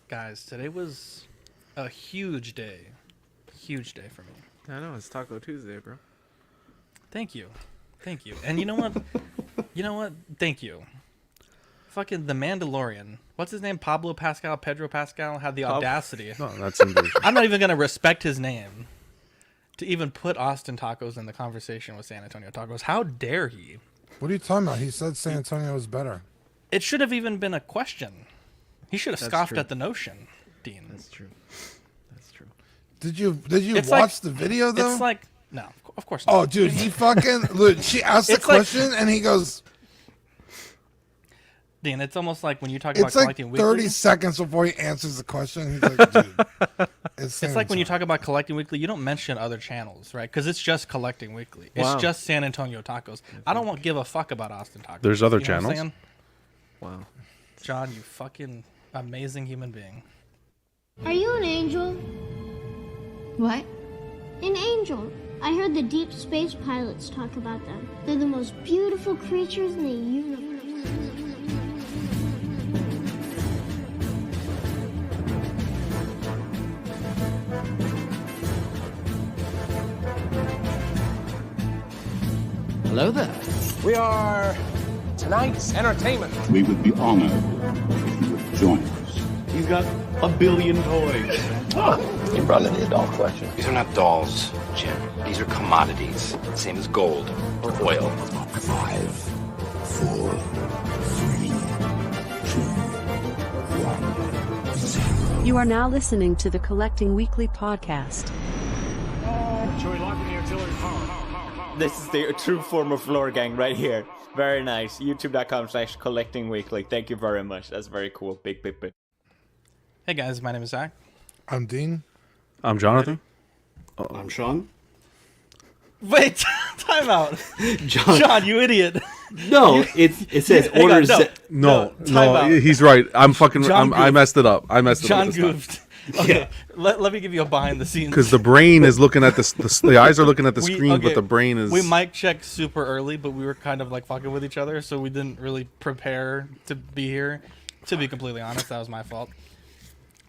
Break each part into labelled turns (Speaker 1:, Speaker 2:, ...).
Speaker 1: Guys, today was a huge day. Huge day for me.
Speaker 2: I know, it's Taco Tuesday, bro.
Speaker 1: Thank you. Thank you. And you know what? Thank you. Fucking The Mandalorian. What's his name? Pedro Pascal had the audacity.
Speaker 3: No, that's inversion.
Speaker 1: I'm not even going to respect his name to even put Austin Tacos in the conversation with San Antonio Tacos. How dare he?
Speaker 4: What are you talking about? He said San Antonio was better.
Speaker 1: It should have even been a question. He should have scoffed at the notion, Dean.
Speaker 2: That's true. That's true.
Speaker 4: Did you
Speaker 1: It's
Speaker 4: watch the video though?
Speaker 1: It's like no, of course not.
Speaker 4: Oh, dude, he fucking look. She asked the
Speaker 1: It's like-
Speaker 4: question and he goes.
Speaker 1: Dean, it's almost like when you talk about
Speaker 4: It's like
Speaker 1: collecting
Speaker 4: 30
Speaker 1: weekly.
Speaker 4: seconds before he answers the question. He's like, dude,
Speaker 1: It's like when you talk about collecting weekly, you don't mention other channels, right? Because it's just collecting weekly. It's
Speaker 2: Wow.
Speaker 1: just San Antonio Tacos. I don't want give a fuck about Austin Tacos.
Speaker 3: There's other
Speaker 1: You know what I'm
Speaker 3: channels?
Speaker 1: saying?
Speaker 2: Wow.
Speaker 1: John, you fucking amazing human being.
Speaker 5: Are you an angel?
Speaker 6: What?
Speaker 5: An angel. I heard the deep space pilots talk about them. They're the most beautiful creatures in the universe.
Speaker 7: Hello there.
Speaker 8: We are tonight's entertainment.
Speaker 9: We would be honored if you would join us.
Speaker 7: He's got a billion toys.
Speaker 8: You brought in the doll collection.
Speaker 10: These are not dolls, Jim. These are commodities. Same as gold or oil.
Speaker 9: 5, 4, 3, 2, 1, 0.
Speaker 6: You are now listening to the Collecting Weekly podcast.
Speaker 11: This is the true form of floor gang right here. Very nice. YouTube.com/collectingweekly. Thank you very much. That's very cool. Big.
Speaker 1: Hey guys, my name is Zach.
Speaker 4: I'm Dean.
Speaker 3: I'm Jonathan.
Speaker 7: I'm Sean.
Speaker 1: Wait, time out.
Speaker 7: John,
Speaker 1: you idiot.
Speaker 7: No, it says
Speaker 1: Hang on,
Speaker 7: orders.
Speaker 1: no.
Speaker 3: No,
Speaker 1: time out.
Speaker 3: he's right. I'm fucking.
Speaker 1: John
Speaker 3: I messed it up. I messed it
Speaker 1: John
Speaker 3: up this time.
Speaker 1: goofed. Okay, let me give you a behind the scenes.
Speaker 3: Because the brain is looking at the eyes are looking at the screen,
Speaker 1: okay,
Speaker 3: but the brain is.
Speaker 1: We mic checked super early, but we were kind of like fucking with each other, so we didn't really prepare to be here. To be completely honest, that was my fault.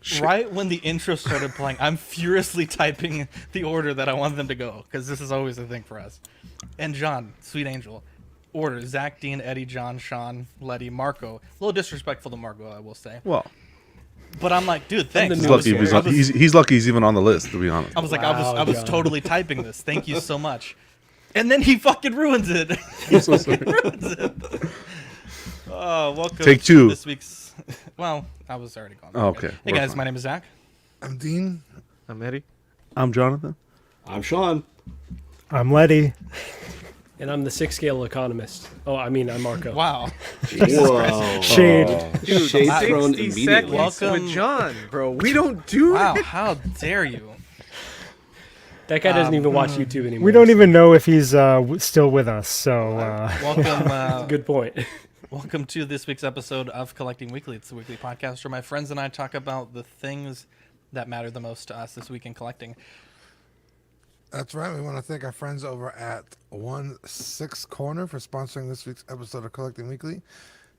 Speaker 3: Shit.
Speaker 1: Right when the intro started playing, I'm furiously typing the order that I want them to go, because this is always a thing for us. And John, sweet angel, order Zach, Dean, Eddie, John, Sean, Letty, Marco. A little disrespectful to Marco, I will say.
Speaker 3: Well,
Speaker 1: But I'm like, dude, thanks.
Speaker 3: he's lucky. He's lucky he's even on the list. To be honest.
Speaker 1: I was like, I was totally typing this. Thank you so much. And then he fucking ruins it.
Speaker 3: I'm so sorry.
Speaker 1: ruins it. Oh, welcome.
Speaker 3: Take
Speaker 1: to
Speaker 3: two.
Speaker 1: This week's. Well, I was already gone.
Speaker 3: Oh, okay.
Speaker 1: Hey
Speaker 3: We're
Speaker 1: guys,
Speaker 3: fine.
Speaker 1: my name is Zach.
Speaker 4: I'm Dean.
Speaker 2: I'm Eddie.
Speaker 3: I'm Jonathan.
Speaker 7: I'm Sean.
Speaker 12: I'm Letty.
Speaker 13: And I'm the 6-scale economist. Oh, I mean, I'm Marco.
Speaker 1: Wow.
Speaker 7: Whoa.
Speaker 12: Shade.
Speaker 7: Dude, shade thrown
Speaker 2: 60
Speaker 7: immediately.
Speaker 2: seconds
Speaker 1: Welcome.
Speaker 2: with John, bro. We don't do
Speaker 1: Wow,
Speaker 2: that.
Speaker 1: how dare you?
Speaker 13: That guy doesn't even watch YouTube anymore.
Speaker 12: We don't even know if he's still with us, so...
Speaker 1: Welcome.
Speaker 13: Good point.
Speaker 1: Welcome to this week's episode of Collecting Weekly. It's the weekly podcast where my friends and I talk about the things that matter the most to us this week in collecting.
Speaker 4: That's right. We want to thank our friends over at 1-6 Corner for sponsoring this week's episode of Collecting Weekly.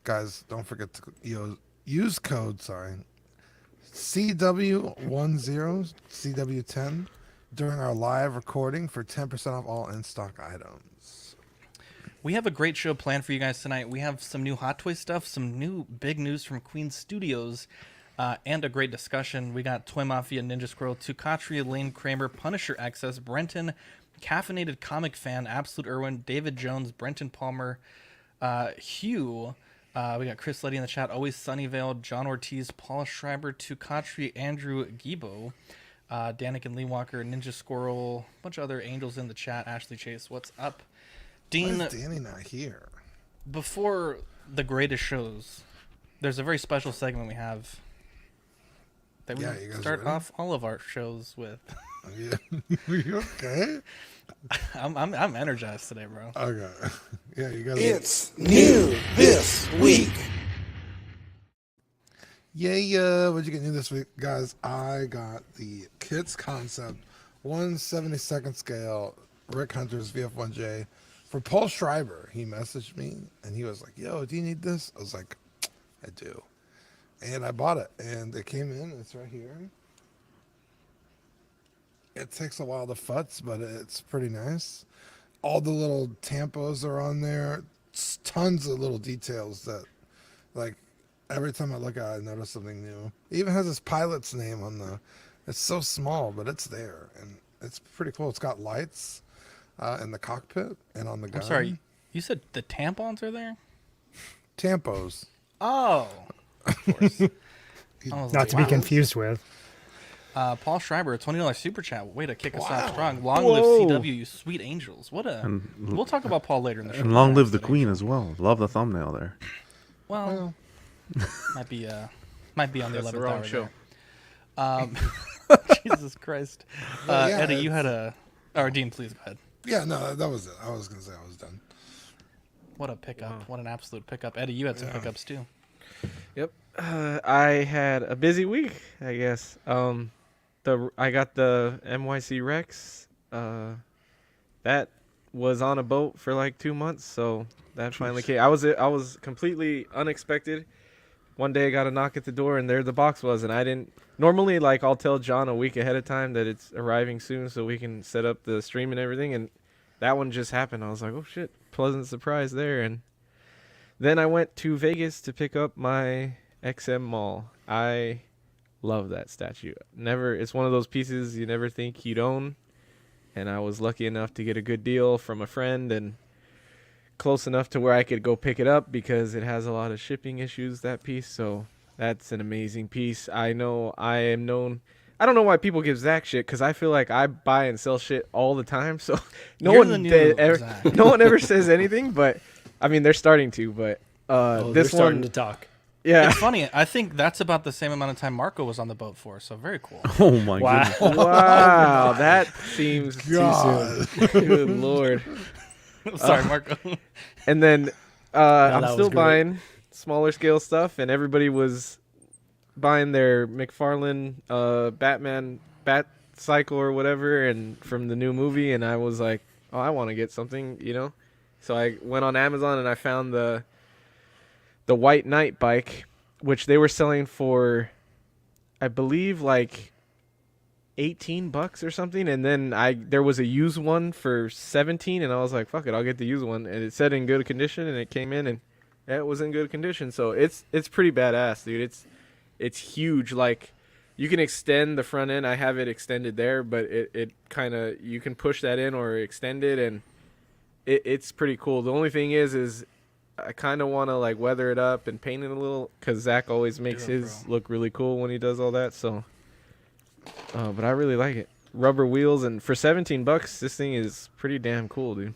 Speaker 4: Guys, don't forget to use code, CW10, CW10 during our live recording for 10% off all in-stock items.
Speaker 1: We have a great show planned for you guys tonight. We have some new Hot Toys stuff, some new big news from Queen Studios, and a great discussion. We got Toy Mafia, Ninja Squirrel, Tukatri, Lane Kramer, Punisher Excess, Brenton, Caffeinated Comic Fan, Absolute Irwin, David Jones, Brenton Palmer, Hugh. We got Chris Letty in the chat, Always Sunnyvale, John Ortiz, Paul Schreiber, Tukatri, Andrew Gibo, Danik and Lee Walker, Ninja Squirrel, a bunch of other angels in the chat. Ashley Chase, what's up? Dean,
Speaker 4: why is Danny not here?
Speaker 1: Before the greatest shows, there's a very special segment we have that we start off all of our shows with.
Speaker 4: Yeah. You okay?
Speaker 1: I'm energized today, bro.
Speaker 4: Okay. Yeah, you guys.
Speaker 8: It's new this week.
Speaker 4: Yeah. What'd you get new this week? Guys, I got the Kits Concept 1/72nd scale Rick Hunter's VF1J for Paul Schreiber. He messaged me and he was like, yo, do you need this? I was like, I do. and I bought it, and it came in. It's right here. It takes a while to futz, but it's pretty nice. All the little tampos are on there. It's tons of little details that, like, every time I look at it, I notice something new. It even has his pilot's name on the. It's so small, but it's there, and it's pretty cool. It's got lights in the cockpit and on the gun.
Speaker 1: I'm sorry, you said the tampons are there?
Speaker 4: Tampos.
Speaker 1: Oh, of course.
Speaker 12: Not to be confused with.
Speaker 1: Paul Schreiber, a $20 super chat. Way to kick us off strong. Long
Speaker 3: Whoa.
Speaker 1: live CW, you sweet angels. What a. We'll talk about Paul later in the show.
Speaker 3: And long live the queen as well. Love the thumbnail there.
Speaker 1: Well, might be on the 11th
Speaker 2: the wrong
Speaker 1: hour
Speaker 2: show.
Speaker 1: there. Jesus Christ.
Speaker 4: Well, yeah,
Speaker 1: Eddie, you had a. Or Dean, please go ahead.
Speaker 4: Yeah, no, that was it. I was gonna say I was done.
Speaker 1: What a pickup. What an absolute pickup. Eddie, you had some pickups too.
Speaker 2: Yep. I had a busy week, I guess. I got the MYC Rex. That was on a boat for like 2 months, so that finally came. I was completely unexpected. One day I got a knock at the door, and there the box was, and I didn't. Normally, like, I'll tell John a week ahead of time that it's arriving soon so we can set up the stream and everything, and that one just happened. I was like, oh shit, pleasant surprise there. And then I went to Vegas to pick up my XM Mall. I love that statue. It's one of those pieces you never think you'd own, and I was lucky enough to get a good deal from a friend and close enough to where I could go pick it up because it has a lot of shipping issues, that piece. So that's an amazing piece. I know I am known. I don't know why people give Zach shit, because I feel like I buy and sell shit all the time. So no one ever says anything, but I mean, they're starting to. But
Speaker 13: they're starting to talk.
Speaker 2: Yeah,
Speaker 1: it's funny. I think that's about the same amount of time Marco was on the boat for. So very cool.
Speaker 3: Oh my goodness!
Speaker 2: Wow, that seems too soon. Good lord.
Speaker 1: Sorry, Marco.
Speaker 2: And then I'm still
Speaker 13: great.
Speaker 2: buying smaller scale stuff, and everybody was buying their McFarlane Batman Batcycle or whatever, and from the new movie, and I was like, oh, I want to get something, you know. So I went on Amazon and I found the White Knight bike, which they were selling for, I believe, like $18 or something, and then there was a used one for $17, and I was like, fuck it, I'll get the used one, and it said in good condition, and it came in, and it was in good condition. So it's pretty badass, dude. It's huge. Like, you can extend the front end. I have it extended there, but it kind of, you can push that in or extend it, and it's pretty cool. The only thing is I kind of want to like weather it up and paint it a little, because Zach always makes his look really cool when he does all that. So, but I really like it. Rubber wheels, and for $17, this thing is pretty damn cool, dude.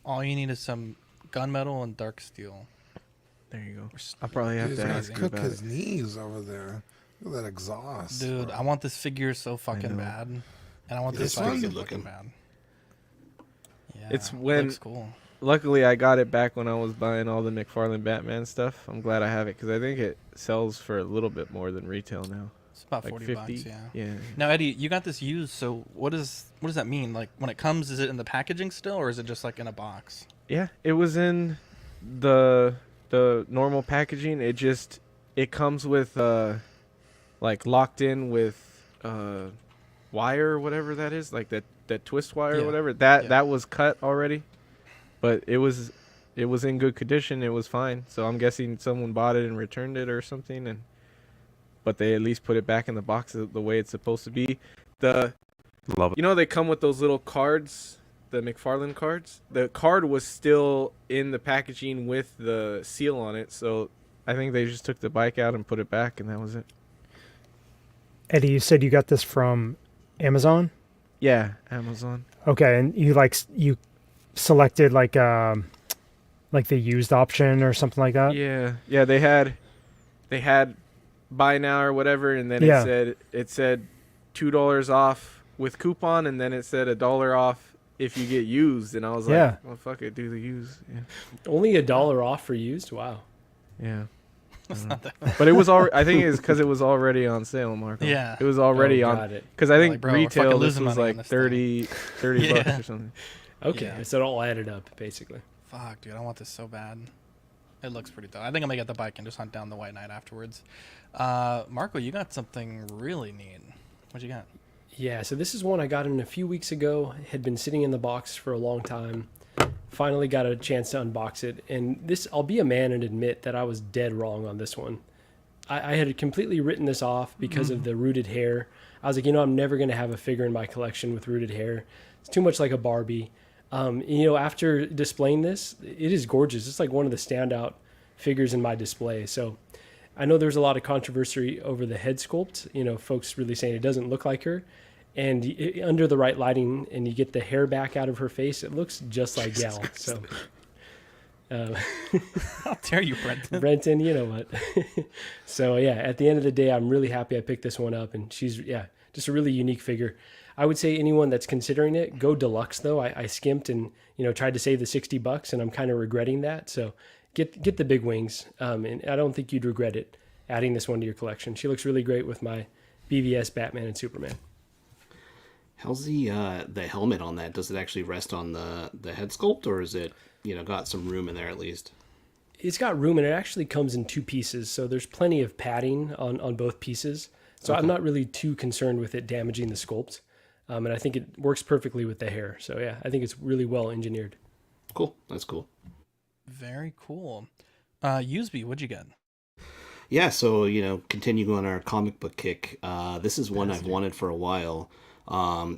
Speaker 1: All you need is some gunmetal and dark steel.
Speaker 2: There you go. I'll probably have to ask you
Speaker 4: cook
Speaker 2: about
Speaker 4: his
Speaker 2: it.
Speaker 4: knees over there. Look at that exhaust,
Speaker 1: Dude,
Speaker 4: bro.
Speaker 1: I want this figure so fucking bad, and I want this bike so fucking bad. Yeah,
Speaker 2: It's when.
Speaker 1: looks cool.
Speaker 2: Luckily, I got it back when I was buying all the McFarlane Batman stuff. I'm glad I have it, because I think it sells for a little bit more than retail now.
Speaker 1: It's about
Speaker 2: like
Speaker 1: 40
Speaker 2: $50.
Speaker 1: bucks,
Speaker 2: Yeah.
Speaker 1: Now, Eddie, you got this used, so what does that mean? Like, when it comes, is it in the packaging still, or is it just like in a box?
Speaker 2: Yeah, it was in the normal packaging. It comes with like locked in with wire or whatever that is, like that twist wire or whatever. That was cut already, but it was in good condition. It was fine. So I'm guessing someone bought it and returned it or something, but they at least put it back in the box the way it's supposed to be.
Speaker 3: Love it.
Speaker 2: You know, they come with those little cards, the McFarlane cards. The card was still in the packaging with the seal on it, so I think they just took the bike out and put it back, and that was it.
Speaker 12: Eddie, you said you got this from Amazon?
Speaker 2: Yeah, Amazon.
Speaker 12: Okay, and you selected like the used option or something like that?
Speaker 2: Yeah, they had buy now or whatever, and then it said $2 off with coupon, and then it said $1 off if you get used, and I was like, well, fuck it, do the used. Yeah.
Speaker 13: Only $1 off for used? Wow.
Speaker 2: Yeah. But it was already, I think it's because it was already on sale, Marco.
Speaker 1: Yeah.
Speaker 2: It was already on, because I think retail this was like 30 bucks or something.
Speaker 13: Okay, so it all added up, basically.
Speaker 1: Fuck, dude, I want this so bad. It looks pretty dope. I think I'm gonna get the bike and just hunt down the White Knight afterwards. Marco, you got something really neat. What you got?
Speaker 13: Yeah, so this is one I got in a few weeks ago. Had been sitting in the box for a long time. Finally got a chance to unbox it. And this, I'll be a man and admit that I was dead wrong on this one. I had completely written this off because of the rooted hair. I was like, I'm never going to have a figure in my collection with rooted hair. It's too much like a Barbie. After displaying this, it is gorgeous. It's like one of the standout figures in my display. So I know there's a lot of controversy over the head sculpt. Folks really saying it doesn't look like her. And under the right lighting, and you get the hair back out of her face, it looks just like Gal. So,
Speaker 1: how dare you, Brenton?
Speaker 13: Brenton, you know what? So yeah, at the end of the day, I'm really happy I picked this one up, and she's just a really unique figure. I would say anyone that's considering it, go deluxe though. I skimped and tried to save the $60, and I'm kind of regretting that. So get the big wings, and I don't think you'd regret it adding this one to your collection. She looks really great with my BVS Batman and Superman.
Speaker 7: How's the helmet on that? Does it actually rest on the head sculpt, or is it got some room in there at least?
Speaker 13: It's got room, and it actually comes in two pieces, so there's plenty of padding on both pieces. So okay. I'm not really too concerned with it damaging the sculpt, and I think it works perfectly with the hair. So yeah, I think it's really well engineered.
Speaker 7: Cool, that's cool.
Speaker 1: Very cool. Useby, what'd you get?
Speaker 7: Yeah, so continuing on our comic book kick, this is one I've wanted for a while.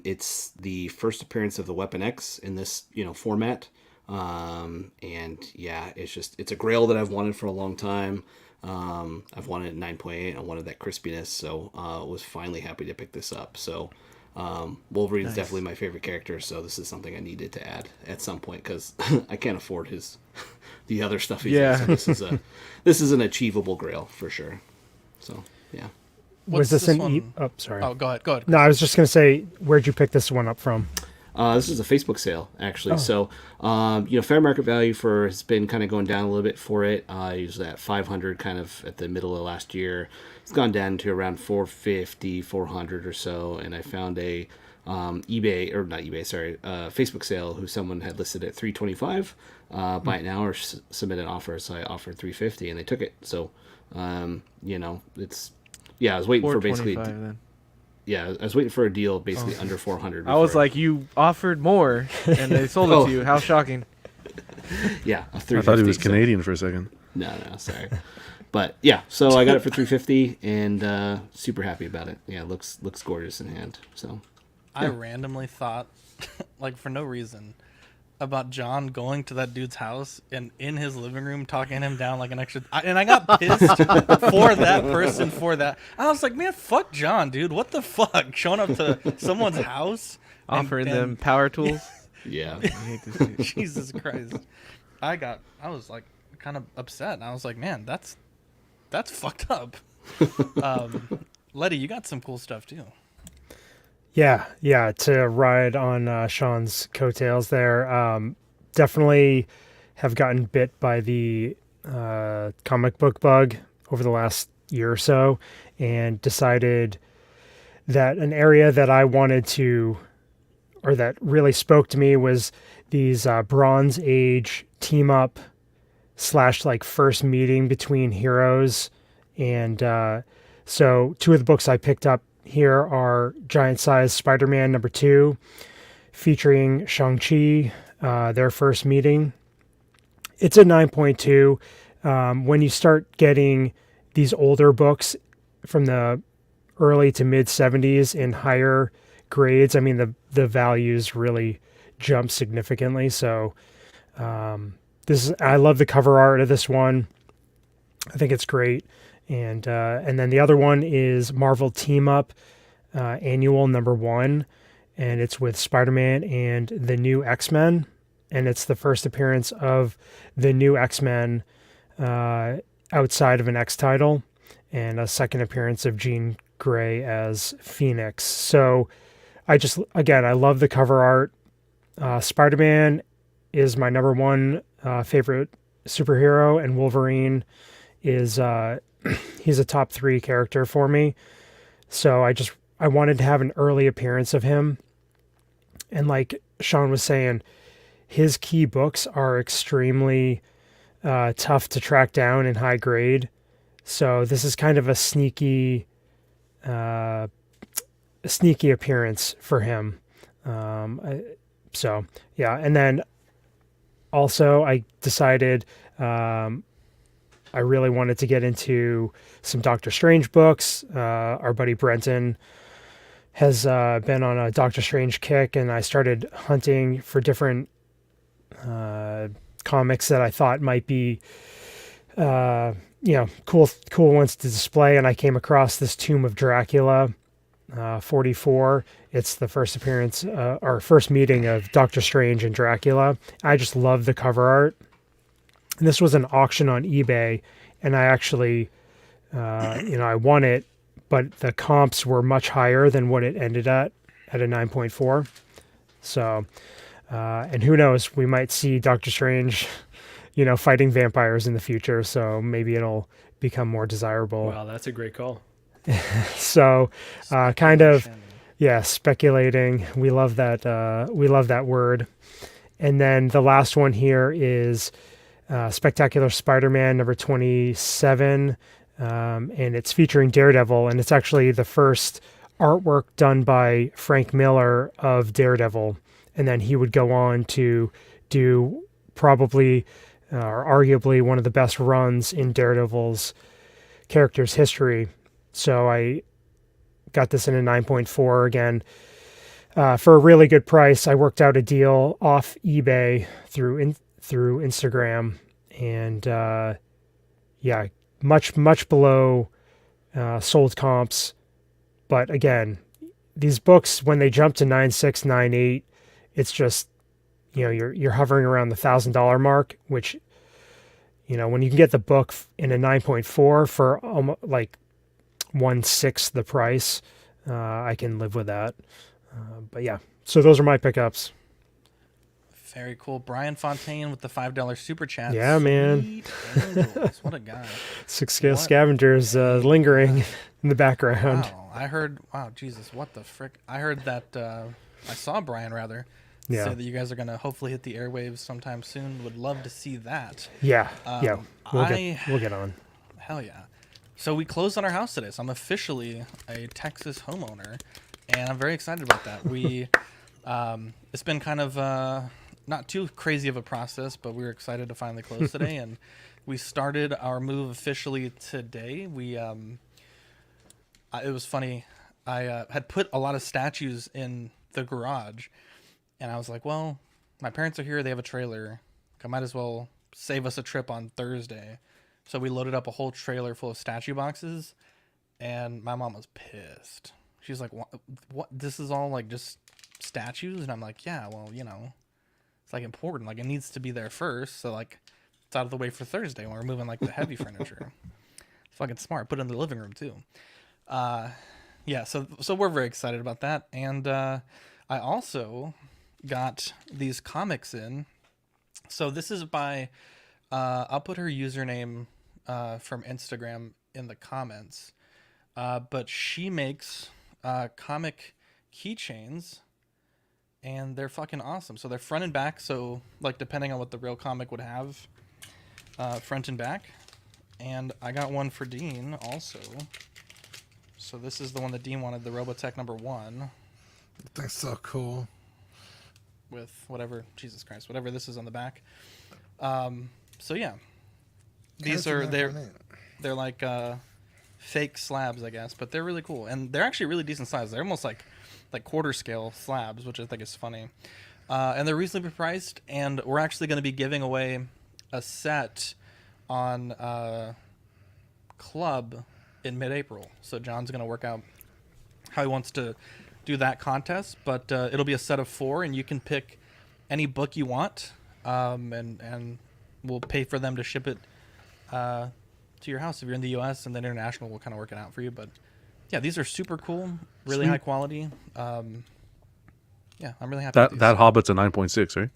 Speaker 7: It's the first appearance of the Weapon X in this format, and yeah, it's a grail that I've wanted for a long time. I've wanted it 9.8. I wanted that crispiness, so was finally happy to pick this up. So Wolverine is definitely my favorite character, so this is something I needed to add at some point because I can't afford the other stuff he's in. So this is an achievable grail for sure. So yeah.
Speaker 12: Was this an sorry.
Speaker 1: Oh, go ahead.
Speaker 12: No, I was just going to say, where'd you pick this one up from?
Speaker 7: This is a Facebook sale, actually. So, fair market value has been kind of going down a little bit for it. It was at 500 kind of at the middle of last year. It's gone down to around 450, 400 or so. And I found a Facebook sale who someone had listed at 325. Buy it now or submit an offer. So I offered 350 and they took it. So, it's... Yeah, I was waiting for basically... Then. Yeah, I was waiting for a deal basically under 400.
Speaker 2: I was like, you offered more, and they sold it to you. How shocking.
Speaker 7: Yeah,
Speaker 3: I thought he was Canadian for a second.
Speaker 7: No, sorry. But yeah, so I got it for 350 and super happy about it. Yeah, it looks gorgeous in hand. So yeah.
Speaker 1: I randomly thought, like for no reason, about John going to that dude's house and in his living room talking him down like an extra, and I got pissed for that person for that. I was like, man, fuck John, dude. What the fuck? Showing up to someone's house,
Speaker 2: offering them power tools.
Speaker 7: Yeah,
Speaker 2: I hate this dude.
Speaker 1: Jesus Christ. I was like kind of upset. I was like, man, that's fucked up. Letty, you got some cool stuff too.
Speaker 12: Yeah, to ride on Sean's coattails there. Definitely have gotten bit by the comic book bug over the last year or so and decided that an area that I wanted to, or that really spoke to me, was these Bronze Age team up / like first meeting between heroes. And so two of the books I picked up here are Giant Size Spider-Man #2, featuring Shang-Chi, their first meeting. It's a 9.2. When you start getting these older books from the early to mid 70s in higher grades, I mean, the values really jump significantly. So I love the cover art of this one. I think it's great. And then the other one is Marvel Team Up Annual #1, and it's with Spider-Man and the new X-Men, and it's the first appearance of the new X-Men outside of an X title, and a second appearance of Jean Grey as Phoenix. So I love the cover art. Spider-Man is my #1 favorite superhero, and Wolverine is he's a top 3 character for me. So I wanted to have an early appearance of him. And like Sean was saying, his key books are extremely tough to track down in high grade. So this is kind of a sneaky appearance for him. So yeah, and then also I decided I really wanted to get into some Doctor Strange books. Our buddy Brenton has been on a Doctor Strange kick, and I started hunting for different comics that I thought might be cool ones to display. And I came across this Tomb of Dracula 44. It's the first appearance or first meeting of Doctor Strange and Dracula. I just love the cover art. And this was an auction on eBay, and I actually I won it, but the comps were much higher than what it ended at a 9.4. So and who knows, we might see Doctor Strange fighting vampires in the future, so maybe it'll become more desirable.
Speaker 13: Wow, that's a great call.
Speaker 12: So kind of speculating. We love that word. And then the last one here is Spectacular Spider-Man number 27, and it's featuring Daredevil, and it's actually the first artwork done by Frank Miller of Daredevil, and then he would go on to do probably or arguably one of the best runs in Daredevil's character's history. So I got this in a 9.4 again for a really good price. I worked out a deal off eBay through Instagram, and much below sold comps. But again, these books, when they jump to 9.6, 9.8, it's just you're hovering around the $1,000 mark, which when you can get the book in a 9.4 for almost like 1/6 the price, I can live with that. But yeah, so those are my pickups.
Speaker 1: Very cool. Brian Fontaine with the $5 super chat.
Speaker 12: Yeah, man.
Speaker 1: Sweet angels. What a guy.
Speaker 12: Six-scale scavengers lingering in the background.
Speaker 1: Wow. I heard, Jesus, what the frick? I heard that, I saw Brian rather say that you guys are going to hopefully hit the airwaves sometime soon. Would love to see that.
Speaker 12: Yeah. We'll get on.
Speaker 1: Hell yeah. So we closed on our house today. So I'm officially a Texas homeowner, and I'm very excited about that. We, it's been kind of, not too crazy of a process, but we were excited to finally close today, and we started our move officially today. We, it was funny. I had put a lot of statues in the garage, and I was like, well, my parents are here. They have a trailer. I might as well save us a trip on Thursday. So we loaded up a whole trailer full of statue boxes, and my mom was pissed. She's like, what? This is all like just statues? And I'm like, yeah, well, it's like important. Like it needs to be there first. So like it's out of the way for Thursday when we're moving like the heavy furniture. It's fucking smart. Put it in the living room too. So we're very excited about that. And I also got these comics in. So this is by, I'll put her username from Instagram in the comments. But she makes comic keychains, and they're fucking awesome. So they're front and back. So like depending on what the real comic would have, front and back. And I got one for Dean also. So this is the one that Dean wanted, the Robotech number 1.
Speaker 4: That's so cool.
Speaker 1: With whatever, Jesus Christ, whatever this is on the back. So yeah, these are they're like fake slabs, I guess, but they're really cool, and they're actually really decent size. They're almost like quarter scale slabs, which I think is funny. And they're reasonably priced, and we're actually going to be giving away a set on Club in mid-April. So John's going to work out how he wants to do that contest, but it'll be a set of 4, and you can pick any book you want, and we'll pay for them to ship it to your house if you're in the U.S., and then international will kind of work it out for you. But yeah, these are super cool, really high quality. Yeah, I'm really happy.
Speaker 3: That Hobbit's a 9.6, right?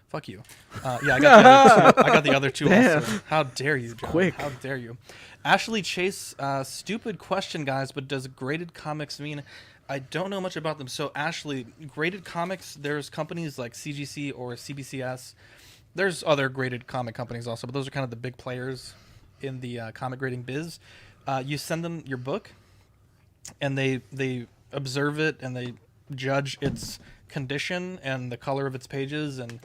Speaker 1: Fuck you. Yeah, I got the other two also. How dare you, John?
Speaker 2: Quick.
Speaker 1: How dare you? Ashley Chase, stupid question, guys, but does graded comics mean... I don't know much about them. So, Ashley, graded comics, there's companies like CGC or CBCS. There's other graded comic companies also, but those are kind of the big players in the comic grading biz. You send them your book, and they observe it and they judge its condition and the color of its pages, and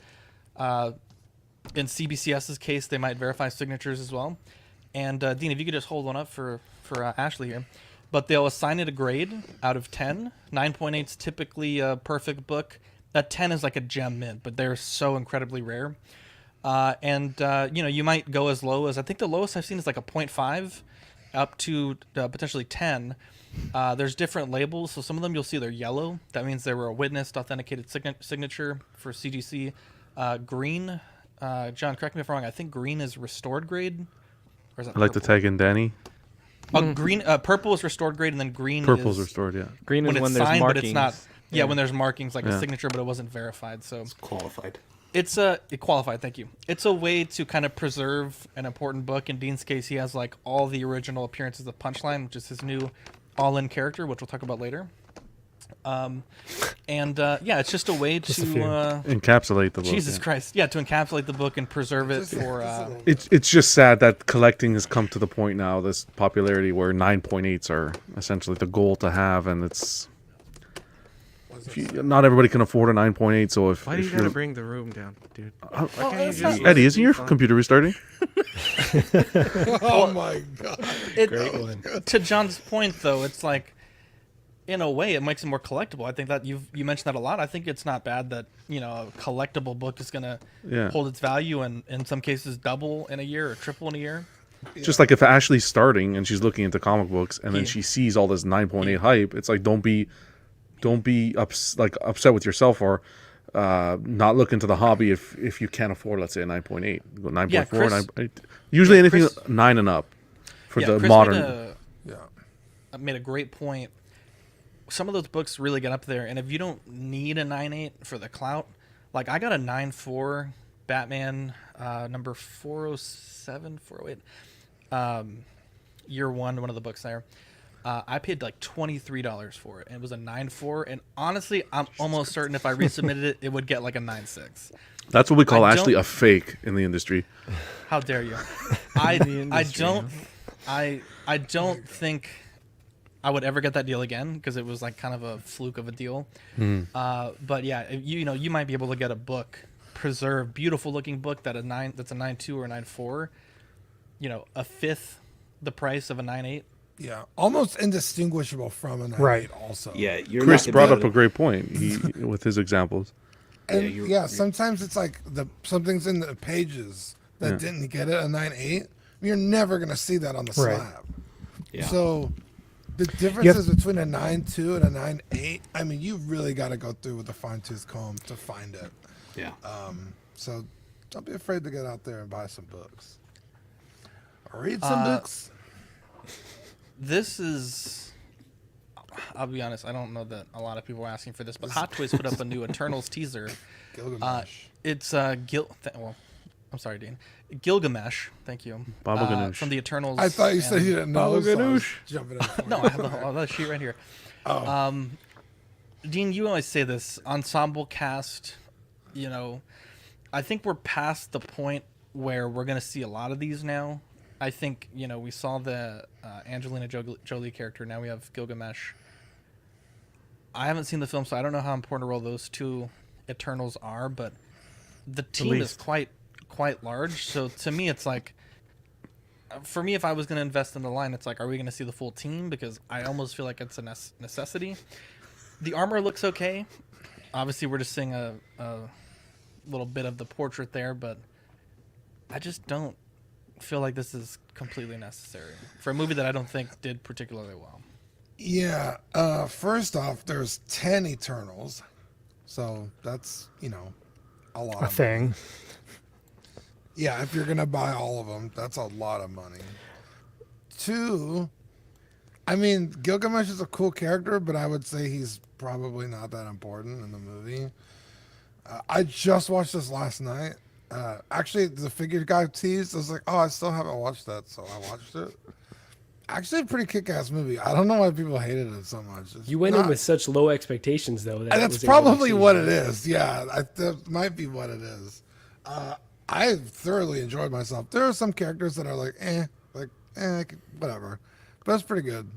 Speaker 1: in CBCS's case, they might verify signatures as well. And Dean, if you could just hold one up for Ashley here. But they'll assign it a grade out of 10. 9.8 is typically a perfect book. That 10 is like a gem mint, but they're so incredibly rare. You might go as low as, I think the lowest I've seen is like a 0.5 up to potentially 10. There's different labels. So some of them you'll see they're yellow. That means they were a witnessed, authenticated signature for CGC. Green, John, correct me if I'm wrong. I think green is restored grade. Or is that
Speaker 3: I like to tag in Danny.
Speaker 1: Green, purple is restored grade, and then green
Speaker 3: Purple's
Speaker 1: is
Speaker 3: restored, yeah.
Speaker 2: Green is
Speaker 1: when
Speaker 2: when
Speaker 1: it's
Speaker 2: there's
Speaker 1: signed,
Speaker 2: markings.
Speaker 1: but it's not. Yeah,
Speaker 2: Yeah.
Speaker 1: when there's markings like
Speaker 3: Yeah.
Speaker 1: a signature, but it wasn't verified. So
Speaker 7: It's qualified.
Speaker 1: it's it qualified. Thank you. It's a way to kind of preserve an important book. In Dean's case, he has like all the original appearances of Punchline, which is his new all-in character, which we'll talk about later. It's just a way to
Speaker 3: encapsulate the book.
Speaker 1: Jesus
Speaker 3: yeah.
Speaker 1: Christ, yeah, to encapsulate the book and preserve it for.
Speaker 3: It's just sad that collecting has come to the point now, this popularity where 9.8s are essentially the goal to have, and it's not everybody can afford a 9.8. So if
Speaker 2: Why do you
Speaker 3: if
Speaker 2: gotta
Speaker 3: you're
Speaker 2: bring the room down, dude?
Speaker 3: Why
Speaker 2: can't you just
Speaker 3: Eddie, isn't your computer restarting?
Speaker 4: Oh my god!
Speaker 13: Great one.
Speaker 1: To John's point, though, it's like, in a way, it makes it more collectible. I think that you mentioned that a lot. I think it's not bad that a collectible book is going to hold its value and in some cases double in a year or triple in a year.
Speaker 3: Just like if Ashley's starting and she's looking into comic books and then she sees all this 9.8 hype, it's like don't be upset with yourself or not look into the hobby if you can't afford, let's say, a 9.8. Go 9.4,
Speaker 1: Yeah, Chris-
Speaker 3: 9.8. Usually anything
Speaker 1: Chris-
Speaker 3: 9 and up for the
Speaker 1: Chris
Speaker 3: modern.
Speaker 1: made a great point. Some of those books really get up there, and if you don't need a 9.8 for the clout, like I got a 9.4 Batman number 407, 408, year one of the books there. I paid like $23 for it, and it was a 9.4. And honestly, I'm almost certain if I resubmitted it, it would get like a 9.6.
Speaker 3: That's what we call Ashley a fake in the industry.
Speaker 1: How dare you? I don't think I would ever get that deal again because it was like kind of a fluke of a deal. But yeah, you might be able to get a book, preserved, beautiful looking book that's a 9.2 or a 9.4, a fifth the price of a 9.8.
Speaker 4: Yeah, almost indistinguishable from a 9.8
Speaker 12: Right.
Speaker 4: also.
Speaker 7: Yeah, you're
Speaker 3: Chris
Speaker 7: not
Speaker 3: brought
Speaker 7: gonna
Speaker 3: up
Speaker 7: be
Speaker 3: a great point with his examples.
Speaker 4: And sometimes it's like something's in the pages that didn't get it a 9.8. You're never gonna see that on the
Speaker 12: Right.
Speaker 4: slab.
Speaker 7: Yeah.
Speaker 4: So the differences between a 9.2 and a 9.8, I mean, you really got to go through with a fine-tooth comb to find it.
Speaker 7: Yeah.
Speaker 4: So don't be afraid to get out there and buy some books. Read some books.
Speaker 1: This is, I'll be honest, I don't know that a lot of people are asking for this, but Hot Toys put up a new Eternals teaser.
Speaker 4: Gilgamesh.
Speaker 1: It's I'm sorry, Dean. Gilgamesh, thank you.
Speaker 3: Baba Ganoush.
Speaker 1: From the Eternals.
Speaker 4: I thought you said you didn't know.
Speaker 3: Baba
Speaker 4: so I was
Speaker 3: Ganoush.
Speaker 4: jumping in for
Speaker 1: No,
Speaker 4: you.
Speaker 1: I have the whole sheet right here. Dean, you always say this ensemble cast. I think we're past the point where we're going to see a lot of these now. I think we saw the Angelina Jolie character. Now we have Gilgamesh. I haven't seen the film, so I don't know how important a role those two Eternals are. But the team is quite large. So to me, it's like, for me, if I was going to invest in the line, it's like, are we going to see the full team? Because I almost feel like it's a necessity. The armor looks okay. Obviously, we're just seeing a little bit of the portrait there, but I just don't feel like this is completely necessary for a movie that I don't think did particularly well.
Speaker 4: Yeah. First off, there's 10 Eternals. So that's, a lot
Speaker 12: A
Speaker 4: of
Speaker 12: thing.
Speaker 4: money. Yeah, if you're going to buy all of them, that's a lot of money. 2, I mean, Gilgamesh is a cool character, but I would say he's probably not that important in the movie. I just watched this last night. Actually, the figure guy teased. I was like, oh, I still haven't watched that, so I watched it. Actually, a pretty kick-ass movie. I don't know why people hated it so much.
Speaker 13: You went in with such low expectations, though. That
Speaker 4: That's probably what it is. Yeah, that might be what it is. I thoroughly enjoyed myself. There are some characters that are like, whatever. But it's pretty good.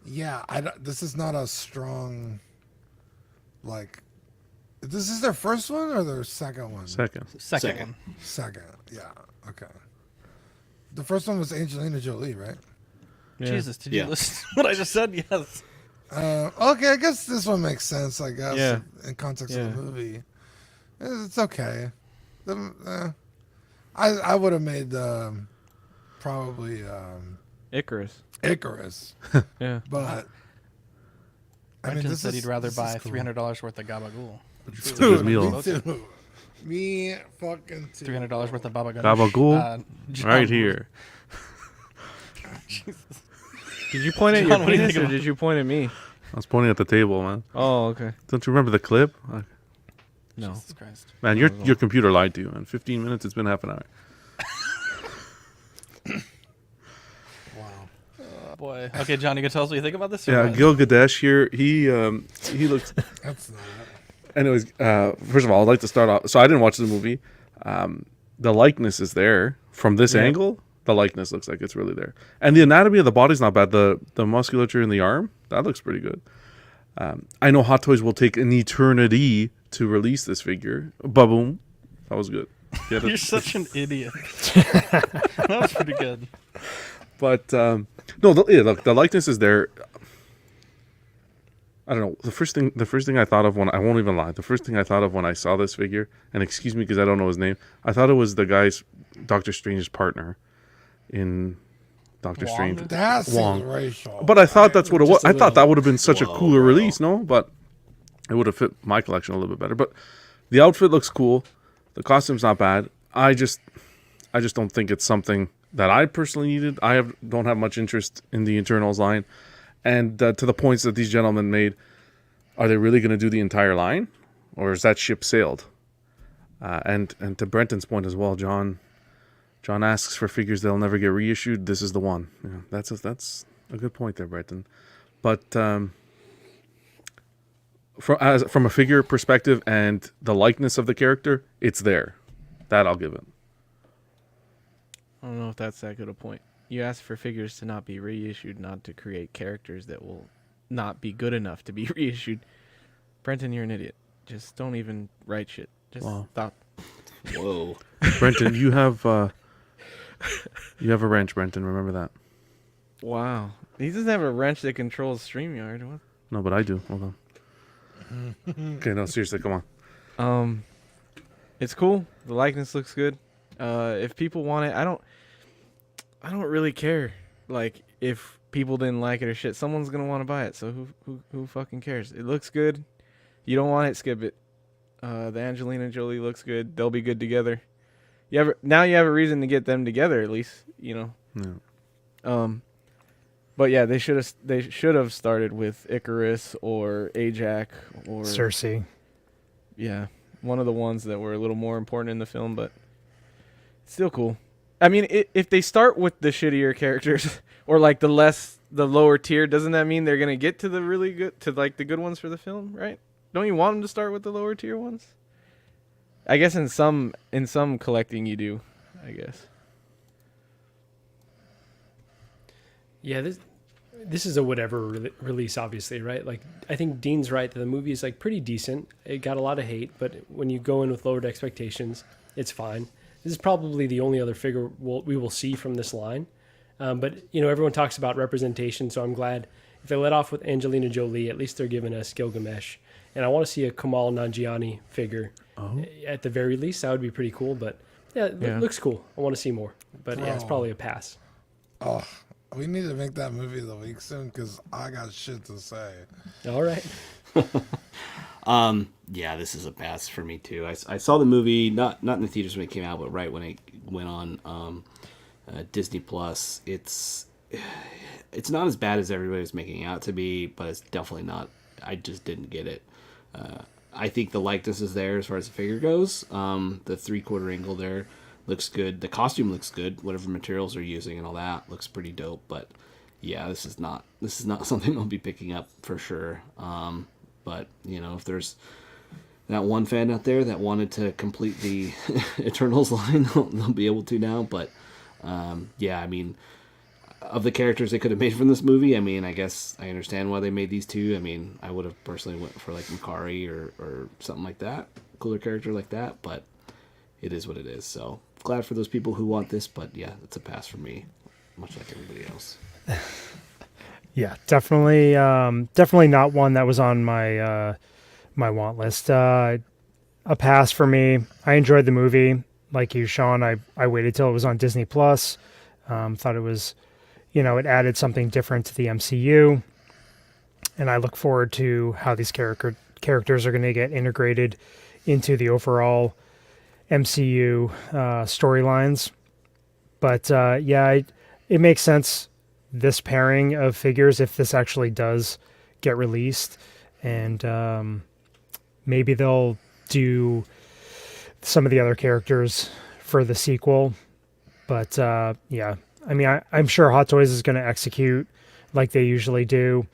Speaker 4: Yeah, this is not a strong, like, this is their first one or their second one?
Speaker 3: Second.
Speaker 1: Second.
Speaker 4: Second, yeah, okay. The first one was Angelina Jolie, right?
Speaker 2: Yeah.
Speaker 1: Jesus, did you listen to what I just said? Yes.
Speaker 4: Okay, I guess this one makes sense, I guess,
Speaker 2: Yeah.
Speaker 4: in context of the movie. It's okay. I would have made probably
Speaker 2: Icarus.
Speaker 4: But
Speaker 2: Yeah.
Speaker 1: Brenton said he'd rather buy $300 worth of gabagool.
Speaker 3: It's a good meal.
Speaker 4: Me too. Me fucking too.
Speaker 1: $300 worth of gabagool.
Speaker 3: Gabagool? Right here.
Speaker 2: Did you point at
Speaker 1: John,
Speaker 2: your
Speaker 1: what do you
Speaker 2: penis
Speaker 1: think
Speaker 2: or
Speaker 1: about-
Speaker 2: did you point at me?
Speaker 3: I was pointing at the table, man.
Speaker 2: Oh, okay.
Speaker 3: Don't you remember the clip?
Speaker 2: No.
Speaker 1: Jesus Christ.
Speaker 3: Man, your computer lied to you, man. 15 minutes, it's been half an hour.
Speaker 1: Boy. Okay, John, you can tell us what you think about this? or
Speaker 3: Yeah,
Speaker 1: what?
Speaker 3: Gil Gadesh here. He looks.
Speaker 4: That's not it.
Speaker 3: Anyways, first of all, I'd like to start off. So I didn't watch the movie. The likeness is there from this angle. The likeness looks like it's really there, and the anatomy of the body's not bad. The musculature in the arm, that looks pretty good. I know Hot Toys will take an eternity to release this figure. Ba-boom. That was good.
Speaker 1: You're such an idiot. That was pretty good.
Speaker 3: But no, look, the likeness is there. I don't know. The first thing I thought of when I won't even lie. The first thing I thought of when I saw this figure, and excuse me because I don't know his name, I thought it was the guy's Doctor Strange's partner in Doctor
Speaker 1: Wong?
Speaker 3: Strange.
Speaker 4: That seems
Speaker 3: Wong.
Speaker 4: racial.
Speaker 3: But I thought that's what it was.
Speaker 13: Just a
Speaker 3: I thought that would have been such a
Speaker 7: Whoa,
Speaker 3: cooler
Speaker 7: bro.
Speaker 3: release, no? But it would have fit my collection a little bit better. But the outfit looks cool. The costume's not bad. I just don't think it's something that I personally needed. Don't have much interest in the Eternals line. And to the points that these gentlemen made, are they really going to do the entire line? Or is that ship sailed? And to Brenton's point as well, John asks for figures that'll never get reissued. This is the one. Yeah, that's a good point there, Brenton. But from a figure perspective and the likeness of the character, it's there. That I'll give it.
Speaker 2: I don't know if that's that good a point. You asked for figures to not be reissued, not to create characters that will not be good enough to be reissued. Brenton, you're an idiot. Just don't even write shit. Just stop.
Speaker 7: Whoa.
Speaker 3: Brenton, you have a wrench, Brenton. Remember that.
Speaker 2: Wow. He doesn't have a wrench that controls StreamYard. What?
Speaker 3: No, but I do. Hold on. Okay, no, seriously, come on.
Speaker 2: It's cool. The likeness looks good. If people want it, I don't really care. Like, if people didn't like it or shit, someone's gonna want to buy it. So who fucking cares? It looks good. You don't want it, skip it. The Angelina Jolie looks good. They'll be good together. Now you have a reason to get them together at least. You know.
Speaker 3: Yeah.
Speaker 2: But yeah, they should have started with Icarus or Ajax or
Speaker 12: Cersei.
Speaker 2: Yeah, one of the ones that were a little more important in the film, but still cool. I mean, if they start with the shittier characters or like the lower tier, doesn't that mean they're gonna get to the really good, to like the good ones for the film, right? Don't you want them to start with the lower tier ones? I guess in some collecting you do, I guess.
Speaker 13: Yeah, this is a whatever release, obviously, right? Like, I think Dean's right that the movie is like pretty decent. It got a lot of hate, but when you go in with lowered expectations, it's fine. This is probably the only other figure we will see from this line. But, you know, everyone talks about representation, so I'm glad if they let off with Angelina Jolie, at least they're giving us Gilgamesh. And I want to see a Kamal Nanjiani figure at the very least. That would be pretty cool, but yeah, it looks cool. I want to see more. But yeah, it's probably a pass.
Speaker 4: Oh, we need to make that movie of the week soon because I got shit to say.
Speaker 13: All right.
Speaker 7: Yeah, this is a pass for me too. I saw the movie not in the theaters when it came out, but right when it went on Disney Plus. It's not as bad as everybody was making it out to be, but it's definitely not. I just didn't get it. I think the likeness is there as far as the figure goes. The 3/4 angle there looks good. The costume looks good. Whatever materials they're using and all that looks pretty dope. But yeah, this is not something I'll be picking up for sure. But you know, if there's that one fan out there that wanted to complete the Eternals line, they'll be able to now. But Yeah, I mean, of the characters they could have made from this movie, I mean, I guess I understand why they made these two. I mean, I would have personally went for like Makari or something like that, cooler character like that, but it is what it is. So glad for those people who want this, but yeah, it's a pass for me, much like everybody else.
Speaker 12: Yeah, definitely, definitely not one that was on my my want list. A pass for me. I enjoyed the movie, like you, Sean. I waited till it was on Disney Plus. Thought it was, it added something different to the MCU, and I look forward to how these characters are going to get integrated into the overall MCU storylines. But yeah, it makes sense, this pairing of figures, if this actually does get released, and maybe they'll do some of the other characters for the sequel. But yeah, I mean, I'm sure Hot Toys is going to execute like they usually do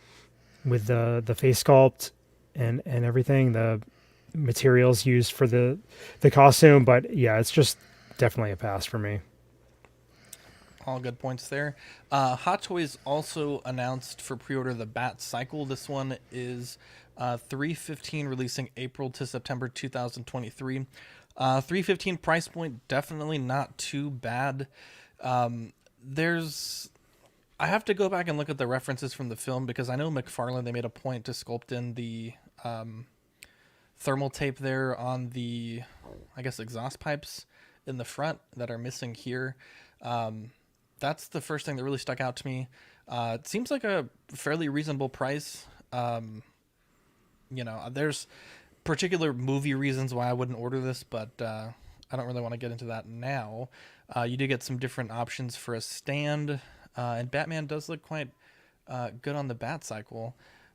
Speaker 12: with the face sculpt and everything, the materials used for the costume. But yeah, it's just definitely a pass for me.
Speaker 1: All good points there. Hot Toys also announced for pre-order the Batcycle. This one is $315, releasing April to September 2023. $315 price point, definitely not too bad. I have to go back and look at the references from the film, because I know McFarlane, they made a point to sculpt in the thermal tape there on the, I guess, exhaust pipes in the front that are missing here. That's the first thing that really stuck out to me. It seems like a fairly reasonable price. There's particular movie reasons why I wouldn't order this, but I don't really want to get into that now. You do get some different options for a stand, and Batman does look quite good on the Batcycle.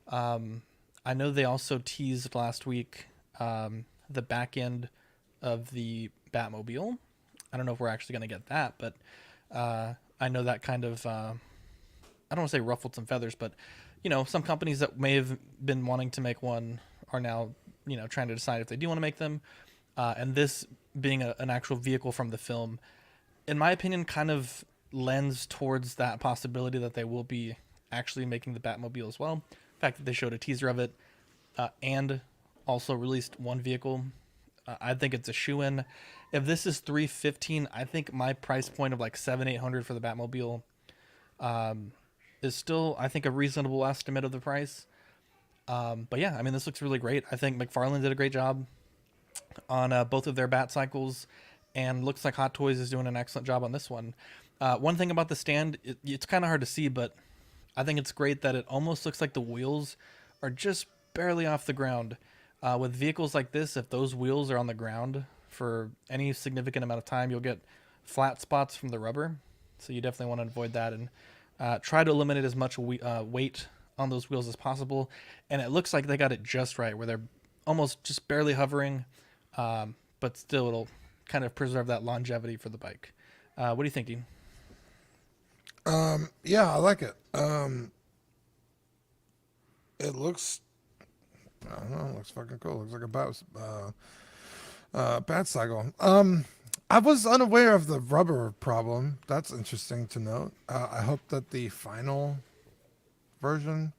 Speaker 1: I know they also teased last week the back end of the Batmobile. I don't know if we're actually going to get that, but I know that kind of, I don't want to say ruffled some feathers, but, some companies that may have been wanting to make one are now, trying to decide if they do want to make them. And this being an actual vehicle from the film, in my opinion, kind of lends towards that possibility that they will be actually making the Batmobile as well. The fact that they showed a teaser of it and also released one vehicle, I think it's a shoo-in. If this is $315, I think my price point of like $700-800 for the Batmobile is still, I think, a reasonable estimate of the price. But yeah, I mean, this looks really great. I think McFarlane did a great job on both of their Batcycles, and looks like Hot Toys is doing an excellent job on this one. One thing about the stand, it's kind of hard to see, but I think it's great that it almost looks like the wheels are just barely off the ground. With vehicles like this, if those wheels are on the ground for any significant amount of time, you'll get flat spots from the rubber. So you definitely want to avoid that, and try to eliminate as much weight on those wheels as possible. And it looks like they got it just right, where they're almost just barely hovering, but still it'll kind of preserve that longevity for the bike. What do you think, Dean?
Speaker 4: Yeah, I like it. It looks, I don't know, it looks fucking cool. It looks like a Batcycle. I was unaware of the rubber problem. That's interesting to note. I hope that the final version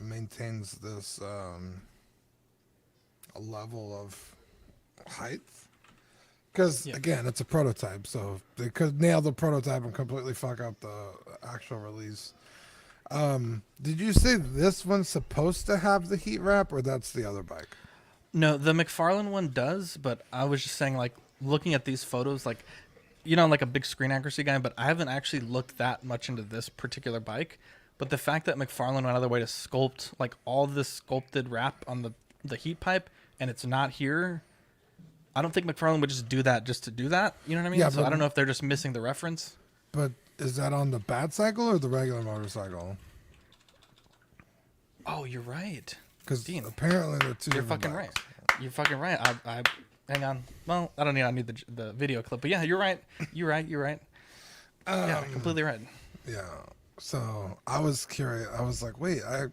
Speaker 4: maintains this level of height. Because, again, it's a prototype, so they could nail the prototype and completely fuck up the actual release. Did you say this one's supposed to have the heat wrap, or that's the other bike?
Speaker 1: No, the McFarlane one does, but I was just saying, like, looking at these photos, like, I'm like a big screen accuracy guy, but I haven't actually looked that much into this particular bike. But the fact that McFarlane went out of their way to sculpt, like, all this sculpted wrap on the heat pipe, and it's not here, I don't think McFarlane would just do that just to do that. You know what I mean?
Speaker 4: Yeah,
Speaker 1: so I don't know if they're just missing the reference.
Speaker 4: But is that on the Batcycle or the regular motorcycle?
Speaker 1: Oh, you're right.
Speaker 4: Because apparently they're two.
Speaker 1: You're fucking
Speaker 4: bikes.
Speaker 1: right. You're fucking right. I hang on. Well, I don't need the video clip, but yeah, you're right. You're right. Yeah, completely right.
Speaker 4: Yeah. So I was curious. I was like, wait, I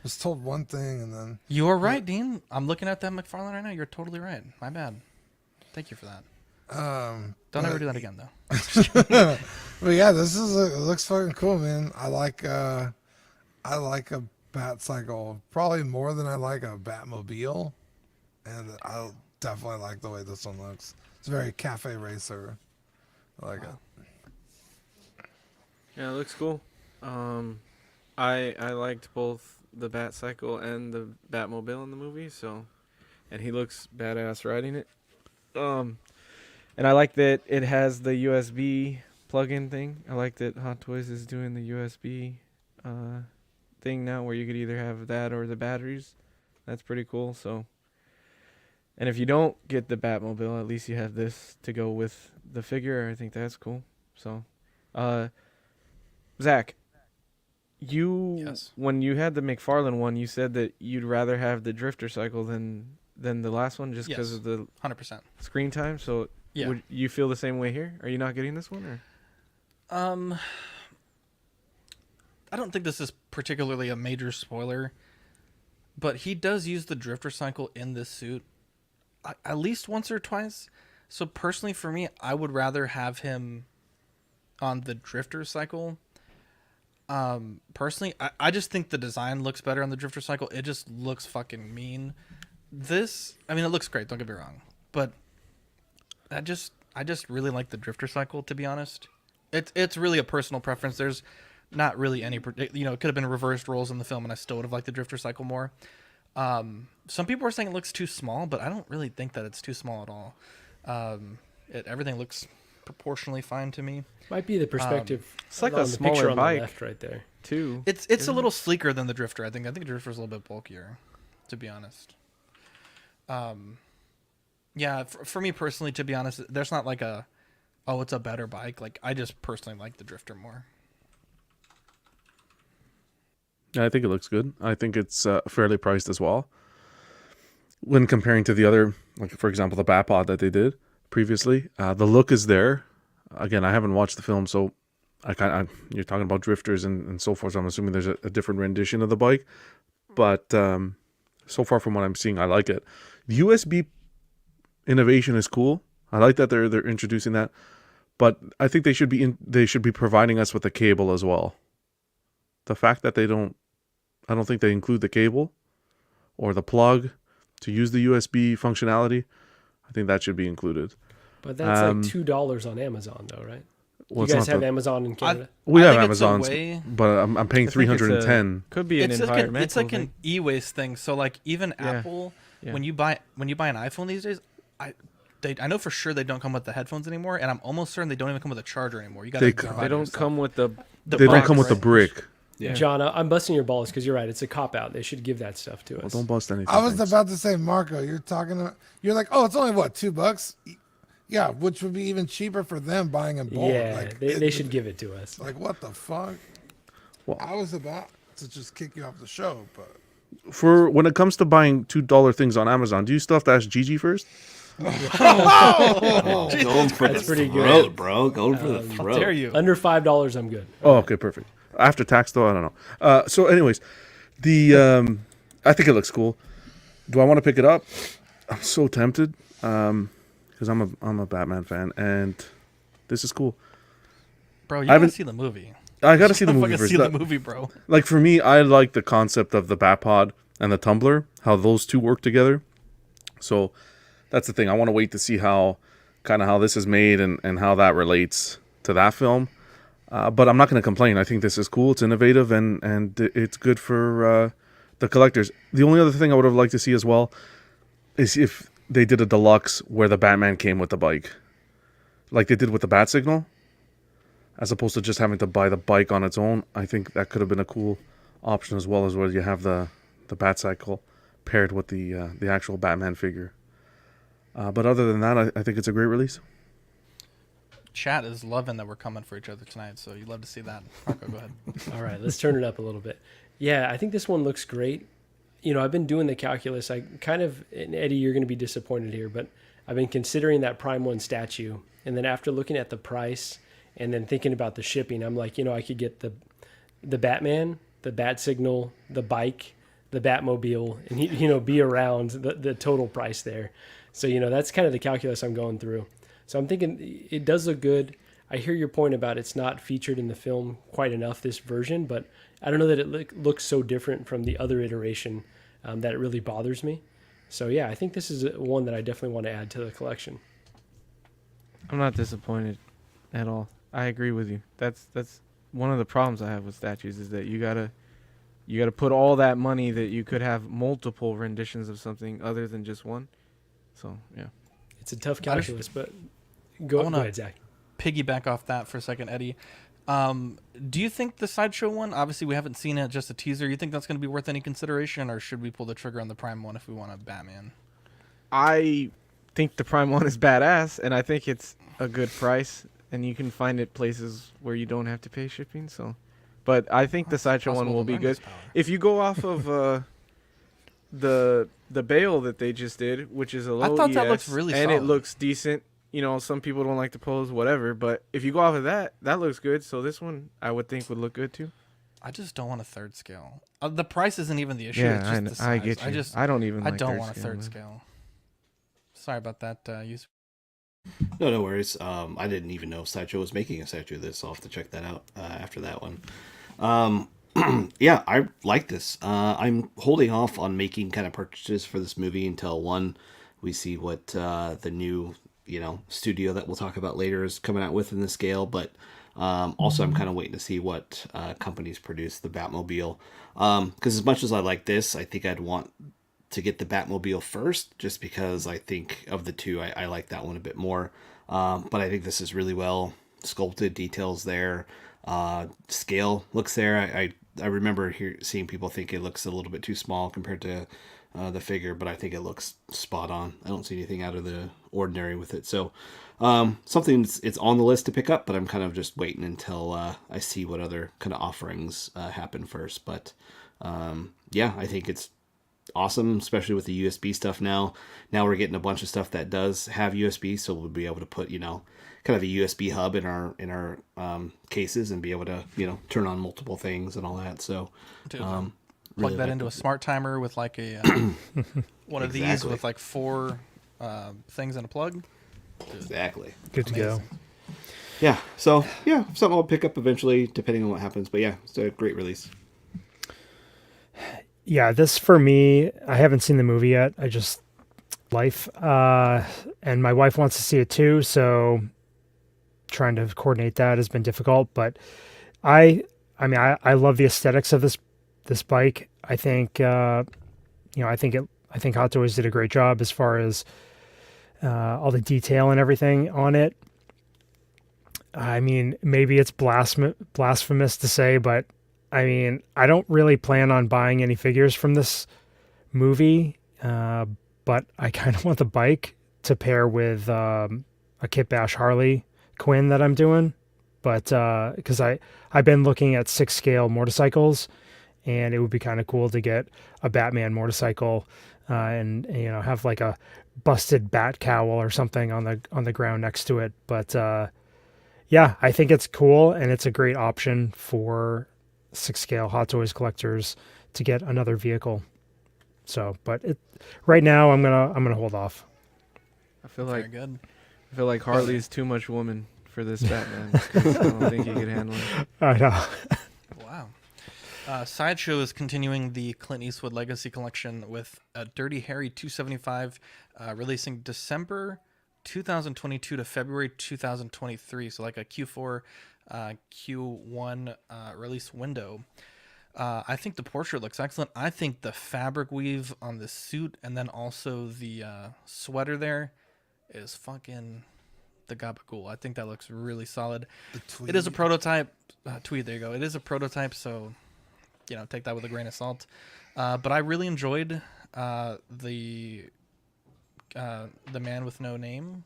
Speaker 4: was told one thing, and then
Speaker 1: you are right, Dean. I'm looking at that McFarlane right now. You're totally right. My bad. Thank you for that. Don't ever do that again, though.
Speaker 4: But yeah, this is it looks fucking cool, man. I like a Batcycle probably more than I like a Batmobile, and I definitely like the way this one looks. It's very cafe racer. I like it.
Speaker 2: Yeah, it looks cool. I liked both the Batcycle and the Batmobile in the movie, so, and he looks badass riding it. And I like that it has the USB plug-in thing. I like that Hot Toys is doing the USB thing now, where you could either have that or the batteries. That's pretty cool. So, and if you don't get the Batmobile, at least you have this to go with the figure. I think that's cool. So, Zach, when you had the McFarlane one, you said that you'd rather have the Drifter Cycle than the last one, just because of the
Speaker 1: 100%
Speaker 2: screen time. So, would you feel the same way here? Are you not getting this one, or?
Speaker 1: I don't think this is particularly a major spoiler, but he does use the Drifter Cycle in this suit at least once or twice. So personally, for me, I would rather have him on the Drifter Cycle. Personally, I just think the design looks better on the Drifter Cycle. It just looks fucking mean. This, I mean, it looks great, don't get me wrong, but I just really like the Drifter Cycle, to be honest. It's really a personal preference. There's not really any, it could have been reversed roles in the film, and I still would have liked the Drifter Cycle more. Some people are saying it looks too small, but I don't really think that it's too small at all. Everything looks proportionally fine to me.
Speaker 13: Might be the perspective.
Speaker 2: It's like a
Speaker 13: on the picture
Speaker 2: smaller
Speaker 13: on
Speaker 2: bike
Speaker 13: the left right there.
Speaker 2: too.
Speaker 1: It's a little sleeker than the Drifter. I think the Drifter's a little bit bulkier, to be honest. Yeah, for me personally, to be honest, there's not like it's a better bike. Like, I just personally like the Drifter more.
Speaker 3: Yeah, I think it looks good. I think it's fairly priced as well. When comparing to the other, like for example, the Batpod that they did previously, the look is there. Again, I haven't watched the film, so you're talking about drifters and so forth, so I'm assuming there's a different rendition of the bike. But so far from what I'm seeing, I like it. The USB innovation is cool. I like that they're introducing that, but I think they should be providing us with a cable as well. The fact that I don't think they include the cable or the plug to use the USB functionality, I think that should be included.
Speaker 13: But that's like $2 on Amazon, though, right?
Speaker 3: Well,
Speaker 13: you guys have Amazon in Canada?
Speaker 3: We have Amazon's, but I'm paying $310.
Speaker 2: Could be an environmental
Speaker 1: It's like
Speaker 2: thing.
Speaker 1: an e-waste thing. So like even Apple, when you buy an iPhone these days, I know for sure they don't come with the headphones anymore, and I'm almost certain they don't even come with a charger anymore. You got
Speaker 2: They don't come with the
Speaker 3: don't come with the brick.
Speaker 13: Yeah. John, I'm busting your balls because you're right. It's a cop out. They should give that stuff to us.
Speaker 3: Well, don't bust anything.
Speaker 4: I was about to say, Marco, you're like, oh, it's only what, $2? Yeah, which would be even cheaper for them buying in bulk.
Speaker 13: Yeah,
Speaker 4: like,
Speaker 13: they should give it to us.
Speaker 4: Like, what the fuck?
Speaker 3: Well,
Speaker 4: I was about to just kick you off the show, but
Speaker 3: for when it comes to buying $2 things on Amazon, do you still have to ask Gigi first?
Speaker 7: Going for
Speaker 13: That's
Speaker 7: the
Speaker 13: pretty
Speaker 7: throat,
Speaker 13: good.
Speaker 7: bro. Going for the throat.
Speaker 1: How dare you?
Speaker 13: Under $5, I'm good.
Speaker 3: Oh, okay, perfect. After tax, though, I don't know. So, anyways, I think it looks cool. Do I want to pick it up? I'm so tempted because I'm a Batman fan, and this is cool.
Speaker 1: Bro, you gotta see the movie.
Speaker 3: I gotta see the movie
Speaker 1: Fucking
Speaker 3: first.
Speaker 1: see the movie, bro.
Speaker 3: Like for me, I like the concept of the Batpod and the Tumbler, how those two work together. So that's the thing. I want to wait to see how this is made and how that relates to that film. But I'm not going to complain. I think this is cool. It's innovative and it's good for the collectors. The only other thing I would have liked to see as well is if they did a deluxe where the Batman came with the bike, like they did with the Bat-Signal, as opposed to just having to buy the bike on its own. I think that could have been a cool option as well, as where you have the Batcycle paired with the actual Batman figure. But other than that, I think it's a great release.
Speaker 1: Chat is loving that we're coming for each other tonight, so you'd love to see that. Marco, go ahead.
Speaker 13: All right, let's turn it up a little bit. Yeah, I think this one looks great. I've been doing the calculus. And Eddie, you're going to be disappointed here, but I've been considering that Prime 1 statue. And then after looking at the price and then thinking about the shipping, I'm like, I could get the Batman, the Bat-Signal, the bike, the Batmobile, and, be around the total price there. So, that's kind of the calculus I'm going through. So I'm thinking it does look good. I hear your point about it's not featured in the film quite enough, this version, but I don't know that it looks so different from the other iteration that it really bothers me. So yeah, I think this is one that I definitely want to add to the collection.
Speaker 2: I'm not disappointed at all. I agree with you. That's one of the problems I have with statues is that you gotta put all that money that you could have multiple renditions of something other than just one. So yeah,
Speaker 13: it's a tough calculus, but go ahead, Zach.
Speaker 1: Piggyback off that for a second, Eddie. Do you think the sideshow one? Obviously, we haven't seen it, just a teaser. You think that's going to be worth any consideration, or should we pull the trigger on the Prime one if we want a Batman?
Speaker 2: I think the Prime one is badass, and I think it's a good price, and you can find it places where you don't have to pay shipping. So, but I think the sideshow one will be good. If you go off of the Bale that they just did, which is a low
Speaker 1: I thought
Speaker 2: ES,
Speaker 1: that looks really
Speaker 2: and
Speaker 1: solid.
Speaker 2: it looks decent. You know, some people don't like to pose, whatever. But if you go off of that, that looks good. So this one, I would think, would look good too.
Speaker 1: I just don't want a third scale. The price isn't even the issue.
Speaker 2: Yeah,
Speaker 1: it's just the size.
Speaker 2: I get you. I don't even.
Speaker 1: I
Speaker 2: like
Speaker 1: don't
Speaker 2: third
Speaker 1: want a
Speaker 2: scale,
Speaker 1: third
Speaker 2: man.
Speaker 1: scale. Sorry about that.
Speaker 7: No worries. I didn't even know Sideshow was making a statue of this. I'll have to check that out after that one. Yeah, I like this. I'm holding off on making kind of purchases for this movie until we see what the new studio that we'll talk about later is coming out with in the scale. But also, I'm kind of waiting to see what companies produce the Batmobile. Because as much as I like this, I think I'd want to get the Batmobile first, just because I think of the two, I like that one a bit more. But I think this is really well sculpted, details there, scale looks there. I remember seeing people think it looks a little bit too small compared to the figure, but I think it looks spot on. I don't see anything out of the ordinary with it. So something it's on the list to pick up, but I'm kind of just waiting until I see what other kind of offerings happen first. But yeah, I think it's awesome, especially with the USB stuff now. Now we're getting a bunch of stuff that does have USB, so we'll be able to put, kind of a USB hub in our cases and be able to, turn on multiple things and all that. So
Speaker 1: plug
Speaker 7: really
Speaker 1: that into a smart timer with like a one of these with like 4 things in a plug.
Speaker 7: Exactly.
Speaker 12: Good to go.
Speaker 7: Yeah. So yeah, something I'll pick up eventually, depending on what happens. But yeah, it's a great release.
Speaker 12: Yeah, this for me, I haven't seen the movie yet. I just life, and my wife wants to see it too. So trying to coordinate that has been difficult. But I love the aesthetics of this bike. I think I think Hot Toys did a great job as far as all the detail and everything on it. I mean, maybe it's blasphemous to say, but I mean, I don't really plan on buying any figures from this movie, but I kind of want the bike to pair with a Kit Bash Harley Quinn that I'm doing. But because I've been looking at 6 scale motorcycles, and it would be kind of cool to get a Batman motorcycle and have like a busted bat cowl or something on the ground next to it. But yeah, I think it's cool, and it's a great option for 6 scale Hot Toys collectors to get another vehicle. So, but right now I'm gonna hold off.
Speaker 2: I feel
Speaker 1: Very
Speaker 2: like
Speaker 1: good.
Speaker 2: I feel like Harley's too much woman for this Batman. 'Cause I don't think he could handle it.
Speaker 12: I know.
Speaker 1: Wow. Sideshow is continuing the Clint Eastwood Legacy Collection with Dirty Harry 275, releasing December 2022 to February 2023. So like a Q4, Q1 release window. I think the portrait looks excellent. I think the fabric weave on the suit and then also the sweater there is fucking the gabagool. I think that looks really solid. It is a prototype. Tweed, there you go. It is a prototype, so take that with a grain of salt. But I really enjoyed the Man with No Name.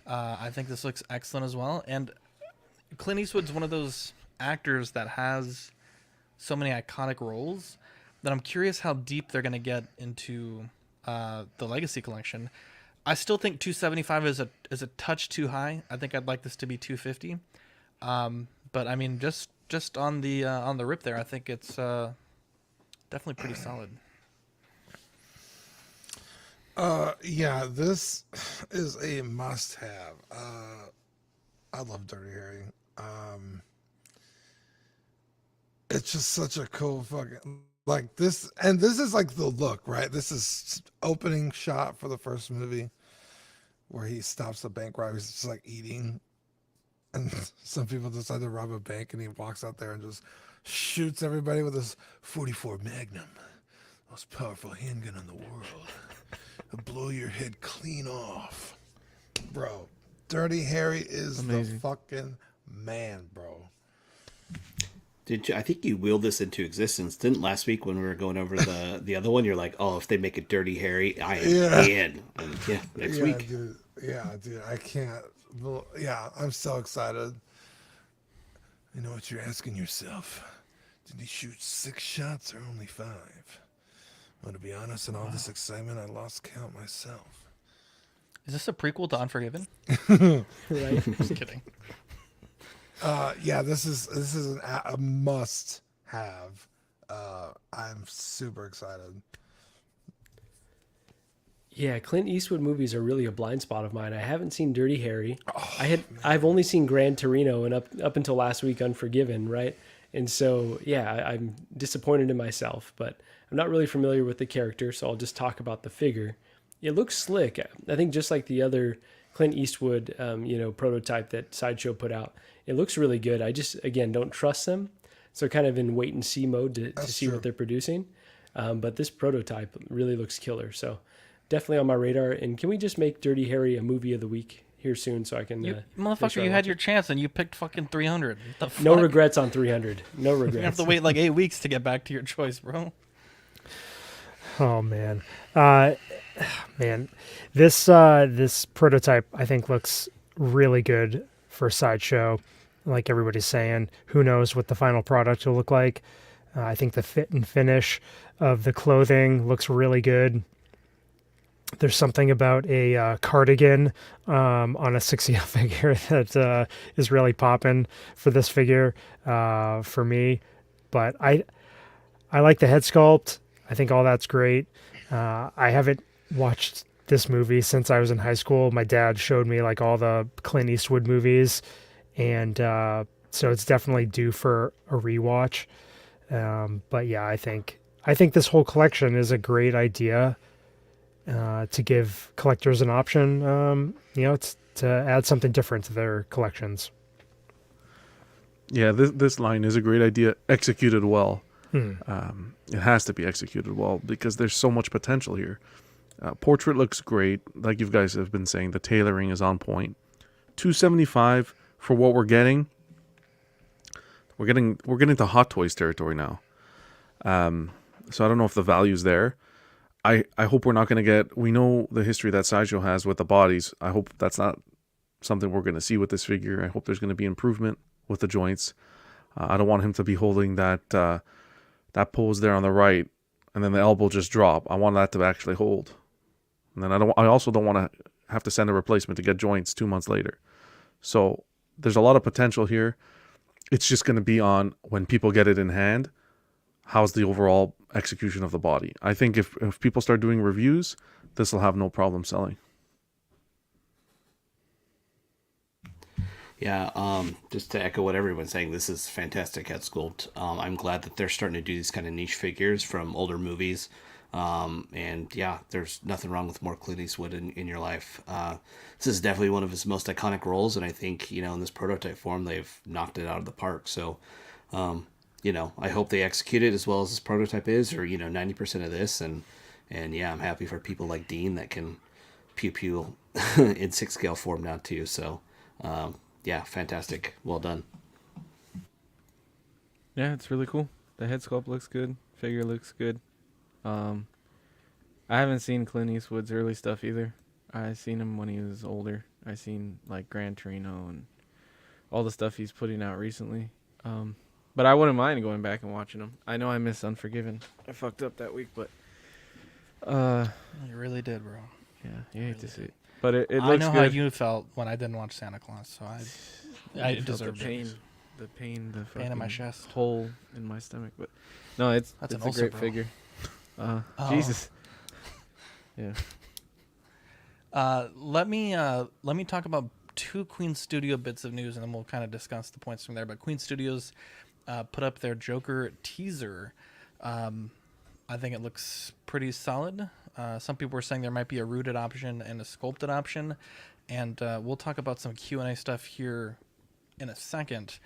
Speaker 1: I think this looks excellent as well. And Clint Eastwood's one of those actors that has so many iconic roles that I'm curious how deep they're going to get into the Legacy Collection. I still think 275 is a touch too high. I think I'd like this to be 250. But I mean, just on the rip there, I think it's definitely pretty solid.
Speaker 4: Yeah, this is a must-have. I love Dirty Harry. It's just such a cool fucking like this, and this is like the look, right? This is opening shot for the first movie where he stops the bank robber. He's just like eating, and some people decide to rob a bank, and he walks out there and just shoots everybody with his 44 Magnum, most powerful handgun in the world. It'll blow your head clean off, bro. Dirty Harry is
Speaker 2: Amazing.
Speaker 4: the fucking man, bro.
Speaker 7: Did you, I think you willed this into existence, didn't last week when we were going over the other one? You're like, oh, if they make it Dirty Harry, I am in. And yeah, next week.
Speaker 4: Dude. Yeah, dude. I can't. Yeah, I'm so excited. You know what you're asking yourself? Did he shoot 6 shots or only 5? Well, to be honest, in all this excitement, I lost count myself.
Speaker 1: Is this a prequel to Unforgiven?
Speaker 13: Right.
Speaker 1: Just kidding.
Speaker 4: Yeah, this is a must have. I'm super excited.
Speaker 13: Yeah, Clint Eastwood movies are really a blind spot of mine. I haven't seen Dirty Harry. I've only seen Gran Torino and up until last week Unforgiven, right? And so yeah, I'm disappointed in myself, but I'm not really familiar with the character, so I'll just talk about the figure. It looks slick. I think just like the other Clint Eastwood prototype that Sideshow put out, it looks really good. I just again don't trust them. So kind of in wait and see mode to see what they're producing. But this prototype really looks killer. So definitely on my radar. And can we just make Dirty Harry a movie of the week here soon so I can...
Speaker 1: Motherfucker, you had your chance and you picked fucking 300. What the fuck?
Speaker 13: No regrets on 300. No regrets.
Speaker 1: You have to wait like 8 weeks to get back to your choice, bro.
Speaker 12: Oh, man. This prototype, I think, looks really good for Sideshow. Like everybody's saying, who knows what the final product will look like. I think the fit and finish of the clothing looks really good. There's something about a cardigan on a 6EL figure that is really popping for this figure for me. But I like the head sculpt. I think all that's great. I haven't watched this movie since I was in high school. My dad showed me like all the Clint Eastwood movies, and so it's definitely due for a rewatch. But yeah, I think this whole collection is a great idea to give collectors an option, to add something different to their collections.
Speaker 3: Yeah, this line is a great idea, executed well. It has to be executed well because there's so much potential here. Portrait looks great, like you guys have been saying. The tailoring is on point. $275 for what we're getting. We're getting to Hot Toys territory now. So I don't know if the value's there. I hope we're not going to get... We know the history that Sideshow has with the bodies. I hope that's not something we're going to see with this figure. I hope there's going to be improvement with the joints. I don't want him to be holding that pose there on the right, and then the elbow just drop. I want that to actually hold. And then I also don't want to have to send a replacement to get joints 2 months later. So there's a lot of potential here. It's just going to be on when people get it in hand. How's the overall execution of the body? I think if people start doing reviews, this will have no problem selling.
Speaker 7: Yeah, just to echo what everyone's saying, this is fantastic head sculpt. I'm glad that they're starting to do these kind of niche figures from older movies. And yeah, there's nothing wrong with more Clint Eastwood in your life. This is definitely one of his most iconic roles, and I think, in this prototype form, they've knocked it out of the park. So, I hope they execute it as well as this prototype is, or, 90% of this. And yeah, I'm happy for people like Dean that can pew in 6-scale form now too. So, yeah, fantastic. Well done.
Speaker 2: Yeah, it's really cool. The head sculpt looks good. Figure looks good. I haven't seen Clint Eastwood's early stuff either. I seen him when he was older. I seen like Gran Torino and all the stuff he's putting out recently. But I wouldn't mind going back and watching him. I know I missed Unforgiven. I fucked up that week, but
Speaker 1: You really did, bro.
Speaker 2: Yeah, you hate to see it. But it looks
Speaker 1: I know
Speaker 2: good.
Speaker 1: how you felt when I didn't watch Santa Claus, so I
Speaker 2: felt
Speaker 1: deserve
Speaker 2: the pain. The pain, the
Speaker 1: pain in my
Speaker 2: fucking
Speaker 1: chest,
Speaker 2: hole in my stomach. But no, it's
Speaker 1: That's
Speaker 2: a
Speaker 1: an ulcer,
Speaker 2: great
Speaker 1: bro.
Speaker 2: figure.
Speaker 1: Oh.
Speaker 2: Jesus. Yeah.
Speaker 1: Let me talk about two Queen Studio bits of news, and then we'll kind of discuss the points from there. But Queen Studios put up their Joker teaser. I think it looks pretty solid. Some people were saying there might be a rooted option and a sculpted option, and we'll talk about some Q&A stuff here in a second.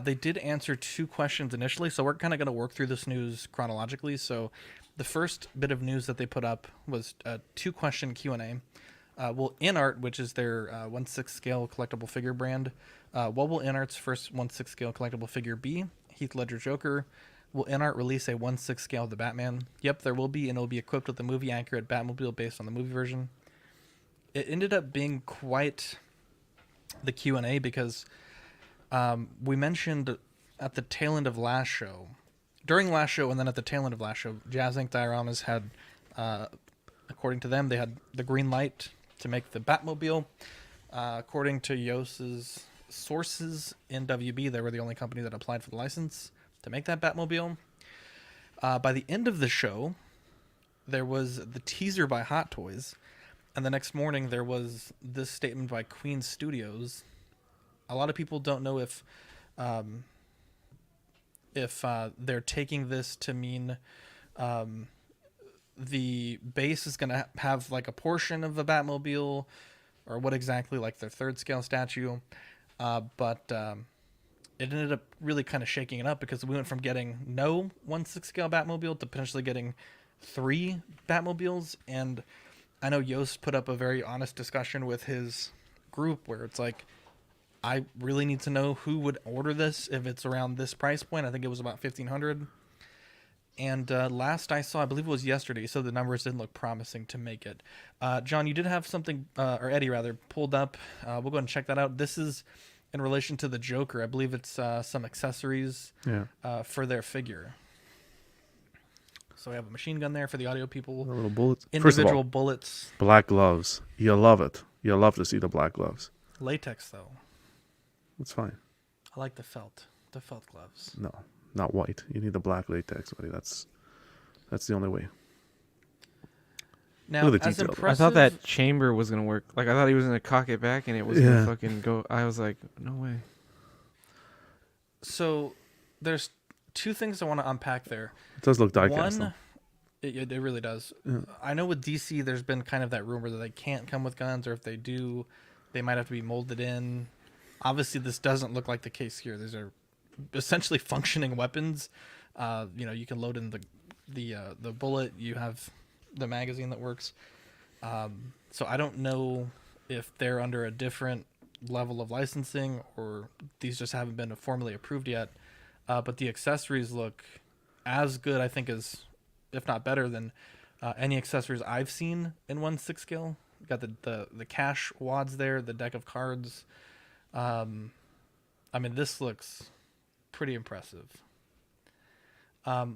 Speaker 1: They did answer two questions initially, so we're kind of going to work through this news chronologically. So the first bit of news that they put up was a two-question Q&A. Will InArt, which is their 1/6 scale collectible figure brand, what will InArt's first 1/6 scale collectible figure be? Heath Ledger Joker. Will InArt release a 1/6 scale of the Batman? Yep, there will be, and it'll be equipped with a movie-accurate Batmobile based on the movie version. It ended up being quite the Q&A because we mentioned at the tail end of last show, during last show and then at the tail end of last show, Jazz Inc. Dioramas had, according to them, they had the green light to make the Batmobile. According to Yos's sources in WB, they were the only company that applied for the license to make that Batmobile. By the end of the show, there was the teaser by Hot Toys, and the next morning there was this statement by Queen Studios. A lot of people don't know if they're taking this to mean the base is going to have like a portion of the Batmobile, or what exactly, like their third scale statue. But it ended up really kind of shaking it up because we went from getting no 1/6 scale Batmobile to potentially getting 3 Batmobiles. And I know Yost put up a very honest discussion with his group where it's like, I really need to know who would order this if it's around this price point. I think it was about $1,500. And last I saw, I believe it was yesterday, so the numbers didn't look promising to make it. John, you did have something, or Eddie rather, pulled up. We'll go ahead and check that out. This is in relation to the Joker. I believe it's some accessories for their figure. So we have a machine gun there for the audio people.
Speaker 3: The little bullets.
Speaker 1: Individual bullets.
Speaker 3: Black gloves. You'll love it. You'll love to see the black gloves.
Speaker 1: Latex, though.
Speaker 3: It's fine.
Speaker 1: I like the felt gloves.
Speaker 3: No, not white. You need the black latex, buddy. That's the only way.
Speaker 1: Now, as impressive,
Speaker 2: I thought that chamber was gonna work. Like I thought he was gonna cock it back and it was gonna fucking go. I was like, no way.
Speaker 1: So there's two things I want to unpack there.
Speaker 3: It does look die-cast.
Speaker 1: One, it really does. Yeah. I know with DC, there's been kind of that rumor that they can't come with guns, or if they do, they might have to be molded in. Obviously, this doesn't look like the case here. These are essentially functioning weapons. You can load in the bullet. You have the magazine that works. So I don't know if they're under a different level of licensing or these just haven't been formally approved yet. But the accessories look as good, I think, as, if not better than any accessories I've seen in 1/6 scale. You got the cash wads there, the deck of cards. I mean, this looks pretty impressive.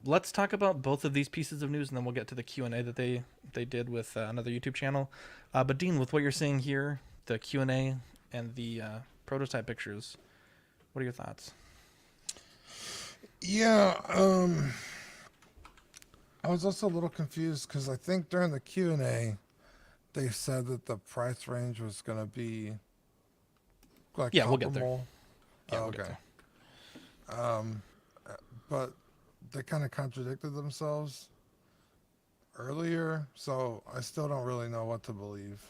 Speaker 1: Let's talk about both of these pieces of news, and then we'll get to the Q&A that they did with another YouTube channel. But Dean, with what you're seeing here, the Q&A and the prototype pictures, what are your thoughts?
Speaker 4: Yeah, I was also a little confused because I think during the Q&A, they said that the price range was going to be like
Speaker 1: we'll get there.
Speaker 4: Yeah, okay. But they kind of contradicted themselves earlier, so I still don't really know what to believe.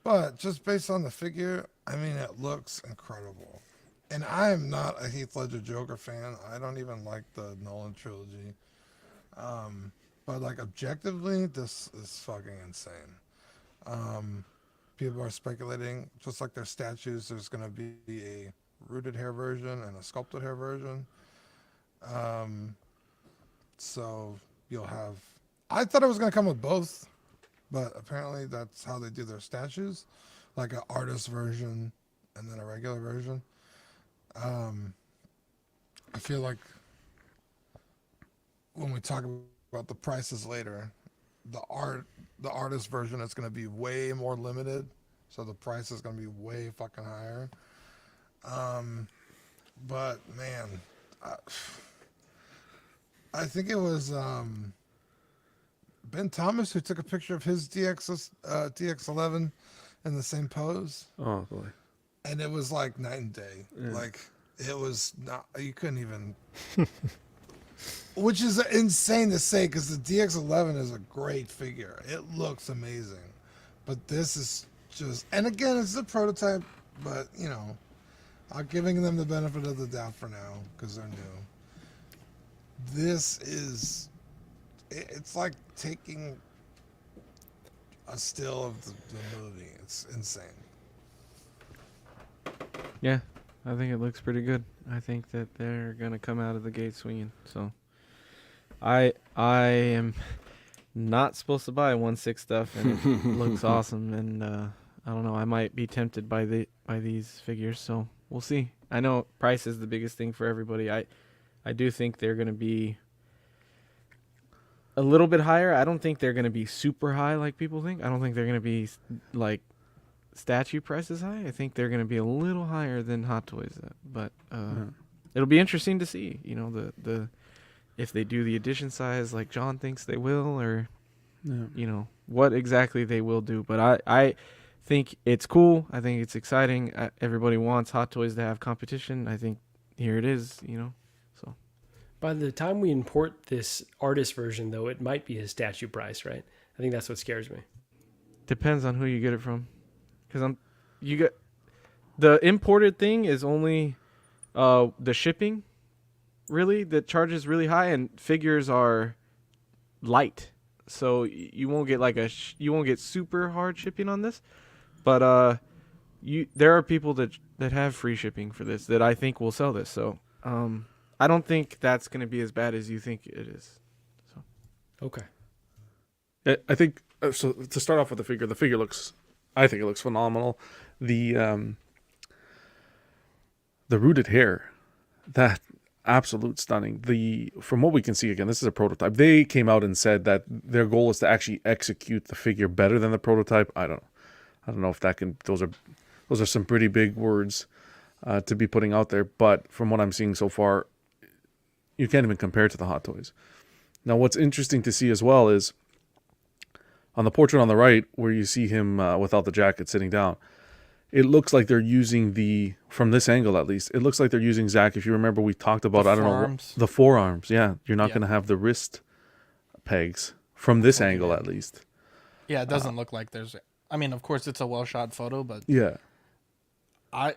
Speaker 4: But just based on the figure, I mean, it looks incredible. And I am not a Heath Ledger Joker fan. I don't even like the Nolan trilogy. But like objectively, this is fucking insane. People are speculating, just like their statues, there's going to be a rooted hair version and a sculpted hair version. So you'll have, I thought it was going to come with both, but apparently that's how they do their statues, like an artist version and then a regular version. I feel like when we talk about the prices later, the artist version is going to be way more limited, so the price is going to be way fucking higher. But man, I think it was Ben Thomas, who took a picture of his DX11 in the same pose.
Speaker 3: Oh boy.
Speaker 4: And it was like night and day.
Speaker 3: Yeah.
Speaker 4: Like it was not. You couldn't even. Which is insane to say because the DX11 is a great figure. It looks amazing, but this is just. And again, it's a prototype, but you know, I'm giving them the benefit of the doubt for now because they're new. This is. It's like taking a still of the movie. It's insane.
Speaker 2: Yeah, I think it looks pretty good. I think that they're gonna come out of the gate swinging. So, I am not supposed to buy 1/6 stuff, and it looks awesome. And I don't know, I might be tempted by these figures. So we'll see. I know price is the biggest thing for everybody. I do think they're gonna be a little bit higher. I don't think they're gonna be super high like people think. I don't think they're gonna be like statue prices high. I think they're going to be a little higher than Hot Toys, but it'll be interesting to see. You know, the if they do the edition size like John thinks they will, or you know what exactly they will do. But I think it's cool. I think it's exciting. Everybody wants Hot Toys to have competition. I think here it is. You know, so
Speaker 13: by the time we import this artist version, though, it might be a statue price, right? I think that's what scares me.
Speaker 2: Depends on who you get it from. Because you get the imported thing is only the shipping, really, that charges really high, and figures are light, so you won't get like you won't get super hard shipping on this. But there are people that have free shipping for this that I think will sell this. So I don't think that's going to be as bad as you think it is. So
Speaker 13: okay,
Speaker 3: I think so. To start off with the figure looks. I think it looks phenomenal. The rooted hair, that absolute stunning. From what we can see, again, this is a prototype. They came out and said that their goal is to actually execute the figure better than the prototype. I don't know if that can. Those are some pretty big words to be putting out there. But from what I'm seeing so far, you can't even compare it to the Hot Toys. Now, what's interesting to see as well is, on the portrait on the right, where you see him without the jacket sitting down, it looks like they're using from this angle at least, it looks like they're using, Zach, if you remember, we talked about, the forearms. Yeah, you're not going to have the wrist pegs from this angle at least.
Speaker 1: Yeah, it doesn't look like there's, I mean, of course it's a well-shot photo, but
Speaker 3: yeah,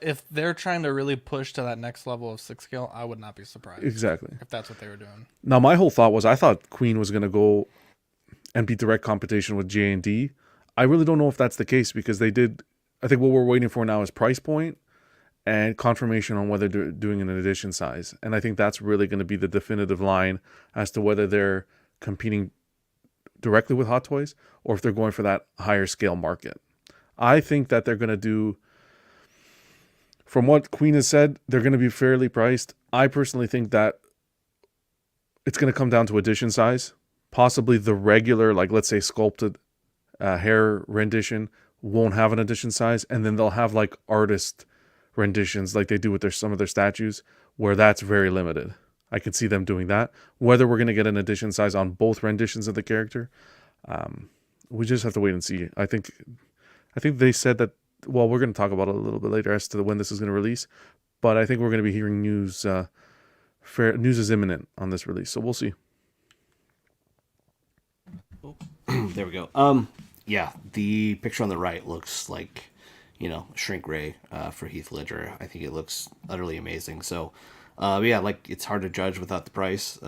Speaker 1: if they're trying to really push to that next level of 6 scale, I would not be surprised.
Speaker 3: Exactly.
Speaker 1: If that's what they were doing.
Speaker 3: Now, my whole thought was, I thought Queen was going to go and be direct competition with J&D. I really don't know if that's the case, because they did. I think what we're waiting for now is price point and confirmation on whether they're doing an edition size. And I think that's really going to be the definitive line as to whether they're competing directly with Hot Toys or if they're going for that higher scale market. I think that they're going to do, from what Queen has said, they're going to be fairly priced. I personally think that it's going to come down to edition size. Possibly the regular, like let's say sculpted hair rendition won't have an edition size, and then they'll have like artist renditions like they do with some of their statues, where that's very limited. I could see them doing that. Whether we're going to get an edition size on both renditions of the character, we just have to wait and see. I think they said that. Well, we're going to talk about it a little bit later as to when this is going to release, but I think we're going to be hearing news. News is imminent on this release, so we'll see.
Speaker 7: There we go. Yeah, the picture on the right looks like, shrink ray for Heath Ledger. I think it looks utterly amazing. So, yeah, like it's hard to judge without the price.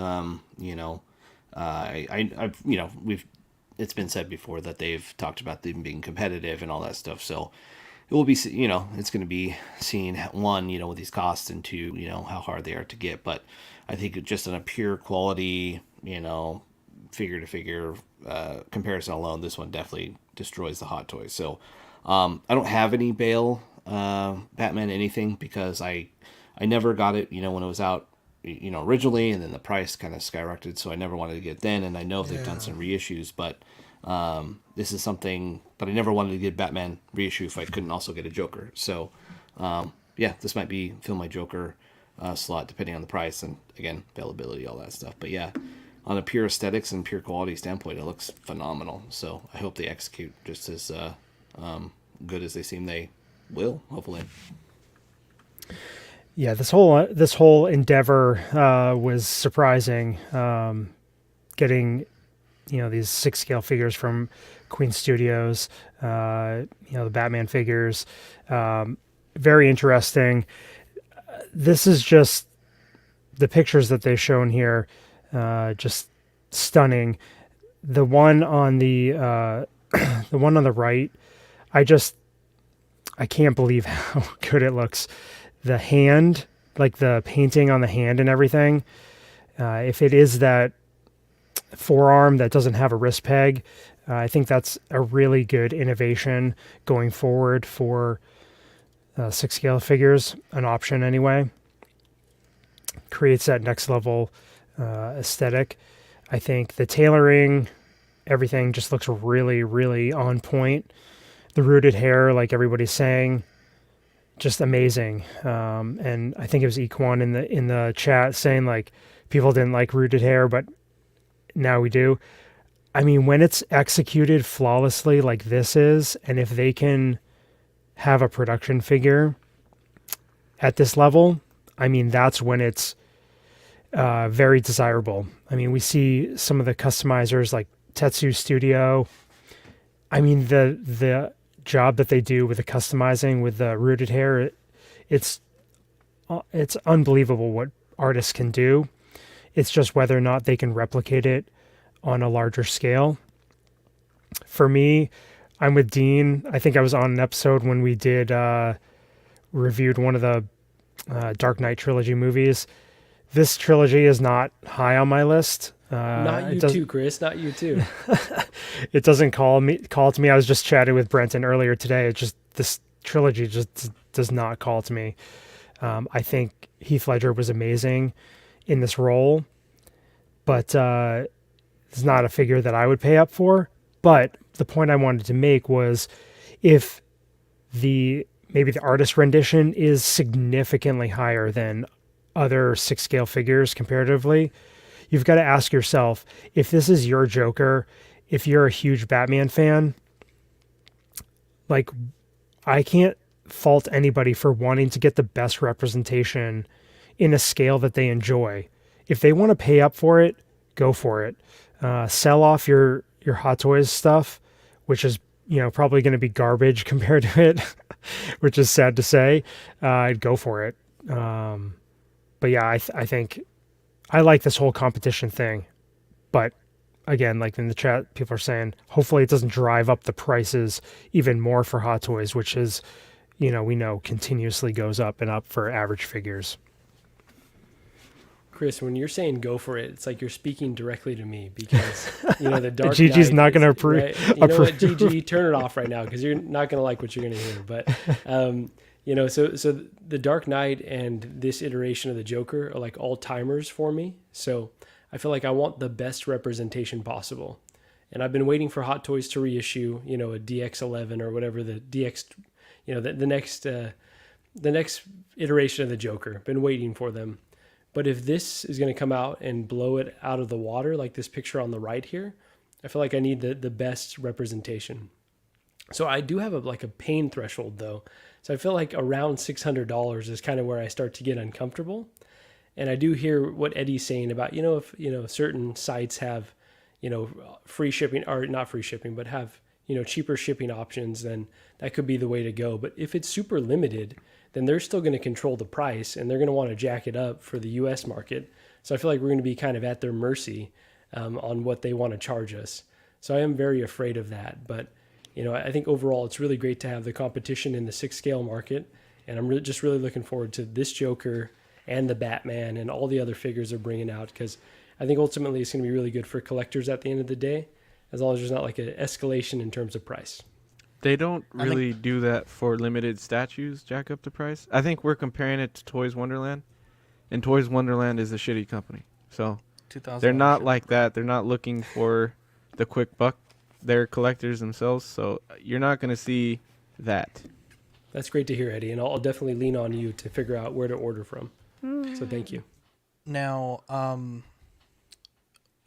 Speaker 7: It's been said before that they've talked about them being competitive and all that stuff. So it will be, it's going to be seen, one, what these costs, and two, how hard they are to get. But I think just on a pure quality, figure to figure comparison alone, this one definitely destroys the Hot Toys. So I don't have any Bale Batman anything, because I never got it when it was out originally, and then the price kind of skyrocketed, so I never wanted to get it then. And I know they've done some reissues, but this is something, but I never wanted to get Batman reissue if I couldn't also get a Joker. So yeah, this might fill my Joker slot depending on the price and, again, availability, all that stuff. But yeah, on a pure aesthetics and pure quality standpoint, it looks phenomenal. So I hope they execute just as good as they seem they will, hopefully.
Speaker 12: Yeah, this whole endeavor was surprising. Getting these 6 scale figures from Queen Studios, the Batman figures, very interesting. This is just the pictures that they've shown here, just stunning. The one on the the one on the right, I can't believe how good it looks. The hand, like the painting on the hand and everything. If it is that forearm that doesn't have a wrist peg, I think that's a really good innovation going forward for 6 scale figures, an option anyway. Creates that next level aesthetic. I think the tailoring, everything just looks really, really on point. The rooted hair, like everybody's saying, just amazing. And I think it was Equan in the chat saying like people didn't like rooted hair, but now we do. I mean, when it's executed flawlessly like this is, and if they can have a production figure at this level, I mean, that's when it's very desirable. I mean, we see some of the customizers like Tetsu Studio. I mean, the job that they do with the customizing with the rooted hair, it's unbelievable what artists can do. It's just whether or not they can replicate it on a larger scale. For me, I'm with Dean. I think I was on an episode when we did reviewed one of the Dark Knight trilogy movies. This trilogy is not high on my list.
Speaker 13: Not you too, Chris. Not you too.
Speaker 12: It doesn't call to me. I was just chatting with Brenton earlier today. This trilogy just does not call to me. I think Heath Ledger was amazing in this role, but it's not a figure that I would pay up for. But the point I wanted to make was if maybe the artist rendition is significantly higher than other 6 scale figures comparatively, you've got to ask yourself, if this is your Joker, if you're a huge Batman fan, like, I can't fault anybody for wanting to get the best representation in a scale that they enjoy. If they want to pay up for it, go for it. Sell off your Hot Toys stuff, which is probably going to be garbage compared to it, which is sad to say. Go for it. But yeah, I think I like this whole competition thing. But again, like in the chat, people are saying, hopefully it doesn't drive up the prices even more for Hot Toys, which is, we know continuously goes up and up for average figures.
Speaker 13: Chris, when you're saying go for it, it's like you're speaking directly to me because, the Dark
Speaker 12: Gigi's
Speaker 13: Knight
Speaker 12: not going to approve.
Speaker 13: Right? You know what, Gigi, turn it off right now because you're not going to like what you're going to hear. But, so the Dark Knight and this iteration of the Joker are like all timers for me. So I feel like I want the best representation possible. And I've been waiting for Hot Toys to reissue, a DX11 or whatever the DX, the next iteration of the Joker. Been waiting for them. But if this is going to come out and blow it out of the water, like this picture on the right here, I feel like I need the best representation. So I do have a pain threshold though. So I feel like around $600 is kind of where I start to get uncomfortable. And I do hear what Eddie's saying about, if, certain sites have, free shipping, or not free shipping, but have, cheaper shipping options, then that could be the way to go. But if it's super limited, then they're still going to control the price and they're going to want to jack it up for the US market. So I feel like we're going to be kind of at their mercy on what they want to charge us. So I am very afraid of that. But, I think overall it's really great to have the competition in the 6 scale market. And I'm just really looking forward to this Joker and the Batman and all the other figures they're bringing out, because I think ultimately it's going to be really good for collectors at the end of the day, as long as there's not like an escalation in terms of price.
Speaker 2: They don't really do that for limited statues, jack up the price. I think we're comparing it to Toys Wonderland, and Toys Wonderland is a shitty company. So they're not like that. They're not looking for the quick buck. They're collectors themselves, so you're not going to see that.
Speaker 13: That's great to hear, Eddie, and I'll definitely lean on you to figure out where to order from. So thank you.
Speaker 1: Now,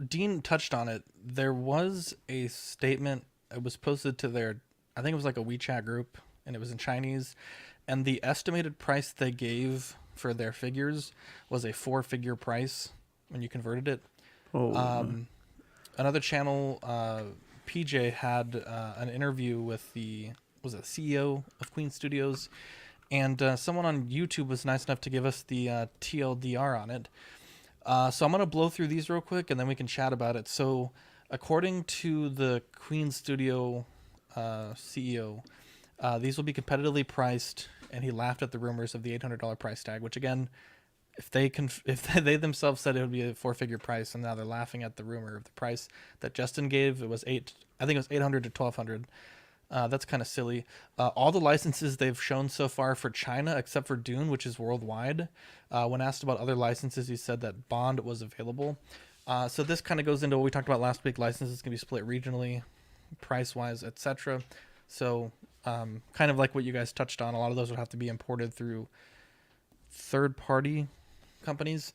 Speaker 1: Dean touched on it. There was a statement. It was posted to their, I think it was like a WeChat group, and it was in Chinese. And the estimated price they gave for their figures was a 4-figure price when you converted it. Another channel, PJ, had an interview with the CEO of Queen Studios, and someone on YouTube was nice enough to give us the TLDR on it. So I'm going to blow through these real quick, and then we can chat about it. So according to the Queen Studio CEO, these will be competitively priced, and he laughed at the rumors of the $800 price tag, which again, if they themselves said it would be a 4-figure price, and now they're laughing at the rumor of the price that Justin gave, it was I think it was $800 to $1,200. That's kind of silly. All the licenses they've shown so far for China, except for Dune, which is worldwide. When asked about other licenses, he said that Bond was available. So this kind of goes into what we talked about last week. Licenses can be split regionally, price-wise, etc. So kind of like what you guys touched on, a lot of those would have to be imported through third-party companies.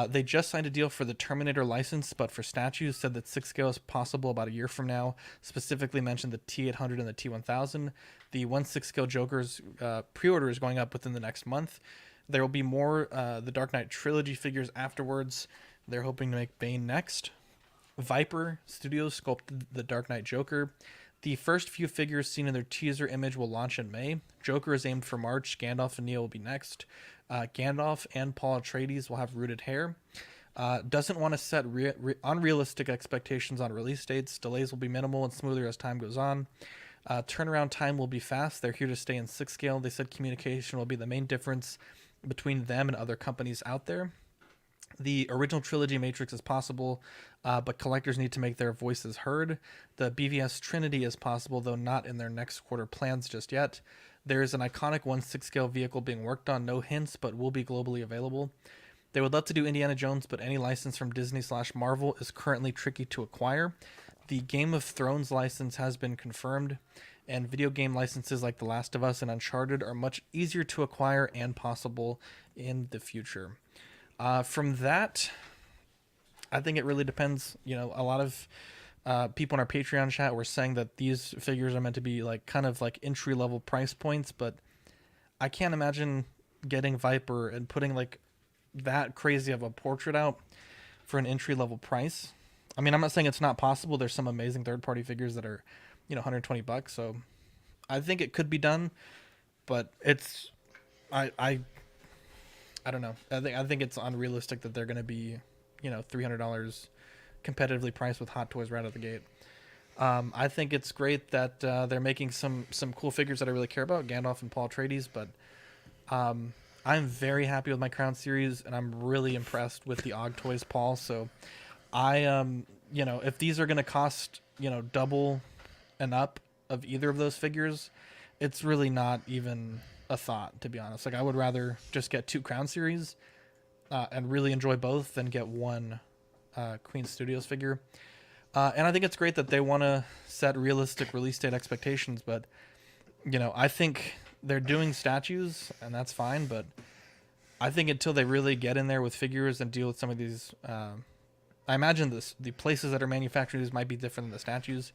Speaker 1: They just signed a deal for the Terminator license, but for statues, said that 6-scale is possible about a year from now. Specifically mentioned the T800 and the T1000. The 1/6-scale Joker's pre-order is going up within the next month. There will be more the Dark Knight trilogy figures afterwards. They're hoping to make Bane next. Viper Studios sculpted the Dark Knight Joker. The first few figures seen in their teaser image will launch in May. Joker is aimed for March. Gandalf and Neo will be next. Gandalf and Paul Atreides will have rooted hair. Doesn't want to set unrealistic expectations on release dates. Delays will be minimal and smoother as time goes on. Turnaround time will be fast. They're here to stay in 6-scale. They said communication will be the main difference between them and other companies out there. The original trilogy Matrix is possible, but collectors need to make their voices heard. The BVS Trinity is possible, though not in their next quarter plans just yet. There is an iconic 1/6-scale vehicle being worked on, no hints, but will be globally available. They would love to do Indiana Jones, but any license from Disney/Marvel is currently tricky to acquire. The Game of Thrones license has been confirmed, and video game licenses like The Last of Us and Uncharted are much easier to acquire and possible in the future. From that, I think it really depends. You know, a lot of people in our Patreon chat were saying that these figures are meant to be like kind of like entry-level price points, but I can't imagine getting Viper and putting like that crazy of a portrait out for an entry-level price. I mean, I'm not saying it's not possible. There's some amazing third-party figures that are, $120. So I think it could be done, but it's I don't know. I think it's unrealistic that they're going to be, $300 competitively priced with Hot Toys right out of the gate. I think it's great that they're making some cool figures that I really care about, Gandalf and Paul Atreides, but I'm very happy with my Crown series, and I'm really impressed with the Og Toys Paul. So I, if these are going to cost, double and up of either of those figures, it's really not even a thought, to be honest. Like, I would rather just get 2 Crown series and really enjoy both than get one Queen Studios figure. And I think it's great that they want to set realistic release date expectations, but I think they're doing statues, and that's fine, but I think until they really get in there with figures and deal with some of these, I imagine the places that are manufacturing these might be different than the statues.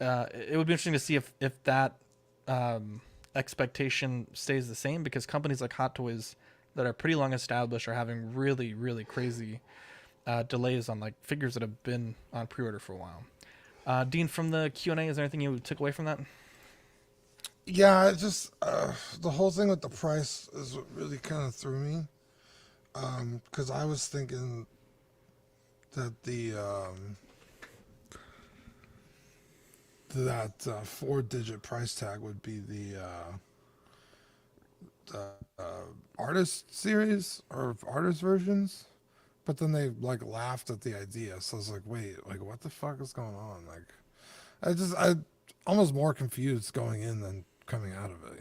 Speaker 1: It would be interesting to see if that expectation stays the same, because companies like Hot Toys that are pretty long established are having really, really crazy delays on like figures that have been on pre-order for a while. Dean, from the Q&A, is there anything you took away from that?
Speaker 4: Yeah, it just the whole thing with the price is what really kind of threw me, because I was thinking that the that 4-digit price tag would be the artist series or artist versions, but then they like laughed at the idea. So I was like, wait, like what the fuck is going on? Like, I almost more confused going in than coming out of it,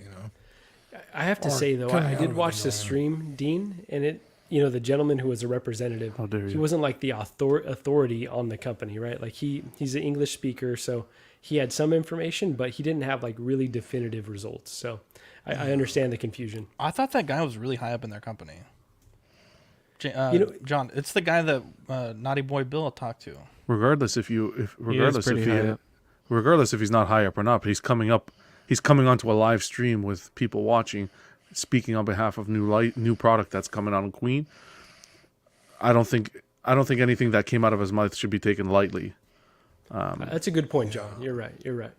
Speaker 13: I have to say though, I did watch the stream, Dean, and it, the gentleman who was a representative, he wasn't like the authority on the company, right? Like he's an English speaker, so he had some information, but he didn't have like really definitive results. So I understand the confusion.
Speaker 1: I thought that guy was really high up in their company. John, it's the guy that Naughty Boy Bill talked to.
Speaker 3: Regardless if he's not high up or not, but he's coming onto a live stream with people watching, speaking on behalf of new product that's coming out on Queen. I don't think anything that came out of his mouth should be taken lightly.
Speaker 13: That's a good point, John. You're right.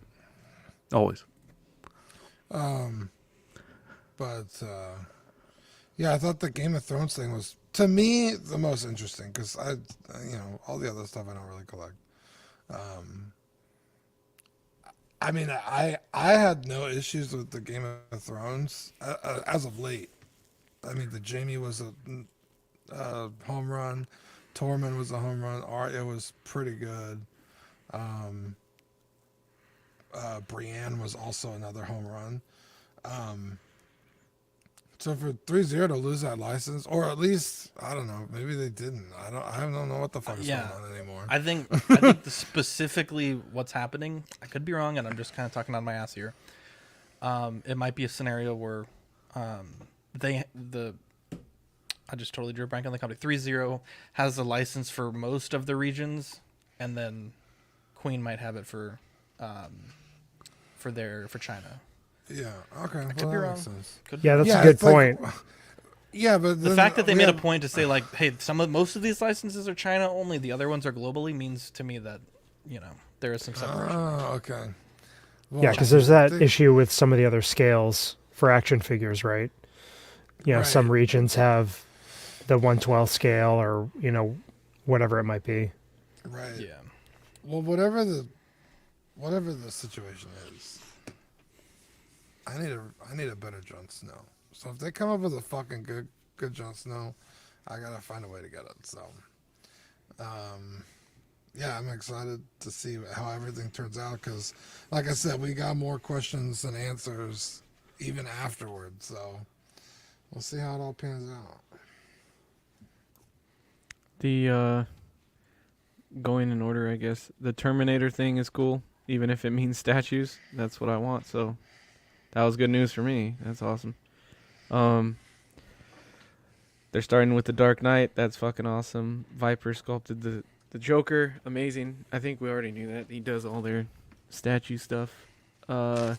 Speaker 3: Always.
Speaker 4: Yeah, I thought the Game of Thrones thing was, to me, the most interesting because all the other stuff I don't really collect. I mean, I had no issues with the Game of Thrones as of late. I mean, the Jamie was a home run, Tormund was a home run. Arya was pretty good. Brienne was also another home run. So for 3-0 to lose that license, or at least I don't know, maybe they didn't. I don't know what the fuck is going on anymore.
Speaker 1: I think specifically what's happening, I could be wrong, and I'm just kind of talking out of my ass here. It might be a scenario where I just totally drew a blank on the company. 3-0 has a license for most of the regions, and then Queen might have it for China.
Speaker 4: Yeah. Okay.
Speaker 1: I could be wrong.
Speaker 12: That's a good point.
Speaker 4: But
Speaker 1: the fact that they made a point to say like, hey, most of these licenses are China only, the other ones are globally, means to me that there is some separation.
Speaker 4: Oh, okay. Well,
Speaker 12: Yeah, because there's that issue with some of the other scales for action figures, right? Some regions have the 1/12 scale, or whatever it might be.
Speaker 4: Right.
Speaker 1: Yeah.
Speaker 4: Well, whatever the situation is, I need a better Jon Snow. So if they come up with a fucking good Jon Snow, I gotta find a way to get it. So, I'm excited to see how everything turns out because, like I said, we got more questions than answers even afterwards. So we'll see how it all pans out.
Speaker 2: The going in order, I guess. The Terminator thing is cool, even if it means statues. That's what I want. So that was good news for me. That's awesome. They're starting with the Dark Knight. That's fucking awesome. Viper sculpted the Joker. Amazing. I think we already knew that. He does all their statue stuff. I'm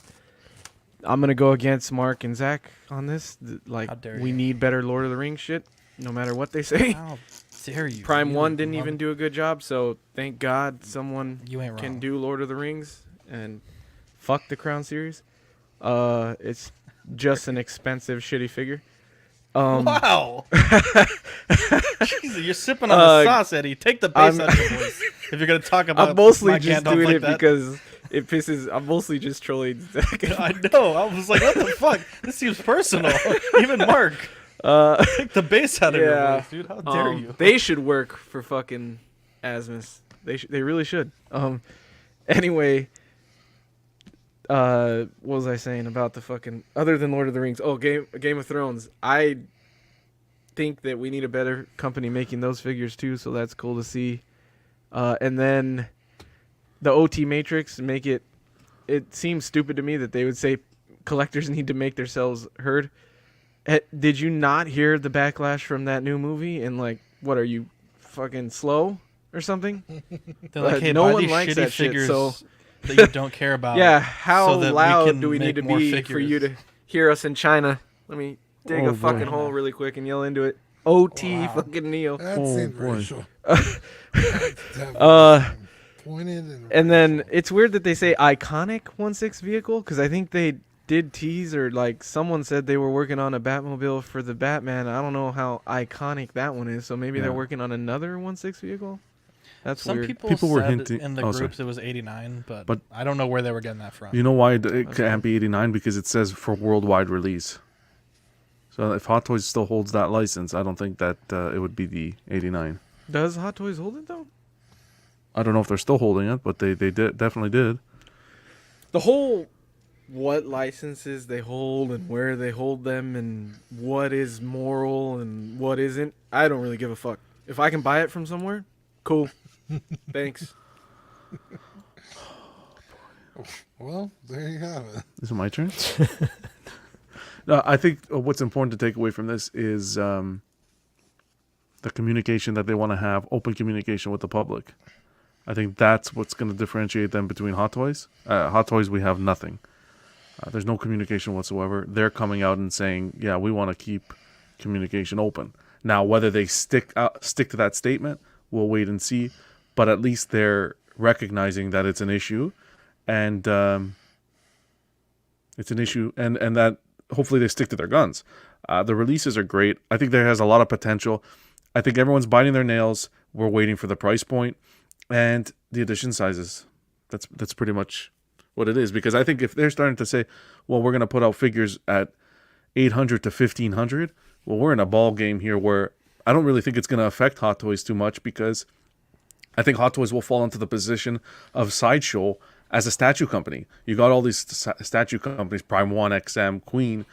Speaker 2: gonna go against Mark and Zach on this. We need better Lord of the Rings shit, no matter what they say.
Speaker 1: How dare you?
Speaker 2: Prime 1 didn't even do a good job, so thank God someone can do Lord of the Rings, and fuck the Crown series. It's just an expensive, shitty figure.
Speaker 1: Wow. Jesus, you're sipping on the sauce, Eddie. Take the bass out of your voice if you're going to talk about
Speaker 2: I'm mostly
Speaker 1: my
Speaker 2: just
Speaker 1: Gandalf
Speaker 2: doing
Speaker 1: like
Speaker 2: it
Speaker 1: that.
Speaker 2: because it pisses... I'm mostly just trolling Zach.
Speaker 1: I know. I was like, what the fuck? This seems personal. Even Mark. Take the bass out of your voice, dude. How dare you?
Speaker 2: They should work for fucking Asmus. They really should. Anyway, what was I saying about the fucking... Other than Lord of the Rings? Oh, Game of Thrones. I think that we need a better company making those figures too, so that's cool to see. And then the OT Matrix, make it... It seems stupid to me that they would say collectors need to make themselves heard. Did you not hear the backlash from that new movie? And what are you, fucking slow or something?
Speaker 1: They're like, hey,
Speaker 2: no
Speaker 1: buy
Speaker 2: one
Speaker 1: these
Speaker 2: likes
Speaker 1: shitty
Speaker 2: that
Speaker 1: figures
Speaker 2: shit, so...
Speaker 1: that you don't care about.
Speaker 2: Yeah, how
Speaker 1: so that
Speaker 2: loud do we
Speaker 1: make
Speaker 2: need to
Speaker 1: more
Speaker 2: be
Speaker 1: figures.
Speaker 2: for you to hear us in China? Let me dig a fucking hole really quick and yell into it. OT fucking Neo.
Speaker 4: That seemed racial. Pointed
Speaker 2: and then it's weird that they say iconic 1/6 vehicle, because I think they did tease, or someone said they were working on a Batmobile for the Batman. I don't know how iconic that one is, so maybe they're working on another 1/6 vehicle. That's
Speaker 1: Some
Speaker 2: weird.
Speaker 1: people
Speaker 3: were
Speaker 1: said
Speaker 3: hinting
Speaker 1: in the groups it was 89, but I don't know where they were getting that from.
Speaker 3: You know why it can't be 89? Because it says for worldwide release. So if Hot Toys still holds that license, I don't think that it would be the 89.
Speaker 2: Does Hot Toys hold it though?
Speaker 3: I don't know if they're still holding it, but they definitely did.
Speaker 2: The whole what licenses they hold and where they hold them and what is moral and what isn't, I don't really give a fuck. If I can buy it from somewhere, cool. Thanks.
Speaker 4: Well, there you have it.
Speaker 3: Is it my turn? No, I think what's important to take away from this is the communication that they want to have, open communication with the public. I think that's what's going to differentiate them between Hot Toys. Hot Toys, we have nothing. There's no communication whatsoever. They're coming out and saying, yeah, we want to keep communication open. Now, whether they stick to that statement, we'll wait and see. But at least they're recognizing that it's an issue, and it's an issue, and that hopefully they stick to their guns. The releases are great. I think there has a lot of potential. I think everyone's biting their nails. We're waiting for the price point and the edition sizes. That's pretty much what it is. Because I think if they're starting to say, well, we're going to put out figures at 800 to 1500, well, we're in a ball game here where I don't really think it's going to affect Hot Toys too much, because I think Hot Toys will fall into the position of Sideshow as a statue company. You got all these statue companies, Prime 1, XM, Queen,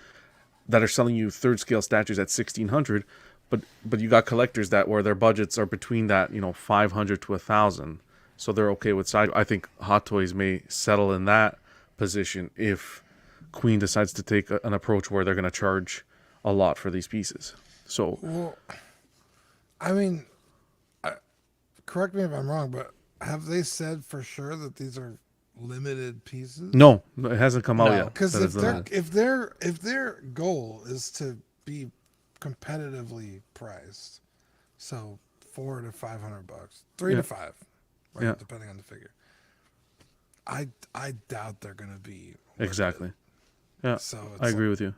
Speaker 3: that are selling you third scale statues at 1600, but you got collectors that where their budgets are between that, 500 to 1000. So they're okay with side. I think Hot Toys may settle in that position if Queen decides to take an approach where they're going to charge a lot for these pieces. So,
Speaker 4: well, I mean, correct me if I'm wrong, but have they said for sure that these are limited pieces?
Speaker 3: No, it hasn't come out yet.
Speaker 4: Because if their goal is to be competitively priced, so $400 to $500, $300 to $500, right, depending on the figure. I doubt they're gonna be
Speaker 3: exactly. Yeah,
Speaker 4: so
Speaker 3: I agree with you.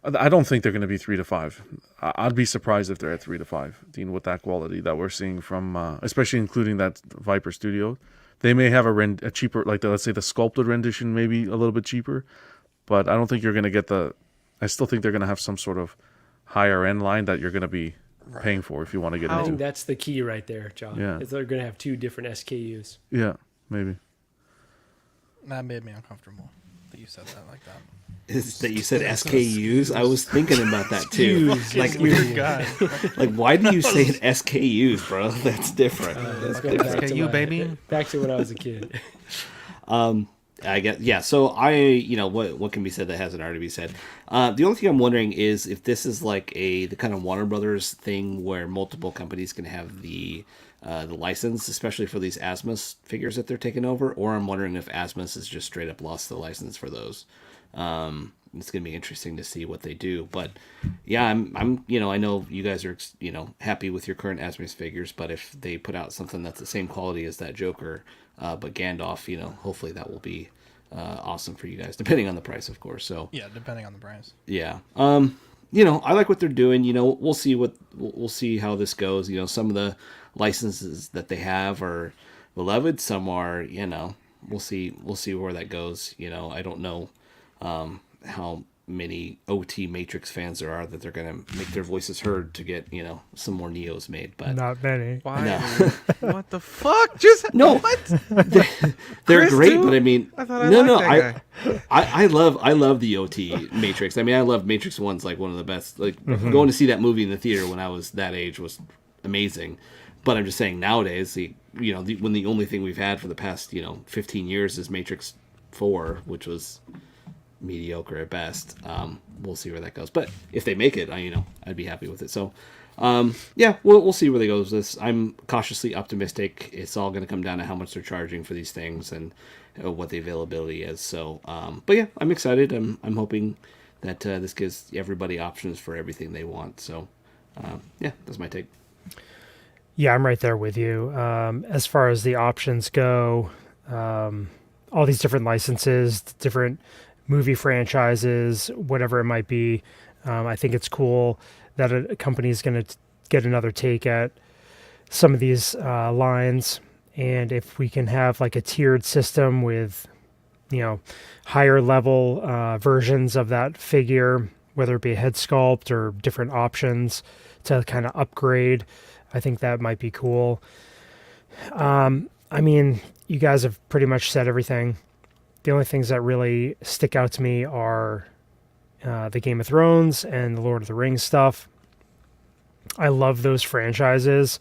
Speaker 3: I don't think they're going to be 3 to 5. I'd be surprised if they're at 3 to 5, Dean, with that quality that we're seeing from, especially including that Viper Studio. They may have a cheaper, like let's say the sculpted rendition, maybe a little bit cheaper, but I don't think you're going to get I still think they're going to have some sort of higher end line that you're going to be paying for if you want to get
Speaker 13: I
Speaker 3: into.
Speaker 13: think that's the key right there, John.
Speaker 3: Yeah.
Speaker 13: Is they're going to have 2 different SKUs.
Speaker 3: Yeah, maybe.
Speaker 1: That made me uncomfortable that you said that like that.
Speaker 7: That you said SKUs? I was thinking about that too. Like, why do you say it SKUs, bro? That's different. That's different.
Speaker 1: SKU, baby.
Speaker 13: Back to when I was a kid.
Speaker 7: I guess, yeah. So what can be said that hasn't already been said? The only thing I'm wondering is if this is like the kind of Warner Brothers thing where multiple companies can have the license, especially for these Asmus figures that they're taking over, or I'm wondering if Asmus has just straight up lost the license for those. It's gonna be interesting to see what they do, but yeah, I'm I know you guys are happy with your current Asmus figures, but if they put out something that's the same quality as that Joker, but Gandalf, hopefully that will be awesome for you guys, depending on the price, of course. So
Speaker 1: yeah, depending on the price.
Speaker 7: Yeah. I like what they're doing. We'll see how this goes. Some of the licenses that they have are beloved, some are, we'll see where that goes. I don't know how many OT Matrix fans there are that they're going to make their voices heard to get, some more Neos made, but
Speaker 12: not many.
Speaker 2: Why?
Speaker 7: No.
Speaker 2: What the fuck? Just
Speaker 7: no.
Speaker 2: What?
Speaker 7: They're
Speaker 2: Chris
Speaker 7: great,
Speaker 2: too?
Speaker 7: but I mean,
Speaker 2: I thought I liked that guy.
Speaker 7: I love the OT Matrix. I mean, I love Matrix 1's like one of the best. Like going to see that movie in the theater when I was that age was amazing. But I'm just saying nowadays, when the only thing we've had for the past 15 years is Matrix 4, which was mediocre at best. We'll see where that goes. But if they make it, I'd be happy with it. So, yeah, we'll see where they go with this. I'm cautiously optimistic. It's all going to come down to how much they're charging for these things and what the availability is. So, but yeah, I'm excited. I'm hoping that this gives everybody options for everything they want. So, yeah, that's my take.
Speaker 12: Yeah, I'm right there with you. As far as the options go, all these different licenses, different movie franchises, whatever it might be, I think it's cool that a company is going to get another take at some of these lines. And if we can have like a tiered system with, higher level versions of that figure, whether it be a head sculpt or different options to kind of upgrade, I think that might be cool. I mean, you guys have pretty much said everything. The only things that really stick out to me are the Game of Thrones and the Lord of the Rings stuff. I love those franchises,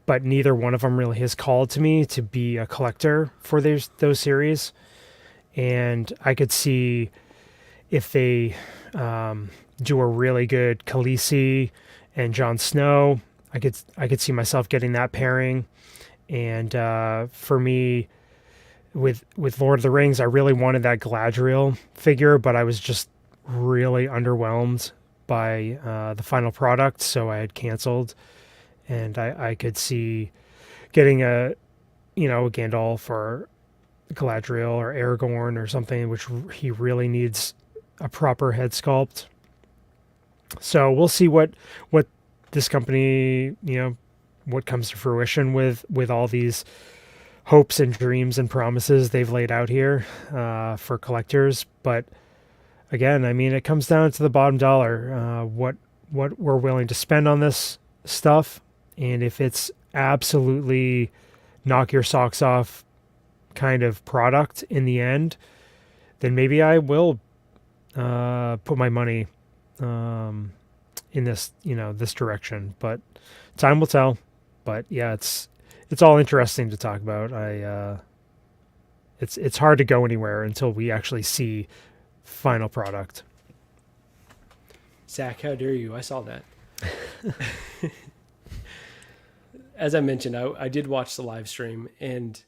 Speaker 12: but neither one of them really has called to me to be a collector for those series. And I could see if they do a really good Khaleesi and Jon Snow. I could see myself getting that pairing. And for me, with Lord of the Rings, I really wanted that Galadriel figure, but I was just really underwhelmed by the final product, so I had canceled. And I could see getting a Gandalf or Galadriel or Aragorn or something, which he really needs a proper head sculpt. So we'll see what this company, what comes to fruition with all these hopes and dreams and promises they've laid out here for collectors. But again, I mean, it comes down to the bottom dollar, what we're willing to spend on this stuff. And if it's absolutely knock your socks off kind of product in the end, then maybe I will put my money in this, this direction. But time will tell. But yeah, it's all interesting to talk about. It's hard to go anywhere until we actually see final product.
Speaker 13: Zach, how dare you? I saw that. As I mentioned, I did watch the live stream, and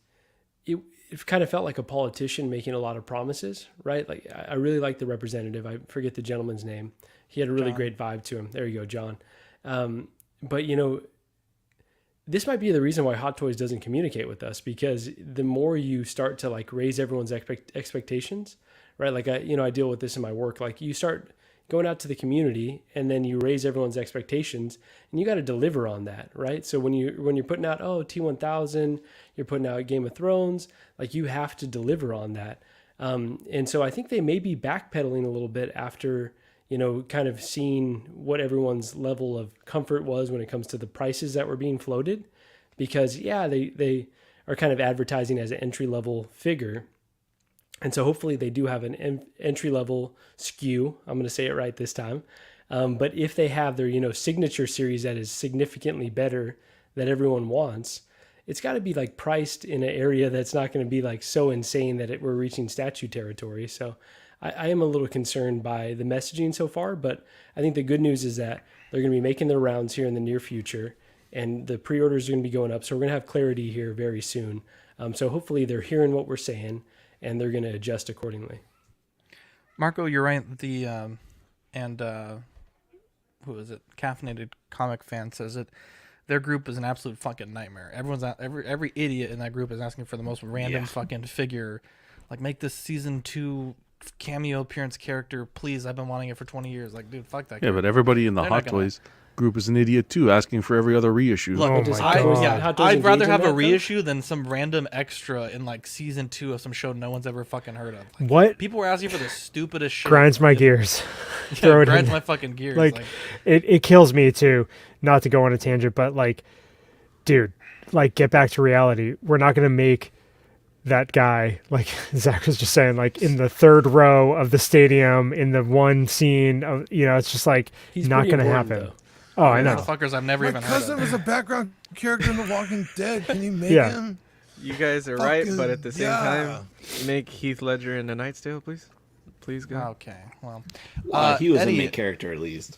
Speaker 13: it kind of felt like a politician making a lot of promises, right? Like, I really like the representative. I forget the gentleman's name. He had a really great vibe to him. There you go, John. But, this might be the reason why Hot Toys doesn't communicate with us, because the more you start to like raise everyone's expectations, right? Like I deal with this in my work. Like you start going out to the community and then you raise everyone's expectations and you got to deliver on that, right? So when you're putting out, T1000, you're putting out Game of Thrones, like you have to deliver on that. And so I think they may be backpedaling a little bit after, kind of seeing what everyone's level of comfort was when it comes to the prices that were being floated, because they are kind of advertising as an entry-level figure. And so hopefully they do have an entry-level SKU. I'm going to say it right this time. But if they have their, signature series that is significantly better that everyone wants, it's got to be like priced in an area that's not going to be like so insane that we're reaching statue territory. So I am a little concerned by the messaging so far, but I think the good news is that they're going to be making their rounds here in the near future, and the pre-orders are going to be going up. So we're going to have clarity here very soon. So hopefully they're hearing what we're saying, and they're going to adjust accordingly.
Speaker 1: Marco, you're right. Who is it? Caffeinated Comic Fan says it. Their group is an absolute fucking nightmare. Every idiot in that group is asking for the most random fucking figure. Like, make this season 2 cameo appearance character, please. I've been wanting it for 20 years. Like, dude, fuck that.
Speaker 3: Yeah, but everybody in the Hot Toys group is an idiot too, asking for every other reissue.
Speaker 1: Look, I'd rather have a reissue than some random extra in like season 2 of some show no one's ever fucking heard of. Like,
Speaker 12: what?
Speaker 1: People were asking for the stupidest shit.
Speaker 12: Grinds my gears.
Speaker 1: Yeah, grinds my fucking gears.
Speaker 12: Like it kills me too. Not to go on a tangent, but like, dude, like get back to reality. We're not gonna make that guy, like Zach was just saying, like in the third row of the stadium in the one scene of, it's just like
Speaker 13: he's
Speaker 12: not going to happen.
Speaker 13: Though.
Speaker 12: Oh, I know.
Speaker 1: Motherfuckers I've never even heard of.
Speaker 4: My cousin was a background character in The Walking Dead. Can you make him?
Speaker 2: You guys are right, but at the same time, make Heath Ledger in A Knight's Tale, please. Please go.
Speaker 1: Okay, well.
Speaker 7: He was
Speaker 1: Eddie,
Speaker 7: a main character at least.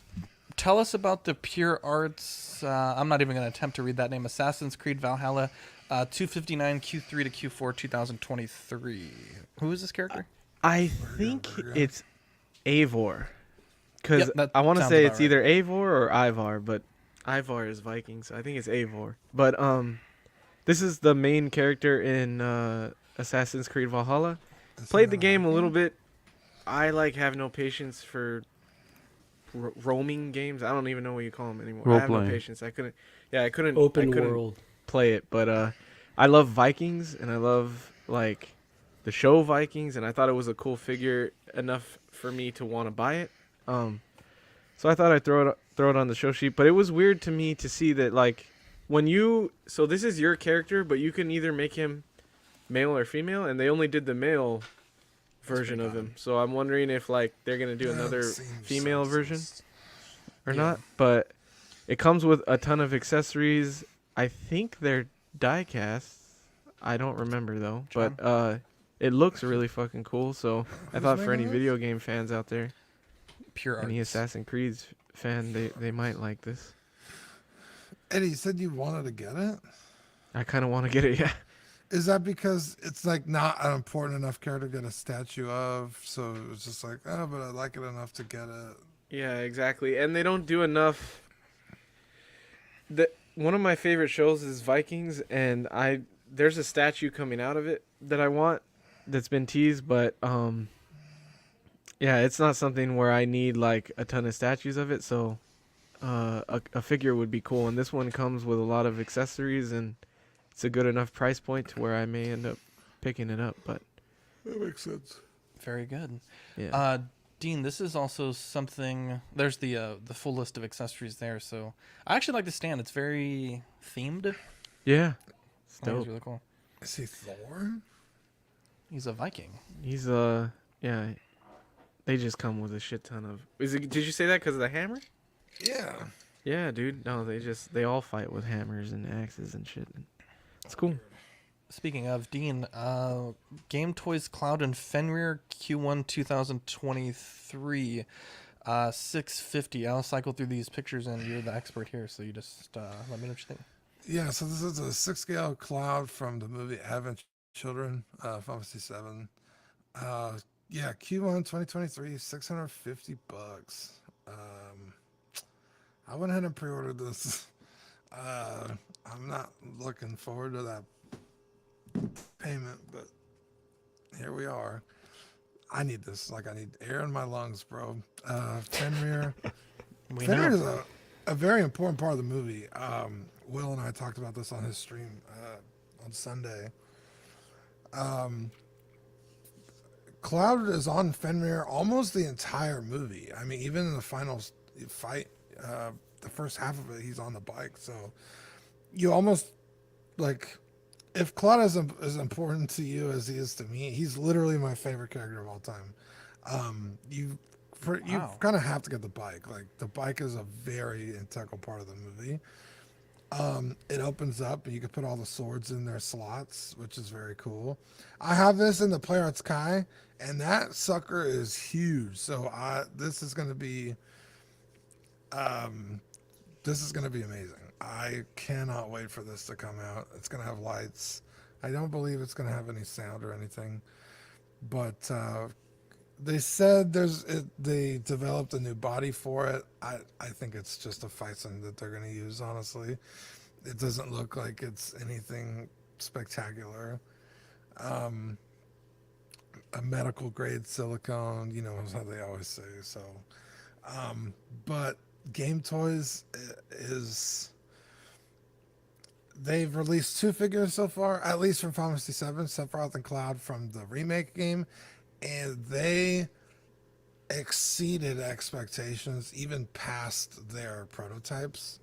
Speaker 1: Tell us about the Pure Arts. I'm not even going to attempt to read that name. Assassin's Creed Valhalla. 259 Q3 to Q4 2023. Who is this character?
Speaker 2: I think it's Eivor. Because I want to say it's either Eivor or Ivar, but Ivar is Viking, so I think it's Eivor. But this is the main character in Assassin's Creed Valhalla. Played the game a little bit. I have no patience for roaming games. I don't even know what you call them anymore. I have no patience. I couldn't
Speaker 13: world
Speaker 2: play it, but I love Vikings, and I love the show Vikings, and I thought it was a cool figure enough for me to want to buy it. So I thought I'd throw it on the show sheet, but it was weird to me to see that so this is your character, but you can either make him male or female, and they only did the male version of him. So I'm wondering if they're gonna do another female version or not. But it comes with a ton of accessories. I think they're die casts. I don't remember though. John? But it looks really fucking cool. So I thought for any video game fans out there,
Speaker 1: pure art.
Speaker 2: Any Assassin's Creed fan, they might like this.
Speaker 4: Eddie, you said you wanted to get it?
Speaker 2: I kind of want to get it, yeah.
Speaker 4: Is that because it's like not an important enough character to get a statue of? So it was just like, oh, but I like it enough to get it.
Speaker 2: Yeah, exactly. And they don't do enough. One of my favorite shows is Vikings, and there's a statue coming out of it that I want that's been teased, but yeah, it's not something where I need like a ton of statues of it, so a figure would be cool. And this one comes with a lot of accessories, and it's a good enough price point to where I may end up picking it up. But
Speaker 4: that makes sense.
Speaker 1: Very good.
Speaker 2: Yeah.
Speaker 1: Dean, this is also something. There's the full list of accessories there. So I actually like the stand. It's very themed.
Speaker 2: Yeah, it's
Speaker 1: I think
Speaker 2: dope.
Speaker 1: it's really cool.
Speaker 4: Is he Thor?
Speaker 1: He's a Viking.
Speaker 2: He's yeah. They just come with a shit ton of. Did you say that because of the hammer?
Speaker 4: Yeah.
Speaker 2: Yeah, dude. No, they all fight with hammers and axes and shit. It's cool.
Speaker 1: Speaking of Dean, Game Toys Cloud and Fenrir Q1 2023, 650. I'll cycle through these pictures, and you're the expert here, so you just let me know what you think.
Speaker 4: Yeah, so this is a 6-scale Cloud from the movie Advent Children, Pharmacy 7. Yeah, Q1 2023, $650. I went ahead and pre-ordered this. I'm not looking forward to that payment, but here we are. I need this. Like, I need air in my lungs, bro. Fenrir. Fenrir is a very important part of the movie. Will and I talked about this on his stream on Sunday. Cloud is on Fenrir almost the entire movie. I mean, even in the final fight, the first half of it, he's on the bike. So you almost, like, if Cloud is as important to you as he is to me, he's literally my favorite character of all time. You kind of have to get the bike. Like, the bike is a very integral part of the movie. It opens up and you can put all the swords in their slots, which is very cool. I have this in the Play Arts Kai, and that sucker is huge. So this is going to be amazing. I cannot wait for this to come out. It's going to have lights. I don't believe it's going to have any sound or anything, but they said they developed a new body for it. I think it's just a Phison that they're going to use, honestly. It doesn't look like it's anything spectacular. A medical grade silicone, you know, is how they always say. So, but Game Toys is, they've released 2 figures so far, at least from Final Fantasy 7, Sephiroth and Cloud from the remake game, and they exceeded expectations, even past their prototypes,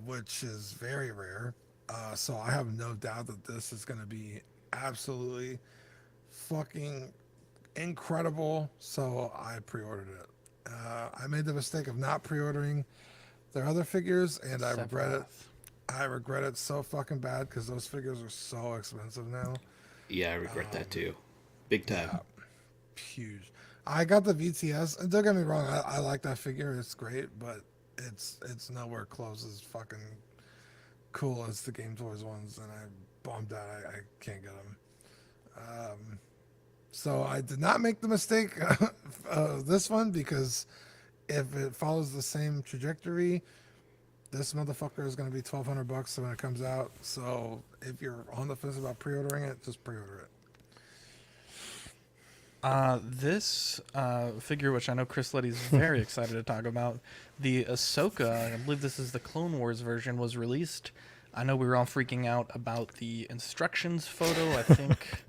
Speaker 4: which is very rare. So I have no doubt that this is going to be absolutely fucking incredible. So I pre-ordered it. I made the mistake of not pre-ordering their other figures, and I regret it. I regret it so fucking bad because those figures are so expensive now.
Speaker 7: Yeah, I regret that too. Big time.
Speaker 4: Yeah, huge. I got the VTS, and don't get me wrong, I like that figure. It's great, but it's nowhere close as fucking cool as the Game Toys ones, and I bummed out I can't get them. So I did not make the mistake of this one, because if it follows the same trajectory, this motherfucker is going to be $1,200 when it comes out. So if you're on the fence about pre-ordering it, just pre-order it.
Speaker 1: This figure, which I know Chris Letty's very excited to talk about, the Ahsoka, I believe this is the Clone Wars version, was released. I know we were all freaking out about the instructions photo. I think,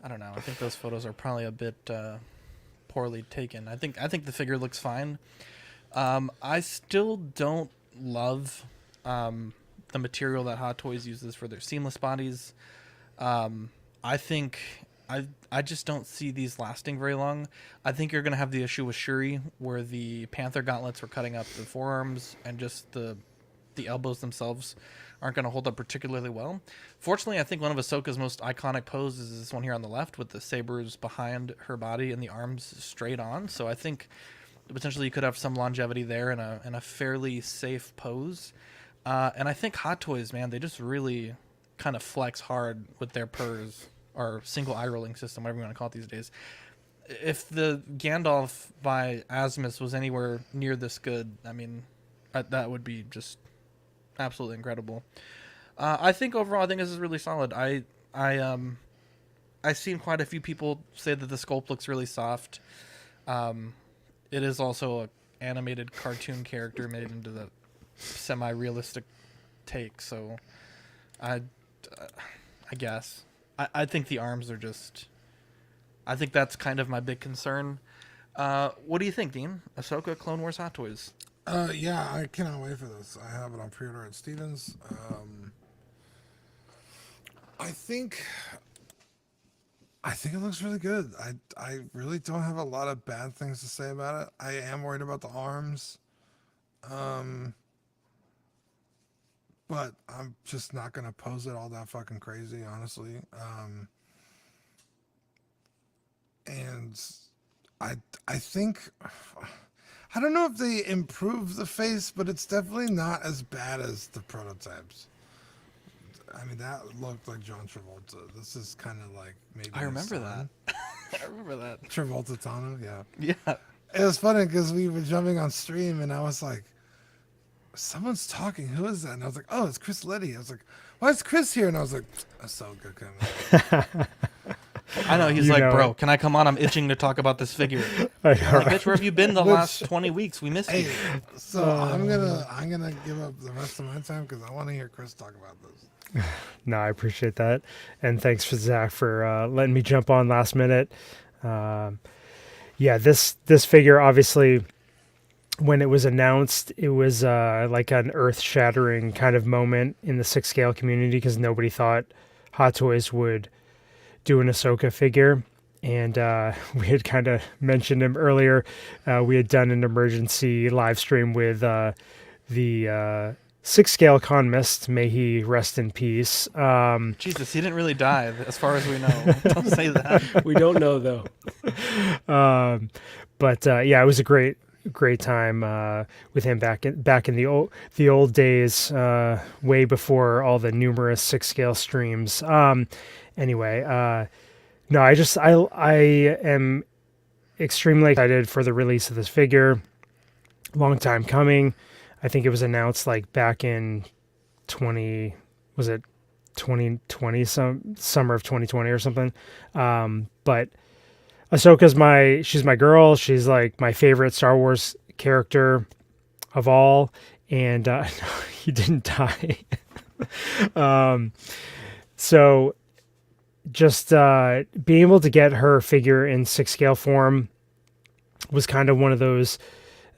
Speaker 1: I don't know. I think those photos are probably a bit poorly taken. I think the figure looks fine. I still don't love the material that Hot Toys uses for their seamless bodies. I think I just don't see these lasting very long. I think you're going to have the issue with Shuri, where the Panther gauntlets were cutting up the forearms, and just the elbows themselves aren't going to hold up particularly well. Fortunately, I think one of Ahsoka's most iconic poses is this one here on the left with the sabers behind her body and the arms straight on. So I think potentially you could have some longevity there in a fairly safe pose. And I think Hot Toys, man, they just really kind of flex hard with their purrs or single eye rolling system, whatever you want to call it these days. If the Gandalf by Asmus was anywhere near this good, I mean, that would be just absolutely incredible. I think overall, I think this is really solid. I've seen quite a few people say that the sculpt looks really soft. It is also an animated cartoon character made into the semi-realistic take, so I guess I think the arms are just. I think that's kind of my big concern. What do you think, Dean? Ahsoka, Clone Wars, Hot Toys.
Speaker 4: Yeah, I cannot wait for this. I have it on pre-order at Stevens. I think it looks really good. I really don't have a lot of bad things to say about it. I am worried about the arms. But I'm just not gonna pose it all that fucking crazy, honestly. And I think I don't know if they improved the face, but it's definitely not as bad as the prototypes. I mean, that looked like John Travolta. This is kind of like maybe.
Speaker 1: I remember that. I remember that.
Speaker 4: Travolta Tano, yeah.
Speaker 1: Yeah.
Speaker 4: It was funny because we were jumping on stream and I was like, someone's talking. Who is that? And I was like, oh, it's Chris Letty. I was like, why is Chris here? And I was like, Ahsoka coming.
Speaker 1: I know. He's like, bro, can I come on? I'm itching to talk about this figure. Like, bitch, where have you been the last 20 weeks? We missed you.
Speaker 4: So I'm gonna give up the rest of my time because I want to hear Chris talk about this.
Speaker 12: No, I appreciate that, and thanks for Zach for letting me jump on last minute. Yeah, this figure obviously, when it was announced, it was like an earth-shattering kind of moment in the 6 scale community because nobody thought Hot Toys would do an Ahsoka figure. And we had kind of mentioned him earlier. We had done an emergency live stream with the 6 scale Conmist. May he rest in peace.
Speaker 1: Jesus, he didn't really die, as far as we know. Don't say that.
Speaker 13: We don't know, though.
Speaker 12: But yeah, it was a great time with him back in the old days, way before all the numerous 6 scale streams. Anyway, no, I am extremely excited for the release of this figure. Long time coming. I think it was announced like back in 2020, summer of 2020 or something. But Ahsoka's she's my girl. She's like my favorite Star Wars character of all. And he didn't die. So just being able to get her figure in 6 scale form was kind of one of those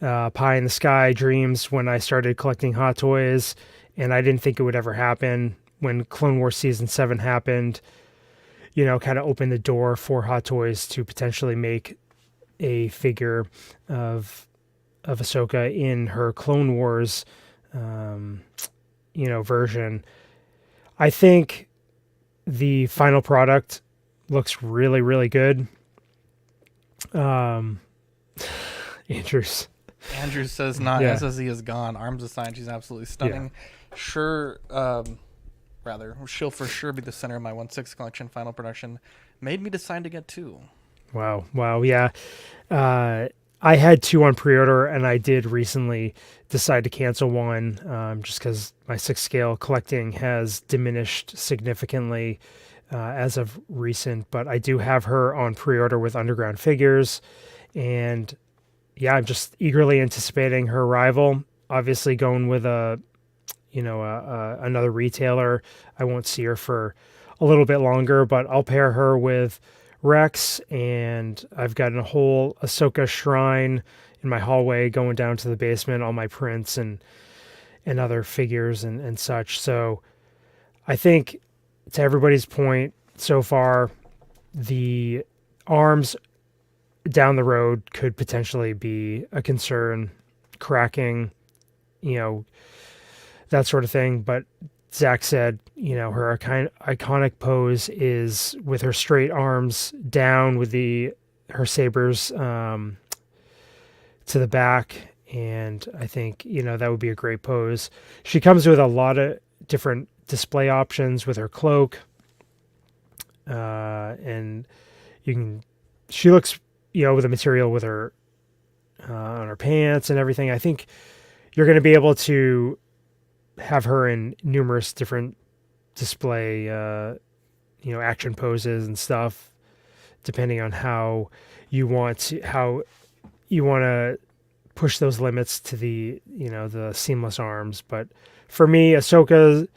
Speaker 12: pie in the sky dreams when I started collecting Hot Toys, and I didn't think it would ever happen. When Clone Wars Season 7 happened, you know, kind of opened the door for Hot Toys to potentially make a figure of Ahsoka in her Clone Wars, version. I think the final product looks really, really good.
Speaker 1: Andrew says not. Yeah. SSE is gone. Arms aside, she's absolutely stunning. Yeah. Sure, she'll for sure be the center of my 1/6 collection final production. Made me decide to get 2.
Speaker 12: Wow, yeah. I had 2 on pre-order, and I did recently decide to cancel one just because my 6 scale collecting has diminished significantly as of recent. But I do have her on pre-order with Underground Figures, and yeah, I'm just eagerly anticipating her arrival. Obviously, going with another retailer, I won't see her for a little bit longer, but I'll pair her with Rex, and I've got a whole Ahsoka shrine in my hallway going down to the basement, all my prints and other figures and such. So I think, to everybody's point so far, the arms down the road could potentially be a concern, cracking, that sort of thing. But Zach said, her iconic pose is with her straight arms down with her sabers to the back. And I think, that would be a great pose. She comes with a lot of different display options with her cloak. And she looks, with the material with her, on her pants and everything. I think you're going to be able to have her in numerous different display, action poses and stuff, depending on how you want to push those limits to the seamless arms. But for me, Ahsoka,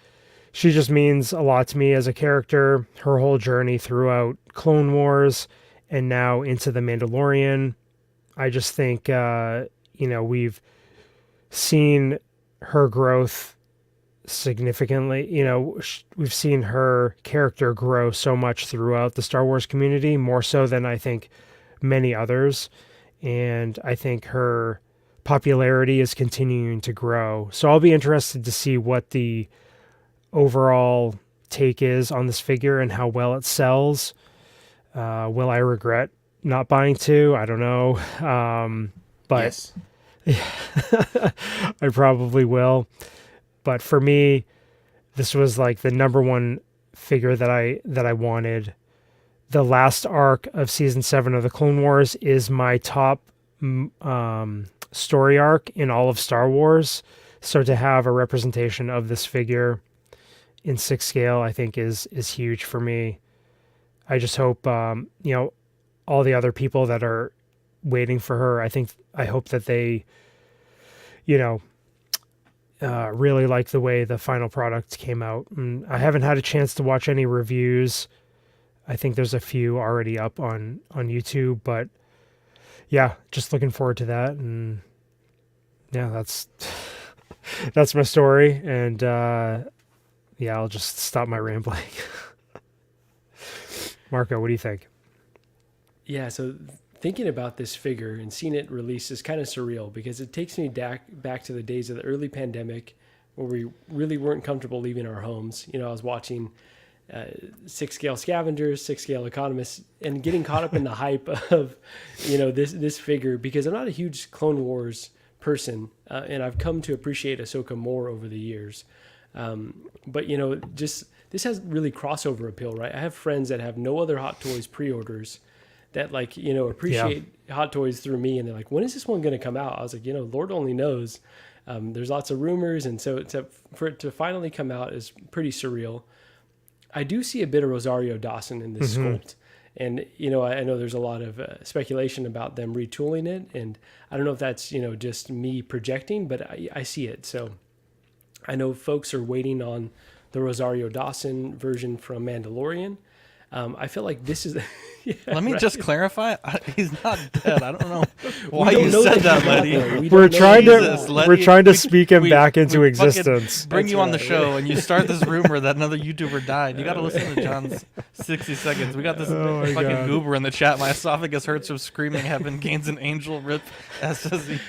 Speaker 12: she just means a lot to me as a character. Her whole journey throughout Clone Wars and now into The Mandalorian. I just think, we've seen her growth significantly. We've seen her character grow so much throughout the Star Wars community, more so than I think many others. And I think her popularity is continuing to grow. So I'll be interested to see what the overall take is on this figure and how well it sells. Will I regret not buying two? I don't know. But
Speaker 7: yes.
Speaker 12: I probably will. But for me, this was like the number one figure that I wanted. The last arc of season 7 of the Clone Wars is my top story arc in all of Star Wars. So to have a representation of this figure in 6 scale, I think is huge for me. I just hope, all the other people that are waiting for her, I hope that they, really like the way the final product came out. And I haven't had a chance to watch any reviews. I think there's a few already up on YouTube, but yeah, just looking forward to that. And yeah, that's my story. And I'll just stop my rambling. Marco, what do you think?
Speaker 13: Yeah, so thinking about this figure and seeing it released is kind of surreal because it takes me back to the days of the early pandemic where we really weren't comfortable leaving our homes. I was watching 6-scale scavengers, 6-scale economists, and getting caught up in the hype of, this figure because I'm not a huge Clone Wars person, and I've come to appreciate Ahsoka more over the years. But this has really crossover appeal, right? I have friends that have no other Hot Toys pre-orders that appreciate Hot Toys through me, and they're like, when is this one going to come out? I was like, Lord only knows. There's lots of rumors, and so for it to finally come out is pretty surreal. I do see a bit of Rosario Dawson in this sculpt. And, I know there's a lot of speculation about them retooling it. And I don't know if that's, just me projecting, but I see it. So I know folks are waiting on the Rosario Dawson version from Mandalorian. I feel like this is...
Speaker 1: Let me just clarify. He's not dead. I don't know why you said that, Letty.
Speaker 12: We're trying to speak him back into existence.
Speaker 1: Bring you on the show, and you start this rumor that another YouTuber died. You got to listen to John's 60 seconds. We got this fucking goober in the chat. My esophagus hurts from screaming. Heaven gains an angel. Rip. SSE.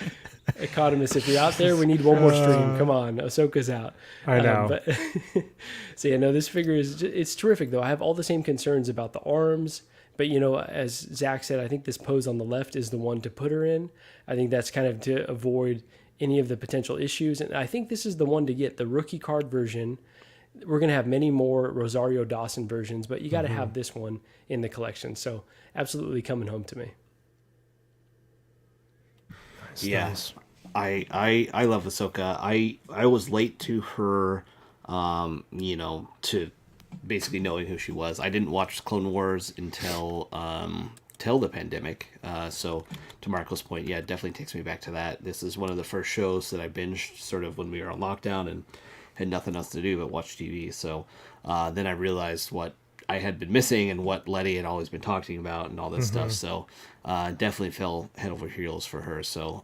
Speaker 13: Economist, if you're out there, we need one more stream. Come on, Ahsoka's out.
Speaker 12: I know.
Speaker 13: So this figure it's terrific though. I have all the same concerns about the arms, but as Zach said, I think this pose on the left is the one to put her in. I think that's kind of to avoid any of the potential issues, and I think this is the one to get the rookie card version. We're going to have many more Rosario Dawson versions, but you got to have this one in the collection. So absolutely coming home to me.
Speaker 7: Yes, I love Ahsoka. I was late to her, to basically knowing who she was. I didn't watch Clone Wars until the pandemic. So to Marco's point, yeah, it definitely takes me back to that. This is one of the first shows that I binged sort of when we were on lockdown and had nothing else to do but watch TV. So then I realized what I had been missing and what Letty had always been talking about and all this stuff. So definitely fell head over heels for her. So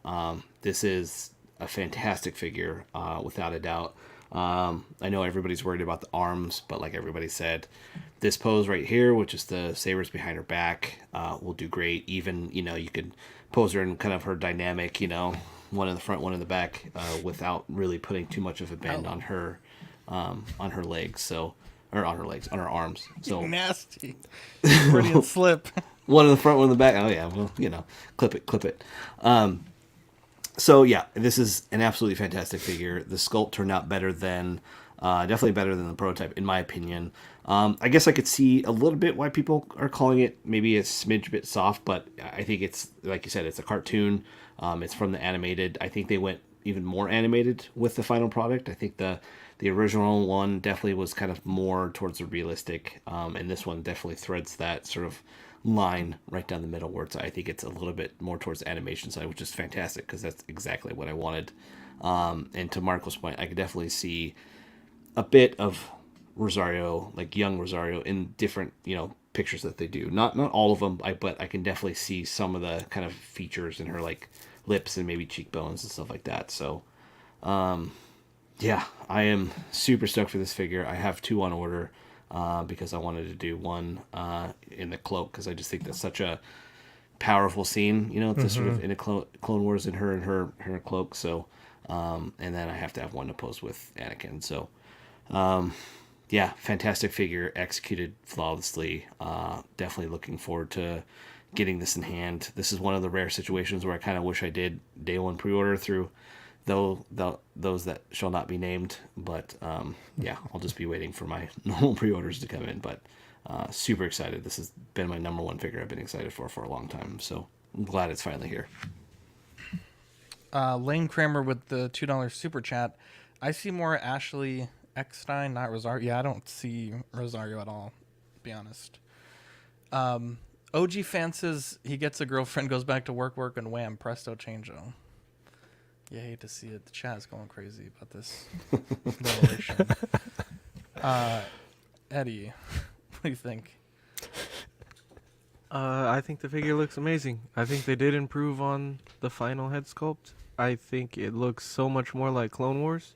Speaker 7: this is a fantastic figure, without a doubt. I know everybody's worried about the arms, but like everybody said, this pose right here, which is the sabers behind her back, will do great. Even, you could pose her in kind of her dynamic, one in the front, one in the back, without really putting too much of a bend on her on her legs. So, or on her arms. So
Speaker 1: nasty. Freudian slip.
Speaker 7: One in the front, one in the back. Oh yeah, well, clip it. So yeah, this is an absolutely fantastic figure. The sculpt turned out better than, definitely better than the prototype, in my opinion. I guess I could see a little bit why people are calling it maybe a smidge bit soft, but I think it's, like you said, it's a cartoon. It's from the animated. I think they went even more animated with the final product. I think the original one definitely was kind of more towards the realistic, and this one definitely threads that sort of line right down the middle where I think it's a little bit more towards the animation side, which is fantastic because that's exactly what I wanted. And to Marco's point, I could definitely see a bit of Rosario, like young Rosario, in different pictures that they do. Not all of them, but I can definitely see some of the kind of features in her, like lips and maybe cheekbones and stuff like that. So yeah, I am super stoked for this figure. I have 2 on order. Because I wanted to do one in the cloak, because I just think that's such a powerful scene, to sort of in a Clone Wars in her cloak. So, and then I have to have one to pose with Anakin. So, yeah, fantastic figure, executed flawlessly. Definitely looking forward to getting this in hand. This is one of the rare situations where I kind of wish I did day one pre-order through those that shall not be named, but yeah, I'll just be waiting for my normal pre-orders to come in. But super excited. This has been my number one figure I've been excited for a long time, so I'm glad it's finally here.
Speaker 1: Lane Kramer with the $2 super chat. I see more Ashley Eckstein, not Rosario. Yeah, I don't see Rosario at all, to be honest. OG fan says he gets a girlfriend, goes back to work, and wham, presto changeo. You hate to see it. The chat is going crazy about this revelation. Eddie, what do you think?
Speaker 2: I think the figure looks amazing. I think they did improve on the final head sculpt. I think it looks so much more like Clone Wars.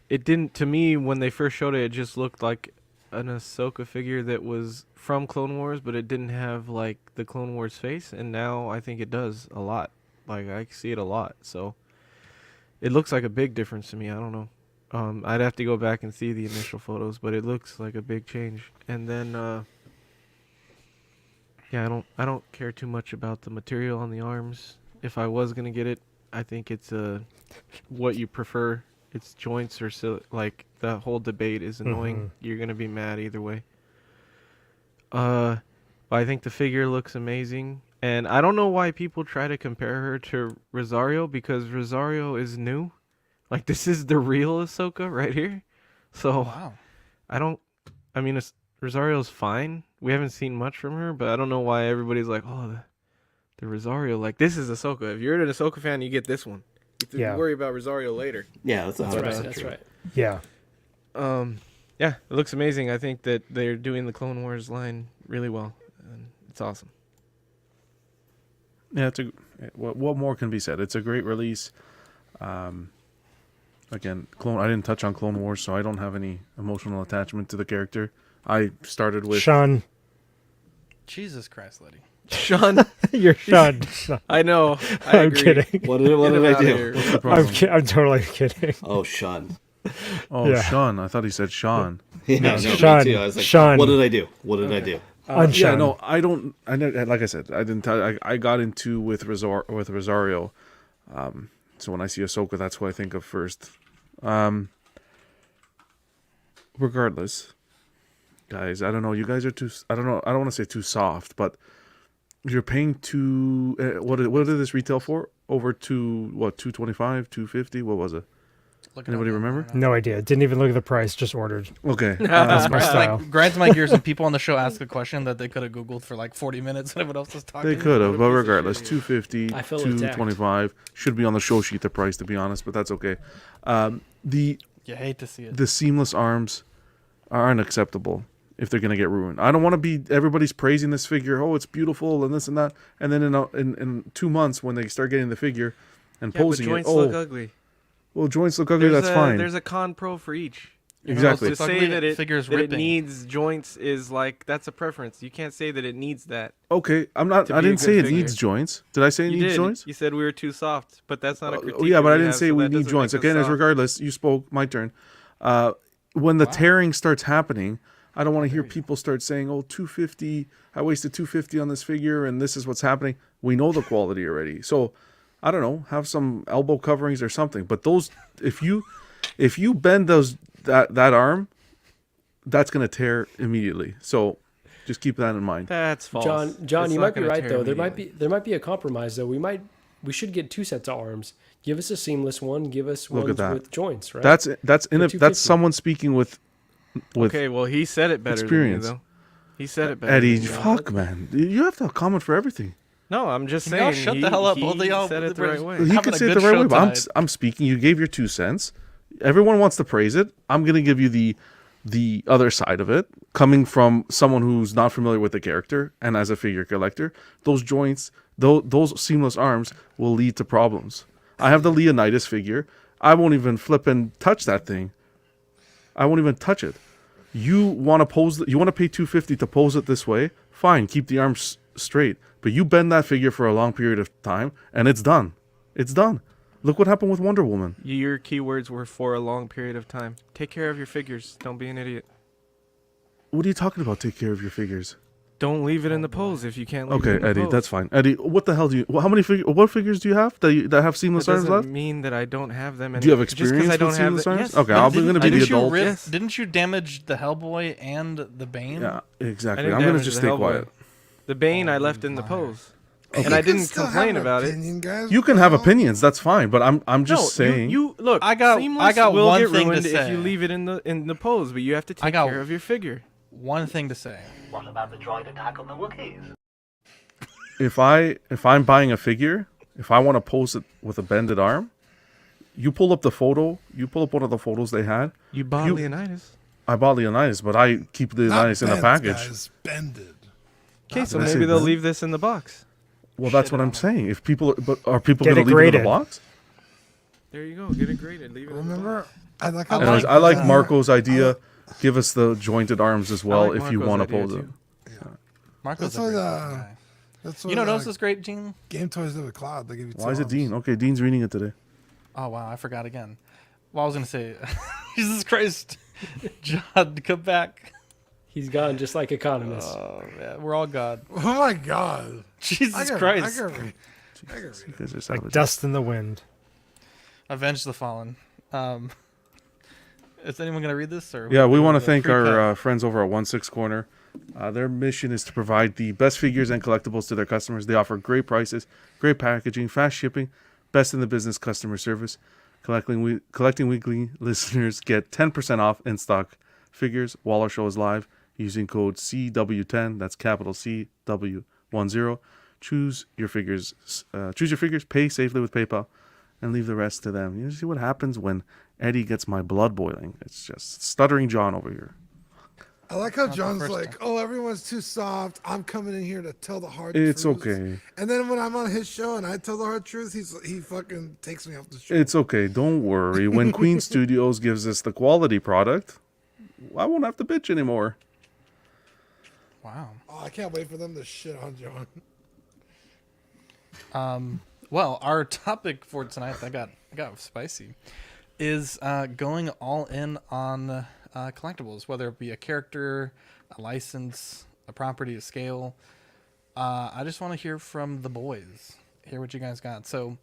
Speaker 2: It didn't, to me, when they first showed it, it just looked like an Ahsoka figure that was from Clone Wars, but it didn't have like the Clone Wars face, and now I think it does a lot. Like, I see it a lot, so it looks like a big difference to me. I don't know. I'd have to go back and see the initial photos, but it looks like a big change. And then, yeah, I don't care too much about the material on the arms. If I was gonna get it, I think it's what you prefer. It's joints or like the whole debate is annoying. Mm-hmm. You're gonna be mad either way. I think the figure looks amazing. And I don't know why people try to compare her to Rosario, because Rosario is new. Like, this is the real Ahsoka right here. So,
Speaker 1: wow.
Speaker 2: I mean, Rosario's fine. We haven't seen much from her, but I don't know why everybody's like, oh, the Rosario. Like, this is Ahsoka. If you're an Ahsoka fan, you get this one. You have to worry about Rosario later.
Speaker 7: Yeah, that's right.
Speaker 13: That's right.
Speaker 12: Yeah.
Speaker 2: Yeah, it looks amazing. I think that they're doing the Clone Wars line really well. And it's awesome.
Speaker 3: Yeah, what more can be said? It's a great release. Again, I didn't touch on Clone Wars, so I don't have any emotional attachment to the character. I started with
Speaker 12: Sean.
Speaker 1: Jesus Christ, Letty.
Speaker 2: Sean,
Speaker 12: you're Sean.
Speaker 2: I know.
Speaker 12: I'm kidding.
Speaker 7: What did I do?
Speaker 3: What's the problem?
Speaker 12: I'm totally kidding.
Speaker 7: Oh, Sean.
Speaker 3: Oh, yeah. Sean. I thought he said Sean.
Speaker 7: Yeah, no,
Speaker 12: Sean.
Speaker 7: I was like,
Speaker 12: Sean.
Speaker 7: What did I do? What did I do?
Speaker 3: Yeah, no, I don't. I never, like I said, I didn't. I got into with Rosario. So when I see Ahsoka, that's who I think of first. Regardless, guys, I don't know. You guys are too. I don't know. I don't want to say too soft, but you're paying too. What did this retail for? Over to what? $225, $250. What was it? Anybody remember?
Speaker 12: No idea. Didn't even look at the price. Just ordered.
Speaker 3: Okay.
Speaker 12: That's my style.
Speaker 1: Grinds my gears when people on the show ask a question that they could have Googled for like 40 minutes and everyone else was talking.
Speaker 3: They could have, but regardless, $250,
Speaker 13: I feel
Speaker 3: $225 should be on the show sheet, the price, to be honest, but that's okay.
Speaker 1: You hate to see it.
Speaker 3: The seamless arms are unacceptable if they're going to get ruined. I don't want to be, everybody's praising this figure, oh, it's beautiful and this and that, and then in 2 months when they start getting the figure and posing
Speaker 2: but joints
Speaker 3: it,
Speaker 2: look ugly.
Speaker 3: Well, joints look ugly, that's fine.
Speaker 2: There's a con pro for each.
Speaker 3: Exactly.
Speaker 2: To say that it
Speaker 1: ripping.
Speaker 2: needs joints is like, that's a preference. You can't say that it needs that.
Speaker 3: Okay, I didn't say it needs joints. Did I say it needs joints?
Speaker 2: You said we were too soft, but that's not a critique.
Speaker 3: Yeah, but I didn't say we need joints. Again, as regardless, you spoke, my turn. When the tearing starts happening, I don't want to hear people start saying, "Oh, 250, I wasted 250 on this figure and this is what's happening." We know the quality already. So, I don't know, have some elbow coverings or something. But those if you bend that arm, that's going to tear immediately. So, just keep that in mind.
Speaker 2: That's false.
Speaker 13: John,
Speaker 2: It's
Speaker 13: you
Speaker 2: not
Speaker 13: might be
Speaker 2: gonna
Speaker 13: right
Speaker 2: tear
Speaker 13: though. There
Speaker 2: immediately.
Speaker 13: might be a compromise though. We should get 2 sets of arms. Give us a seamless one. Give us
Speaker 3: Look
Speaker 13: ones
Speaker 3: at that.
Speaker 13: with joints. Right.
Speaker 3: That's
Speaker 13: For
Speaker 3: that's
Speaker 13: $250.
Speaker 3: someone speaking with
Speaker 2: Okay, well, he said it better
Speaker 3: experience.
Speaker 2: than you, though. He said it better
Speaker 3: Eddie,
Speaker 2: than you.
Speaker 3: fuck, man. You have to have comment for everything.
Speaker 2: No, I'm just
Speaker 1: Can y'all
Speaker 2: saying.
Speaker 1: shut
Speaker 2: he,
Speaker 1: the hell up,
Speaker 2: he
Speaker 1: both of y'all?
Speaker 2: said it the right way.
Speaker 3: He
Speaker 1: Having
Speaker 3: can
Speaker 1: a
Speaker 3: say it
Speaker 1: good
Speaker 3: the right
Speaker 1: show
Speaker 3: way, but
Speaker 1: tonight.
Speaker 3: I'm speaking. You gave your 2 cents. Everyone wants to praise it. I'm going to give you the other side of it, coming from someone who's not familiar with the character and as a figure collector. Those joints, those seamless arms will lead to problems. I have the Leonidas figure. I won't even flip and touch that thing. I won't even touch it. You want to pose? You want to pay $250 to pose it this way? Fine, keep the arms straight. But you bend that figure for a long period of time, and it's done. It's done. Look what happened with Wonder Woman.
Speaker 2: Your keywords were for a long period of time. Take care of your figures. Don't be an idiot.
Speaker 3: What are you talking about? Take care of your figures.
Speaker 2: Don't leave it in the pose if you can't leave it
Speaker 3: Okay,
Speaker 2: in the
Speaker 3: Eddie,
Speaker 2: pose.
Speaker 3: that's fine. Eddie, what the hell do you? How many what figures do you have that have seamless
Speaker 2: That
Speaker 3: arms
Speaker 2: doesn't
Speaker 3: left?
Speaker 2: mean that I don't have them.
Speaker 3: Do you have
Speaker 2: Just 'cause
Speaker 3: experience
Speaker 2: I don't
Speaker 3: with
Speaker 2: have
Speaker 3: seamless arms?
Speaker 2: Yes.
Speaker 3: Okay, I'm going to be the
Speaker 1: Didn't you
Speaker 3: adult.
Speaker 1: rip- Didn't you damage the Hellboy and the Bane?
Speaker 3: Yeah,
Speaker 2: I
Speaker 3: exactly.
Speaker 2: didn't
Speaker 3: I'm going to
Speaker 2: damage
Speaker 3: just
Speaker 2: the
Speaker 3: stay
Speaker 2: Hellboy.
Speaker 3: quiet.
Speaker 2: The Bane I left in the pose.
Speaker 3: Okay.
Speaker 2: And I
Speaker 3: You can
Speaker 2: didn't
Speaker 4: still have
Speaker 2: complain
Speaker 4: an
Speaker 2: about
Speaker 4: opinion,
Speaker 2: it.
Speaker 4: guys.
Speaker 3: You can have opinions. That's fine, but I'm just
Speaker 2: No,
Speaker 3: saying.
Speaker 2: You look.
Speaker 1: I got
Speaker 2: seamless will
Speaker 1: one
Speaker 2: get
Speaker 1: thing to
Speaker 2: ruined
Speaker 1: say.
Speaker 2: if you leave it in the pose, but you have to take
Speaker 1: got-
Speaker 2: care of your figure.
Speaker 1: One thing to say.
Speaker 8: What about the droid attack on the Wookiees?
Speaker 3: If I'm buying a figure, if I want to pose it with a bended arm, you pull up the photo. You pull up one of the photos they had.
Speaker 2: You bought Leonidas.
Speaker 3: I bought Leonidas, but I keep the Leonidas in the
Speaker 4: bent,
Speaker 3: package.
Speaker 4: Guys, bended.
Speaker 2: Okay, so
Speaker 3: Did I say
Speaker 2: maybe they'll
Speaker 3: bent?
Speaker 2: leave this in the box.
Speaker 3: Well, that's what I'm saying. If people, are people
Speaker 12: Get
Speaker 3: going to
Speaker 12: it
Speaker 3: leave it in
Speaker 12: graded.
Speaker 3: the box?
Speaker 2: There you go. Get it graded. Leave it.
Speaker 4: Remember, I like. how
Speaker 3: Anyways,
Speaker 4: they-
Speaker 3: I like Marco's idea. Give us the jointed arms as well
Speaker 2: like
Speaker 3: if you
Speaker 2: Marco's
Speaker 3: want to
Speaker 2: idea
Speaker 3: pose
Speaker 2: too.
Speaker 3: it.
Speaker 1: Marco's
Speaker 4: That's
Speaker 1: a
Speaker 4: what.
Speaker 1: great fucking guy.
Speaker 4: That's
Speaker 1: You know what else is great, Gene?
Speaker 4: Game Toys did with Cloud. They give you.
Speaker 3: Why
Speaker 4: two
Speaker 3: is it
Speaker 4: arms.
Speaker 3: Dean? Okay, Dean's reading it today.
Speaker 1: Oh wow, I forgot again. Well, I was gonna say, Jesus Christ, John, come back.
Speaker 13: He's gone just like Economist.
Speaker 1: Oh man, we're all God.
Speaker 4: Oh my God!
Speaker 1: Jesus Christ.
Speaker 4: I gotta read.
Speaker 3: You guys are
Speaker 12: Like
Speaker 3: savages.
Speaker 12: dust in the wind.
Speaker 1: Avenge the Fallen. Is anyone gonna read this? Or
Speaker 3: Yeah, we want to
Speaker 1: the
Speaker 3: thank
Speaker 1: pre-cut?
Speaker 3: our friends over at 16 Corner. Their mission is to provide the best figures and collectibles to their customers. They offer great prices, great packaging, fast shipping, best in the business customer service. Collecting Weekly listeners get 10% off in stock figures while our show is live using code CW10. That's capital CW10. Choose your figures. Pay safely with PayPal, and leave the rest to them. You see what happens when Eddie gets my blood boiling. It's just stuttering John over here.
Speaker 4: I like how
Speaker 1: the
Speaker 4: John's
Speaker 1: first
Speaker 4: like, "Oh, everyone's too soft. I'm coming in here to tell the hard
Speaker 3: It's
Speaker 4: truth."
Speaker 3: okay.
Speaker 4: And then when I'm on his show and I tell the hard truth, he fucking takes me off the show.
Speaker 3: It's okay. Don't worry. When Queen Studios gives us the quality product, I won't have to bitch anymore.
Speaker 1: Wow.
Speaker 4: Oh, I can't wait for them to shit on John.
Speaker 1: Well, our topic for tonight that got spicy is going all in on collectibles, whether it be a character, a license, a property, a scale. I just want to hear from the boys. Hear what you guys got. So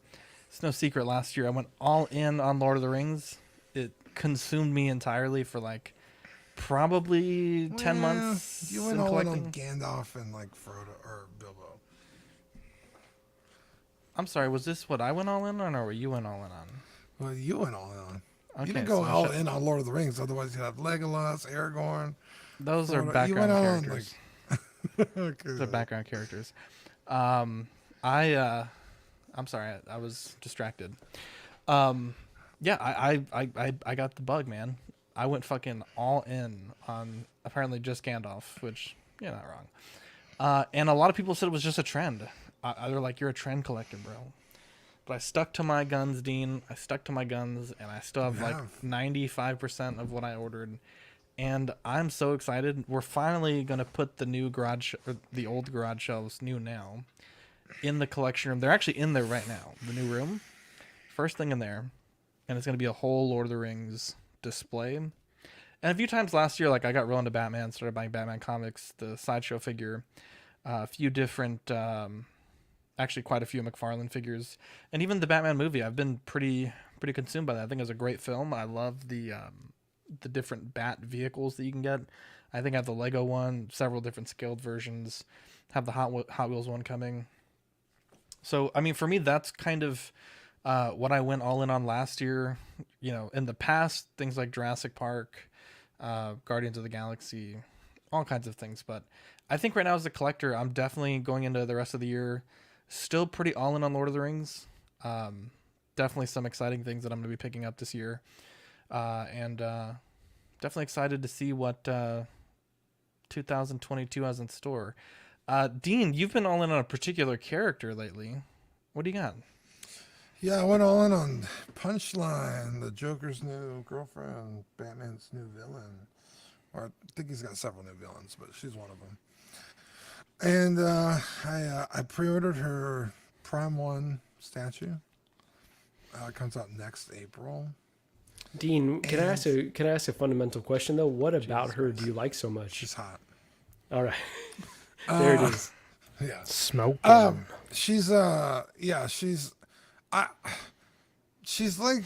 Speaker 1: it's no secret. Last year I went all in on Lord of the Rings. It consumed me entirely for like probably 10 months.
Speaker 4: You went
Speaker 1: in
Speaker 4: all in
Speaker 1: collecting.
Speaker 4: on Gandalf and like Frodo or Bilbo.
Speaker 1: I'm sorry. Was this what I went all in on, or what you went all in on?
Speaker 4: Well, you went all in on.
Speaker 1: Okay,
Speaker 4: You didn't go
Speaker 1: so
Speaker 4: all in on Lord of the Rings. Otherwise, you'd have Legolas, Aragorn.
Speaker 1: Those are
Speaker 4: Frodo. You
Speaker 1: background
Speaker 4: went all on,
Speaker 1: characters.
Speaker 4: Okay.
Speaker 1: Those are background characters. I'm sorry, I was distracted. Yeah, I got the bug, man. I went fucking all in on apparently just Gandalf, which you're not wrong. And a lot of people said it was just a trend. They're like, you're a trend collector, bro. But I stuck to my guns, Dean. I stuck to my guns, and I still have like 95% of what I ordered. And I'm so excited. We're finally gonna put the new the old garage shelves, new now, in the collection room. They're actually in there right now. The new room, first thing in there, and it's gonna be a whole Lord of the Rings display. And a few times last year, like I got real into Batman, started buying Batman comics, the sideshow figure, a few different, actually quite a few McFarlane figures, and even the Batman movie. I've been pretty consumed by that. I think it was a great film. I love the different Bat vehicles that you can get. I think I have the Lego one, several different scaled versions, have the Hot Wheels one coming. So, I mean, for me, that's kind of what I went all in on last year. You know, in the past, things like Jurassic Park, Guardians of the Galaxy, all kinds of things. But I think right now as a collector, I'm definitely going into the rest of the year still pretty all in on Lord of the Rings. Definitely some exciting things that I'm going to be picking up this year. And definitely excited to see what 2022 has in store. Dean, you've been all in on a particular character lately. What do you got?
Speaker 4: Yeah, I went all in on Punchline, the Joker's new girlfriend, Batman's new villain. Or I think he's got several new villains, but she's one of them. And I pre-ordered her Prime 1 statue. It comes out next April.
Speaker 13: Dean, can I ask a fundamental question though? What about her do you like so much?
Speaker 4: She's hot.
Speaker 13: All right, there it is.
Speaker 4: Yeah,
Speaker 12: smoke.
Speaker 4: She's she's like,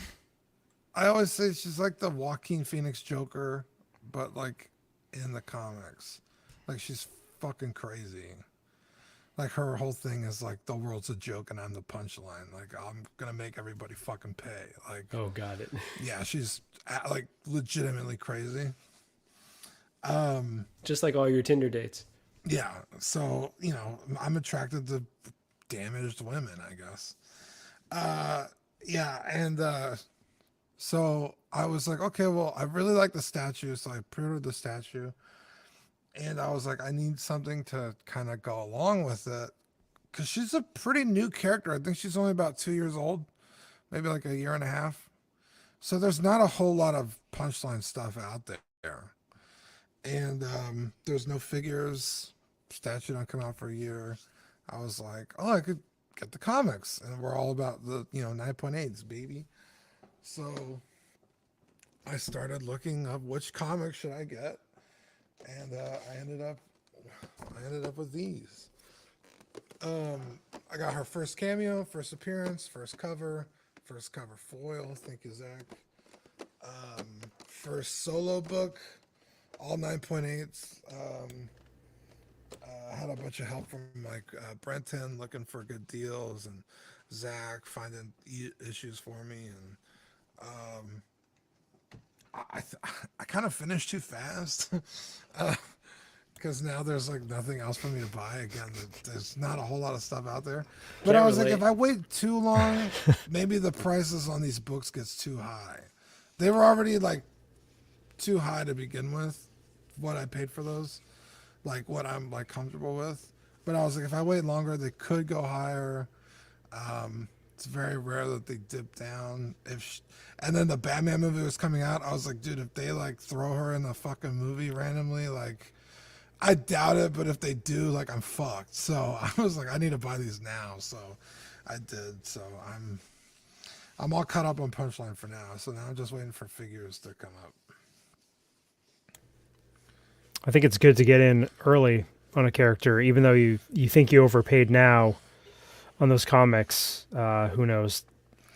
Speaker 4: I always say she's like the Joaquin Phoenix Joker, but like in the comics, like she's fucking crazy. Like her whole thing is like the world's a joke and I'm the punchline. Like I'm gonna make everybody fucking pay. Like,
Speaker 13: oh, got it.
Speaker 4: Yeah, she's like legitimately crazy.
Speaker 13: Just like all your Tinder dates.
Speaker 4: Yeah, so you know I'm attracted to damaged women, I guess. Yeah, and so I was like, okay, well, I really like the statue, so I pre-ordered the statue. And I was like, I need something to kind of go along with it. Because she's a pretty new character. I think she's only about 2 years old. Maybe like a year and a half. So there's not a whole lot of Punchline stuff out there. And there's no figures. Statue don't come out for a year. I was like, oh, I could get the comics. And we're all about the, 9.8s, baby. So I started looking up which comic should I get. And I ended up with these. I got her first cameo, first appearance, first cover foil. Thank you, Zach. First solo book, all 9.8s. I had a bunch of help from like Brenton looking for good deals, and Zach finding issues for me, and I kind of finished too fast because now there's like nothing else for me to buy. Again, there's not a whole lot of stuff out there. But I was like, if I wait too long, maybe the prices on these books gets too high. They were already like too high to begin with, what I paid for those, like what I'm like comfortable with. But I was like, if I wait longer, they could go higher. It's very rare that they dip down. And then the Batman movie was coming out. I was like, dude, if they like throw her in the fucking movie randomly, like, I doubt it. But if they do, like, I'm fucked. So I was like, I need to buy these now. So I did. So I'm all caught up on Punchline for now. So now I'm just waiting for figures to come up.
Speaker 12: I think it's good to get in early on a character, even though you think you overpaid now on those comics. Who knows?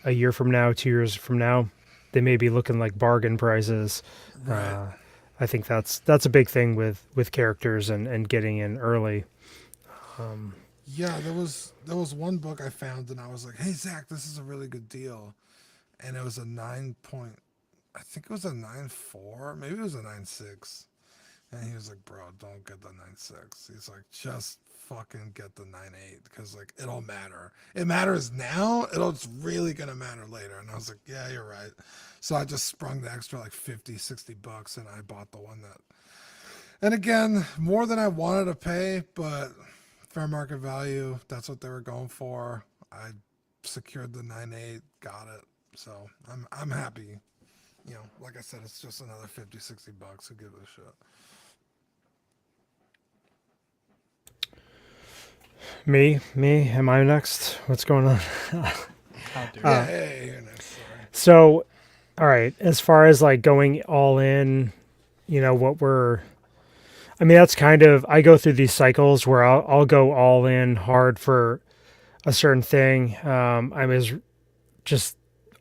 Speaker 12: A year from now, 2 years from now, they may be looking like bargain prices.
Speaker 4: Right.
Speaker 12: I think that's a big thing with characters and getting in early.
Speaker 4: Yeah, there was one book I found, and I was like, hey Zach, this is a really good deal, and it was a 9 point, I think it was a 9.4, maybe it was a 9.6. And he was like, bro, don't get the 9.6. He's like, just fucking get the 9.8 because like it'll matter. It matters now. It's really gonna matter later. And I was like, yeah, you're right. So I just sprung the extra like $50-$60 and I bought the one that. And again, more than I wanted to pay, but fair market value. That's what they were going for. I secured the 9.8, got it. So I'm happy. Like I said, it's just another $50-$60. Who gives a shit?
Speaker 12: Me? Am I next? What's going on?
Speaker 4: Hey, you're next. Sorry.
Speaker 12: So, All right. As far as like going all in, I mean, that's kind of, I go through these cycles where I'll go all in hard for a certain thing. I was just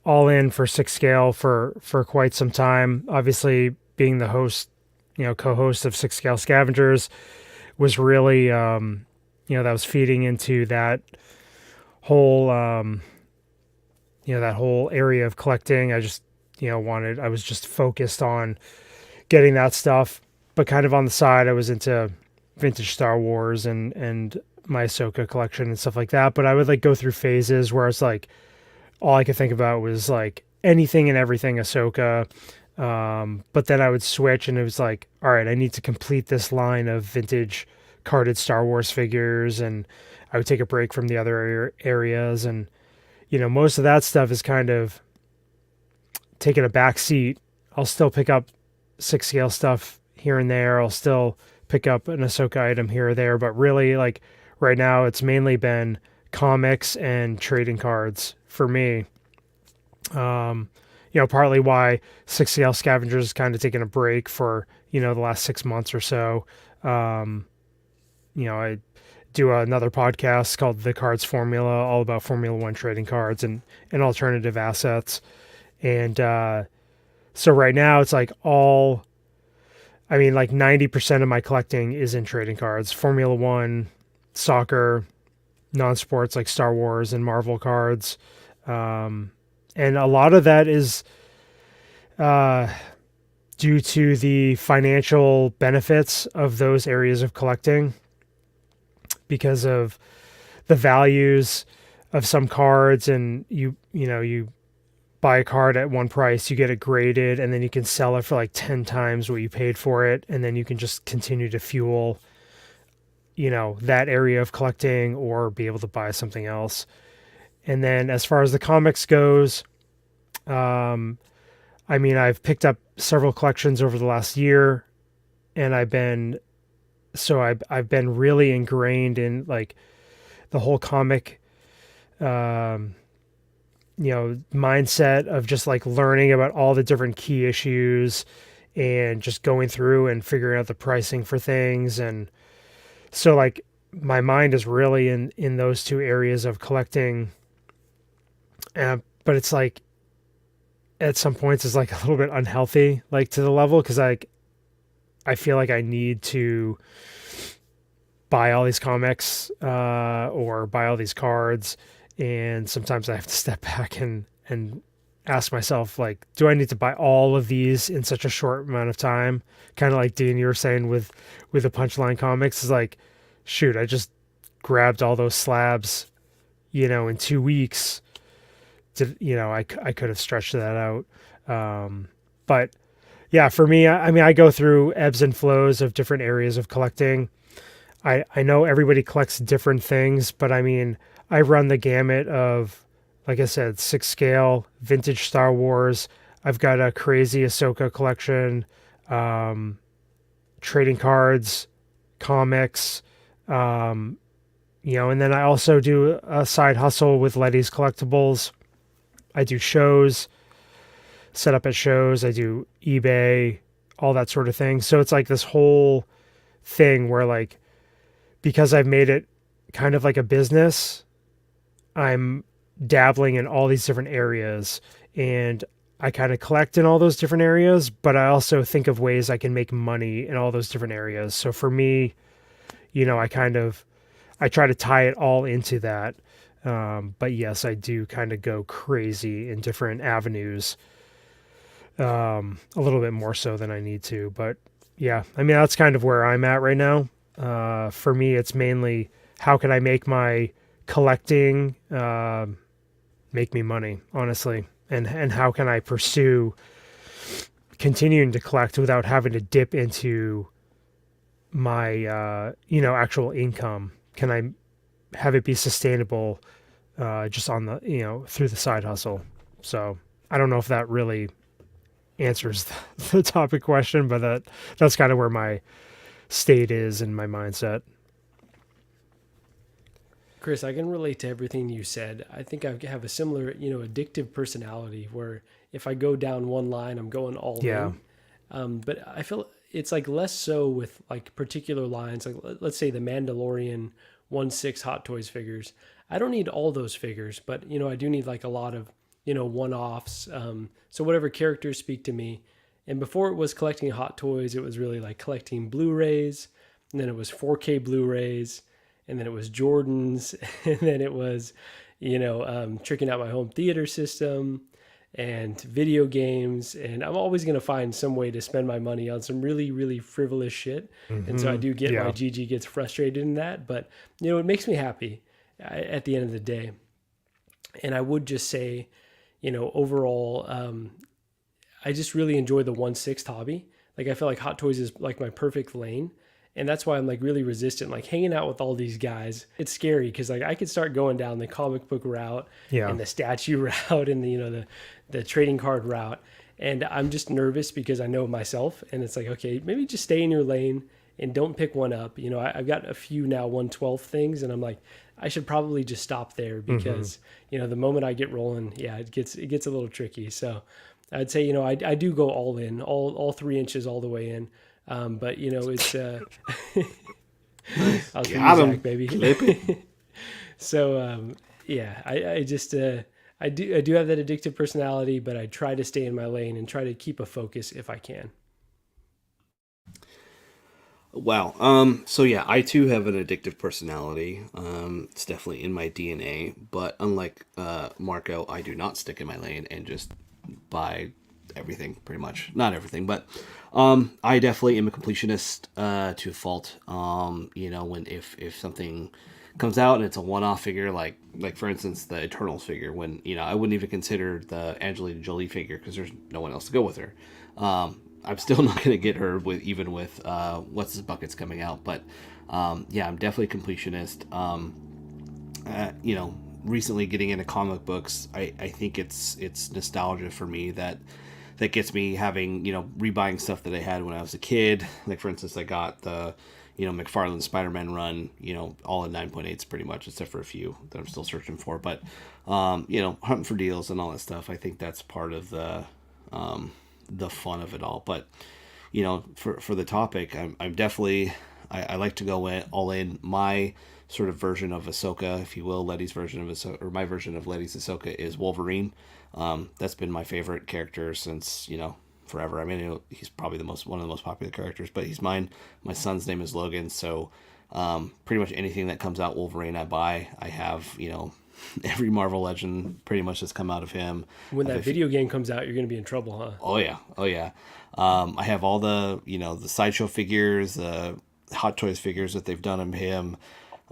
Speaker 12: all in for six scale for quite some time. Obviously, being the host, co-host of Six Scale Scavengers was really, that was feeding into that whole, that whole area of collecting. I just, I was just focused on getting that stuff, but kind of on the side, I was into vintage Star Wars and my Ahsoka collection and stuff like that. But I would like go through phases where it's like, all I could think about was like anything and everything Ahsoka. But then I would switch and it was like, all right, I need to complete this line of vintage carded Star Wars figures. And I would take a break from the other areas. And, most of that stuff is kind of taking a back seat. I'll still pick up six scale stuff here and there. I'll still pick up an Ahsoka item here or there. But really, like right now, it's mainly been comics and trading cards for me. Partly why Six Scale Scavengers is kind of taking a break for, the last 6 months or so. I do another podcast called The Cards Formula, all about Formula One trading cards and alternative assets. And so right now it's like like 90% of my collecting is in trading cards, Formula One, soccer, non-sports like Star Wars and Marvel cards. And a lot of that is due to the financial benefits of those areas of collecting because of the values of some cards. And you buy a card at one price, you get it graded, and then you can sell it for like 10 times what you paid for it. And then you can just continue to fuel, that area of collecting or be able to buy something else. And then as far as the comics goes, I've picked up several collections over the last year, and I've been really ingrained in like the whole comic, mindset of just like learning about all the different key issues and just going through and figuring out the pricing for things. And so like my mind is really in those two areas of collecting. But it's like, at some points it's like a little bit unhealthy, like to the level, because I feel like I need to buy all these comics or buy all these cards, and sometimes I have to step back and ask myself, like, do I need to buy all of these in such a short amount of time? Kind of like Dean, you were saying with the Punchline comics, is like, shoot, I just grabbed all those slabs, in 2 weeks. I could have stretched that out. But yeah, for me, I go through ebbs and flows of different areas of collecting. I know everybody collects different things, but I run the gamut of, like I said, six scale, vintage Star Wars. I've got a crazy Ahsoka collection, trading cards, comics, and then I also do a side hustle with Letty's Collectibles. I do shows, set up at shows. I do eBay, all that sort of thing. So it's like this whole thing where, like, because I've made it kind of like a business, I'm dabbling in all these different areas, and I kind of collect in all those different areas, but I also think of ways I can make money in all those different areas. So for me, I try to tie it all into that. But yes, I do kind of go crazy in different avenues, a little bit more so than I need to. But yeah, that's kind of where I'm at right now. For me, it's mainly how can I make my collecting make me money, honestly, and how can I pursue continuing to collect without having to dip into my actual income. Can I have it be sustainable just on the through the side hustle? So I don't know if that really answers the topic question, but that's kind of where my state is in my mindset.
Speaker 13: Chris, I can relate to everything you said. I think I have a similar, addictive personality where if I go down one line, I'm going all in. But I feel it's like less so with like particular lines. Like let's say the Mandalorian 1/6 Hot Toys figures. I don't need all those figures, but I do need like a lot of one-offs. So whatever characters speak to me. And before it was collecting Hot Toys, it was really like collecting Blu-rays, and then it was 4K Blu-rays, and then it was Jordans, and then it was tricking out my home theater system and video games. And I'm always going to find some way to spend my money on some really, really frivolous shit. And so I do get why Gigi gets frustrated in that, but it makes me happy at the end of the day. And I would just say, overall, I just really enjoy the 1/6 hobby. Like I feel like Hot Toys is like my perfect lane. And that's why I'm like really resistant, like hanging out with all these guys. It's scary because like I could start going down the comic book route and the statue route and the trading card route. And I'm just nervous because I know myself. And it's like, okay, maybe just stay in your lane and don't pick one up. I've got a few now 1/12 things, and I'm like, I should probably just stop there because, the moment I get rolling, it gets a little tricky. So I'd say, I do go all in, all 3 inches all the way in. But it's I'll
Speaker 7: Got him,
Speaker 13: Zach, baby. So I just I do have that addictive personality, but I try to stay in my lane and try to keep a focus if I can.
Speaker 7: Wow. So yeah, I too have an addictive personality. It's definitely in my DNA, but unlike Marco, I do not stick in my lane and just buy everything, pretty much. Not everything, but I definitely am a completionist to a fault. When if something comes out and it's a one-off figure, like for instance the Eternals figure, when I wouldn't even consider the Angelina Jolie figure because there's no one else to go with her. I'm still not going to get her with what's his buckets coming out, but I'm definitely a completionist. Recently getting into comic books, I think it's nostalgia for me that gets me having, rebuying stuff that I had when I was a kid. Like for instance, I got the, McFarlane Spider-Man run, all in 9.8s pretty much, except for a few that I'm still searching for. But, hunting for deals and all that stuff, I think that's part of the fun of it all. But, for the topic, I'm definitely, I like to go all in. My sort of version of Ahsoka, if you will, Letty's version of Ahsoka, or my version of Letty's Ahsoka is Wolverine. That's been my favorite character since, forever. I mean, he's probably one of the most popular characters, but he's mine. My son's name is Logan, so pretty much anything that comes out Wolverine I buy. I have, every Marvel Legend pretty much has come out of him.
Speaker 13: When that video game comes out, you're going to be in trouble, huh?
Speaker 7: Oh yeah. I have all the, the sideshow figures, the Hot Toys figures that they've done of him,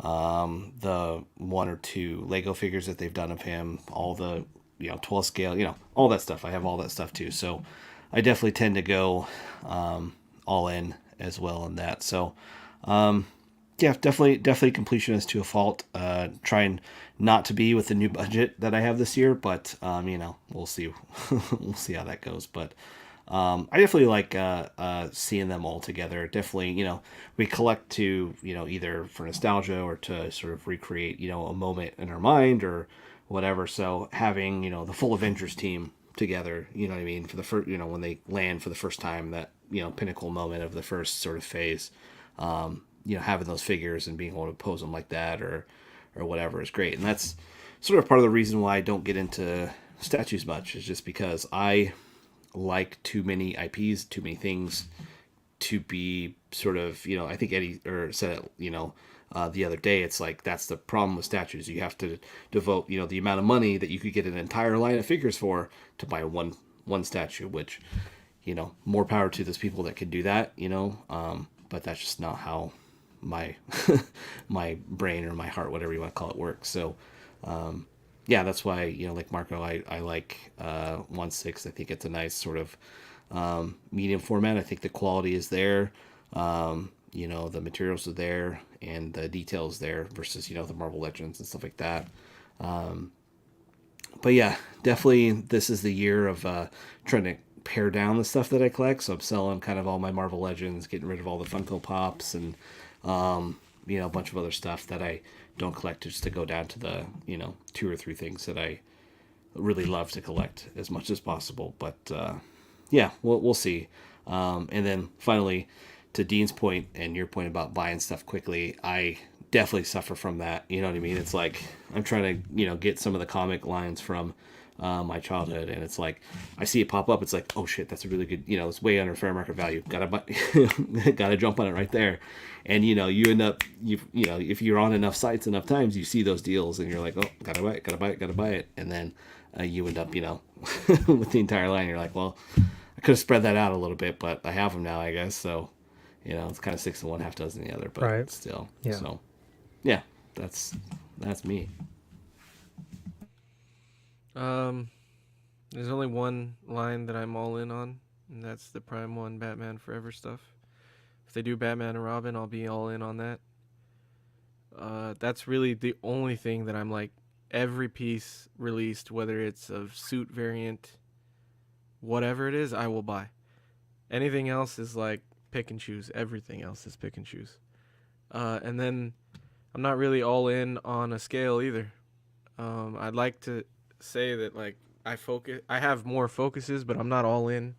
Speaker 7: the 1 or 2 Lego figures that they've done of him, all the 12 scale, all that stuff. I have all that stuff too. So I definitely tend to go all in as well in that. So definitely completionist to a fault. Trying not to be with the new budget that I have this year, but we'll see. We'll see how that goes. But I definitely like seeing them all together. Definitely, we collect to, either for nostalgia or to sort of recreate, a moment in our mind or whatever. So having, the full Avengers team together, what I mean, for the first, when they land for the first time, that, pinnacle moment of the first sort of phase, having those figures and being able to pose them like that or whatever is great. And that's sort of part of the reason why I don't get into statues much, is just because I like too many IPs, too many things to be sort of, I think Eddie said it, the other day, it's like, that's the problem with statues. You have to devote, the amount of money that you could get an entire line of figures for to buy one statue, which, more power to those people that can do that, but that's just not how my, my brain or my heart, whatever you want to call it, works. So, that's why, like Marco, I like 1/6. I think it's a nice sort of medium format. I think the quality is there. The materials are there and the details there versus, the Marvel Legends and stuff like that. But yeah, definitely this is the year of trying to pare down the stuff that I collect. So I'm selling kind of all my Marvel Legends, getting rid of all the Funko Pops and, a bunch of other stuff that I don't collect, just to go down to the 2 or 3 things that I really love to collect as much as possible. But yeah, we'll see. And then finally, to Dean's point and your point about buying stuff quickly, I definitely suffer from that. You know what I mean? It's like I'm trying to get some of the comic lines from my childhood, and it's like I see it pop up. It's like, oh shit, that's a really good. It's way under fair market value. Gotta buy, gotta jump on it right there. And you end up if you're on enough sites enough times, you see those deals, and you're like, oh, gotta buy it, and then you end up with the entire line. You're like, well, I could have spread that out a little bit, but I have them now, I guess. So it's kind of 6 in one, half dozen the other, but
Speaker 12: right.
Speaker 7: Still.
Speaker 12: Yeah.
Speaker 7: So yeah, that's me.
Speaker 2: There's only one line that I'm all in on, and that's the Prime 1 Batman Forever stuff. If they do Batman and Robin, I'll be all in on that. That's really the only thing that I'm like, every piece released, whether it's a suit variant, whatever it is, I will buy. Anything else is like pick and choose. Everything else is pick and choose. And then I'm not really all in on a scale either. I'd like to say that like I have more focuses, but I'm not all in.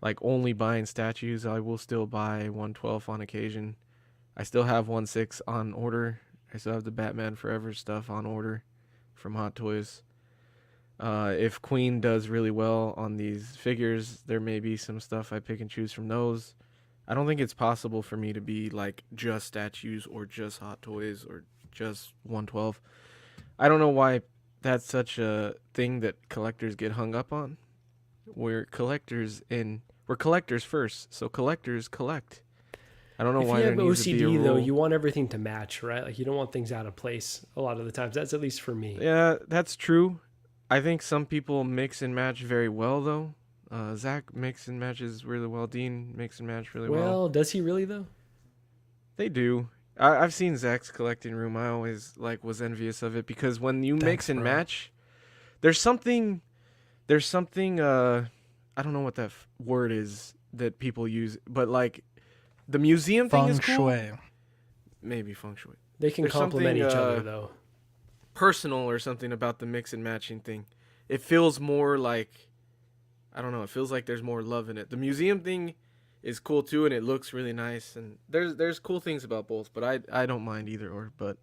Speaker 2: Like only buying statues. I will still buy 1/12 on occasion. I still have 1/6 on order. I still have the Batman Forever stuff on order from Hot Toys. If Queen does really well on these figures, there may be some stuff I pick and choose from those. I don't think it's possible for me to be like just statues or just Hot Toys or just 1/12. I don't know why that's such a thing that collectors get hung up on. We're collectors first, so collectors collect. I don't know why there needs to be a rule.
Speaker 13: If you have OCD, though, you want everything to match, right? Like you don't want things out of place a lot of the times. That's at least for me.
Speaker 2: Yeah, that's true. I think some people mix and match very well, though. Zach mix and matches really well. Dean mix and match really well.
Speaker 13: Well, does he really, though?
Speaker 2: They do. I've seen Zach's collecting room. I always was envious of it because when you mix and match, there's something. I don't know what that word is that people use, but like the museum thing is cool.
Speaker 1: Feng shui.
Speaker 2: Maybe feng shui.
Speaker 13: They can complement each other, though.
Speaker 2: Personal or something about the mix and matching thing. It feels more like, I don't know. It feels like there's more love in it. The museum thing is cool too, and it looks really nice. And there's cool things about both, but I don't mind either or. But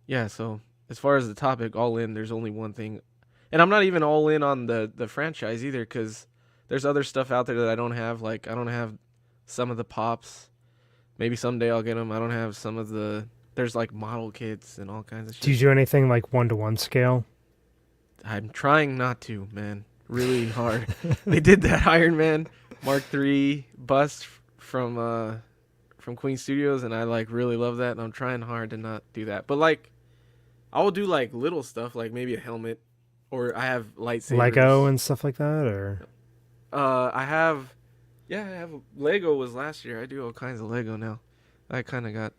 Speaker 2: yeah. So as far as the topic, all in. There's only one thing, and I'm not even all in on the franchise either, because there's other stuff out there that I don't have. Like I don't have some of the pops. Maybe someday I'll get them. I don't have some of the. There's like model kits and all kinds of shit.
Speaker 12: Do you do anything like 1-to-1 scale?
Speaker 2: I'm trying not to, man. Really hard. They did that Iron Man Mark III bust from Queen Studios, and I like really love that, and I'm trying hard to not do that. But like, I will do like little stuff, like maybe a helmet, or I have lightsabers.
Speaker 12: Lego and stuff like that, or
Speaker 2: I have Lego was last year. I do all kinds of Lego now. I kind of got.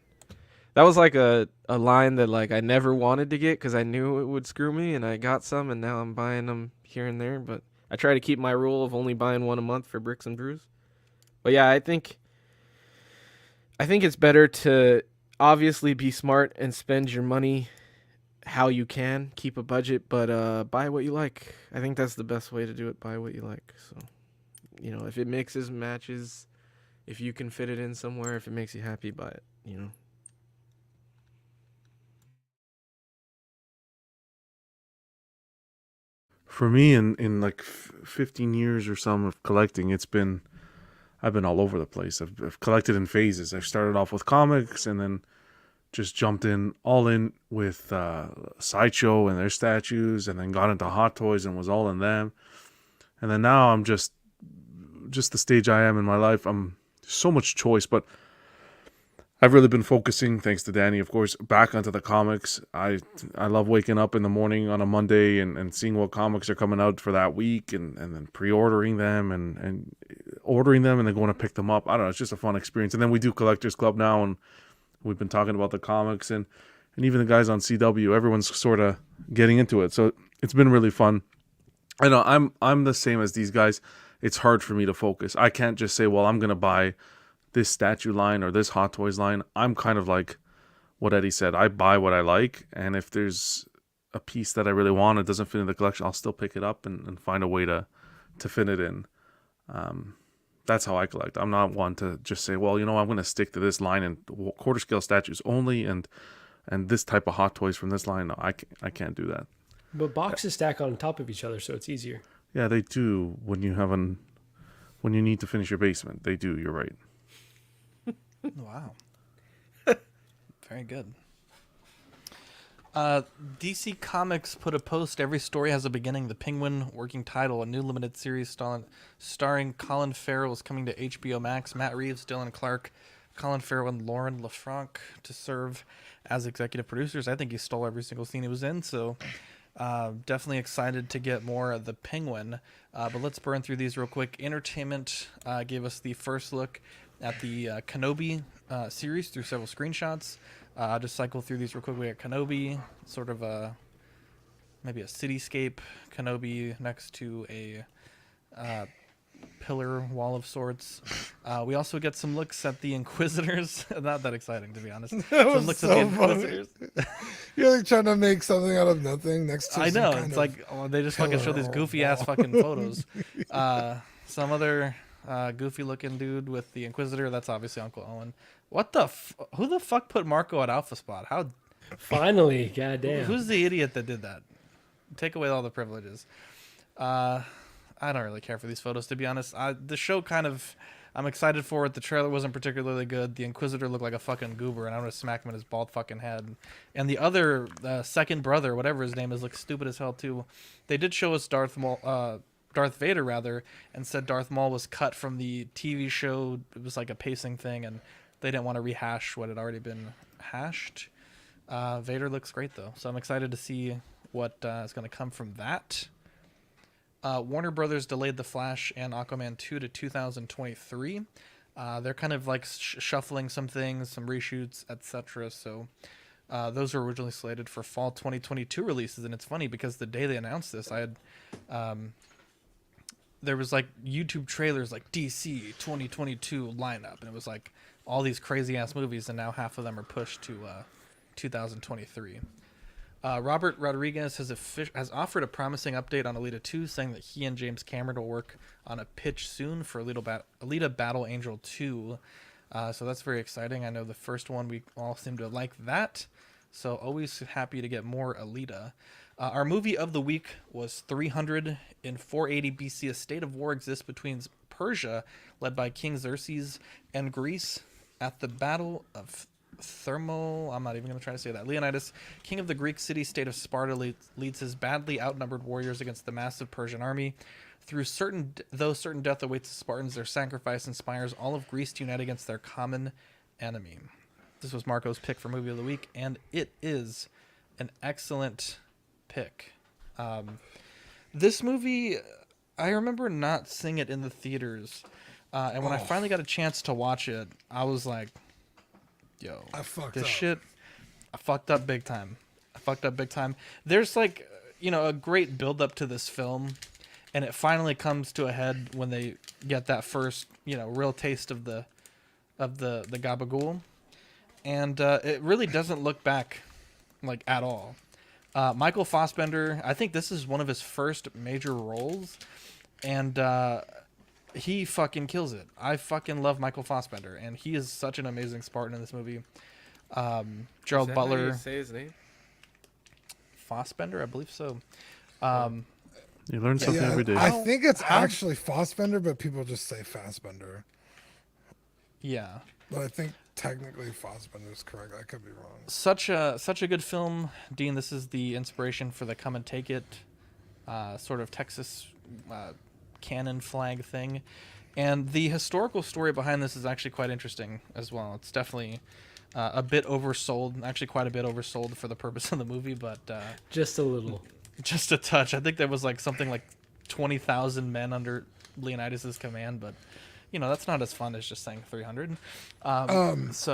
Speaker 2: That was like a line that like I never wanted to get because I knew it would screw me, and I got some, and now I'm buying them here and there. But I try to keep my rule of only buying one a month for Bricks and Brews. But yeah, I think it's better to obviously be smart and spend your money how you can, keep a budget, but buy what you like. I think that's the best way to do it. Buy what you like. So, if it mixes, matches, if you can fit it in somewhere, if it makes you happy, buy it.
Speaker 3: For me, in like 15 years or some of collecting, I've been all over the place. I've collected in phases. I started off with comics and then just jumped all in with Sideshow and their statues, and then got into Hot Toys and was all in them. And then now I'm just the stage I am in my life. I'm so much choice, but I've really been focusing, thanks to Danny, of course, back onto the comics. I love waking up in the morning on a Monday and seeing what comics are coming out for that week, and then pre-ordering them and ordering them and then going to pick them up. I don't know, it's just a fun experience. And then we do Collectors Club now, and we've been talking about the comics, and even the guys on CW, everyone's sort of getting into it. So it's been really fun. I know I'm the same as these guys. It's hard for me to focus. I can't just say, well, I'm going to buy this statue line or this Hot Toys line, I'm kind of like what Eddie said. I buy what I like, and if there's a piece that I really want, it doesn't fit in the collection, I'll still pick it up and find a way to fit it in. That's how I collect. I'm not one to just say, well, I'm going to stick to this line and quarter scale statues only, and this type of Hot Toys from this line. No, I can't do that.
Speaker 13: But boxes stack on top of each other, so it's easier.
Speaker 3: Yeah, they do when you need to finish your basement. They do. You're right.
Speaker 1: Wow. Very good. DC Comics put a post, every story has a beginning. The Penguin working title, a new limited series starring Colin Farrell is coming to HBO Max. Matt Reeves, Dylan Clark, Colin Farrell, and Lauren LaFranc to serve as executive producers. I think he stole every single scene he was in, so definitely excited to get more of the Penguin. But let's burn through these real quick. Entertainment gave us the first look at the Kenobi series through several screenshots. I'll just cycle through these real quick. We got Kenobi, sort of maybe a cityscape Kenobi next to a pillar wall of sorts. We also get some looks at the Inquisitors. Not that exciting, to be honest. Some looks at the Inquisitors.
Speaker 4: You're like trying to make something out of nothing next to
Speaker 1: I know.
Speaker 4: some kind
Speaker 1: It's
Speaker 4: of
Speaker 1: like they just fucking show these
Speaker 4: pillar
Speaker 1: goofy ass fucking photos. Some other goofy looking dude with the Inquisitor. That's obviously Uncle Owen. What the? Who the fuck put Marco at Alpha Spot? How?
Speaker 13: Finally, goddamn.
Speaker 1: Who's the idiot that did that? Take away all the privileges. I don't really care for these photos, to be honest. The show I'm excited for it. The trailer wasn't particularly good. The Inquisitor looked like a fucking goober, and I'm gonna smack him in his bald fucking head. And the other second brother, whatever his name is, looks stupid as hell too. They did show us Darth Vader rather, and said Darth Maul was cut from the TV show. It was like a pacing thing, and they didn't want to rehash what had already been hashed. Vader looks great though, so I'm excited to see what is going to come from that. Warner Brothers delayed The Flash and Aquaman 2 to 2023. They're kind of like shuffling some things, some reshoots, etc. So those were originally slated for fall 2022 releases, and it's funny because the day they announced this, I had there was like YouTube trailers like DC 2022 lineup, and it was like all these crazy ass movies, and now half of them are pushed to 2023. Robert Rodriguez has offered a promising update on Alita 2, saying that he and James Cameron will work on a pitch soon for Alita Battle Angel 2. So that's very exciting. I know the first one, we all seem to like that. So always happy to get more Alita. Our movie of the week was 300. In 480 BC, a state of war exists between Persia, led by King Xerxes, and Greece at the Battle of Thermo. I'm not even going to try to say that. Leonidas, king of the Greek city-state of Sparta, leads his badly outnumbered warriors against the massive Persian army. Though certain death awaits the Spartans, their sacrifice inspires all of Greece to unite against their common enemy. This was Marco's pick for movie of the week, and it is an excellent pick. This movie, I remember not seeing it in the theaters, and when I finally got a chance to watch it, I was like, yo, I fucked up big time. There's like, a great build up to this film, and it finally comes to a head when they get that first, real taste of the gabagool. And it really doesn't look back like at all. Michael Fassbender, I think this is one of his first major roles, and he fucking kills it. I fucking love Michael Fassbender, and he is such an amazing Spartan in this movie. Gerald Butler.
Speaker 2: How you say his name?
Speaker 1: Fassbender, I believe so.
Speaker 3: You learn something every day.
Speaker 4: I think it's actually Fassbender, but people just say Fassbender.
Speaker 1: Yeah.
Speaker 4: But I think technically Fassbender is correct. I could be wrong.
Speaker 1: Such a good film, Dean. This is the inspiration for the Come and Take It sort of Texas cannon flag thing, and the historical story behind this is actually quite interesting as well. It's definitely a bit oversold, actually quite a bit oversold for the purpose of the movie, but
Speaker 13: just a little,
Speaker 1: just a touch. I think there was like something like 20,000 men under Leonidas's command, but that's not as fun as just saying 300.
Speaker 4: It was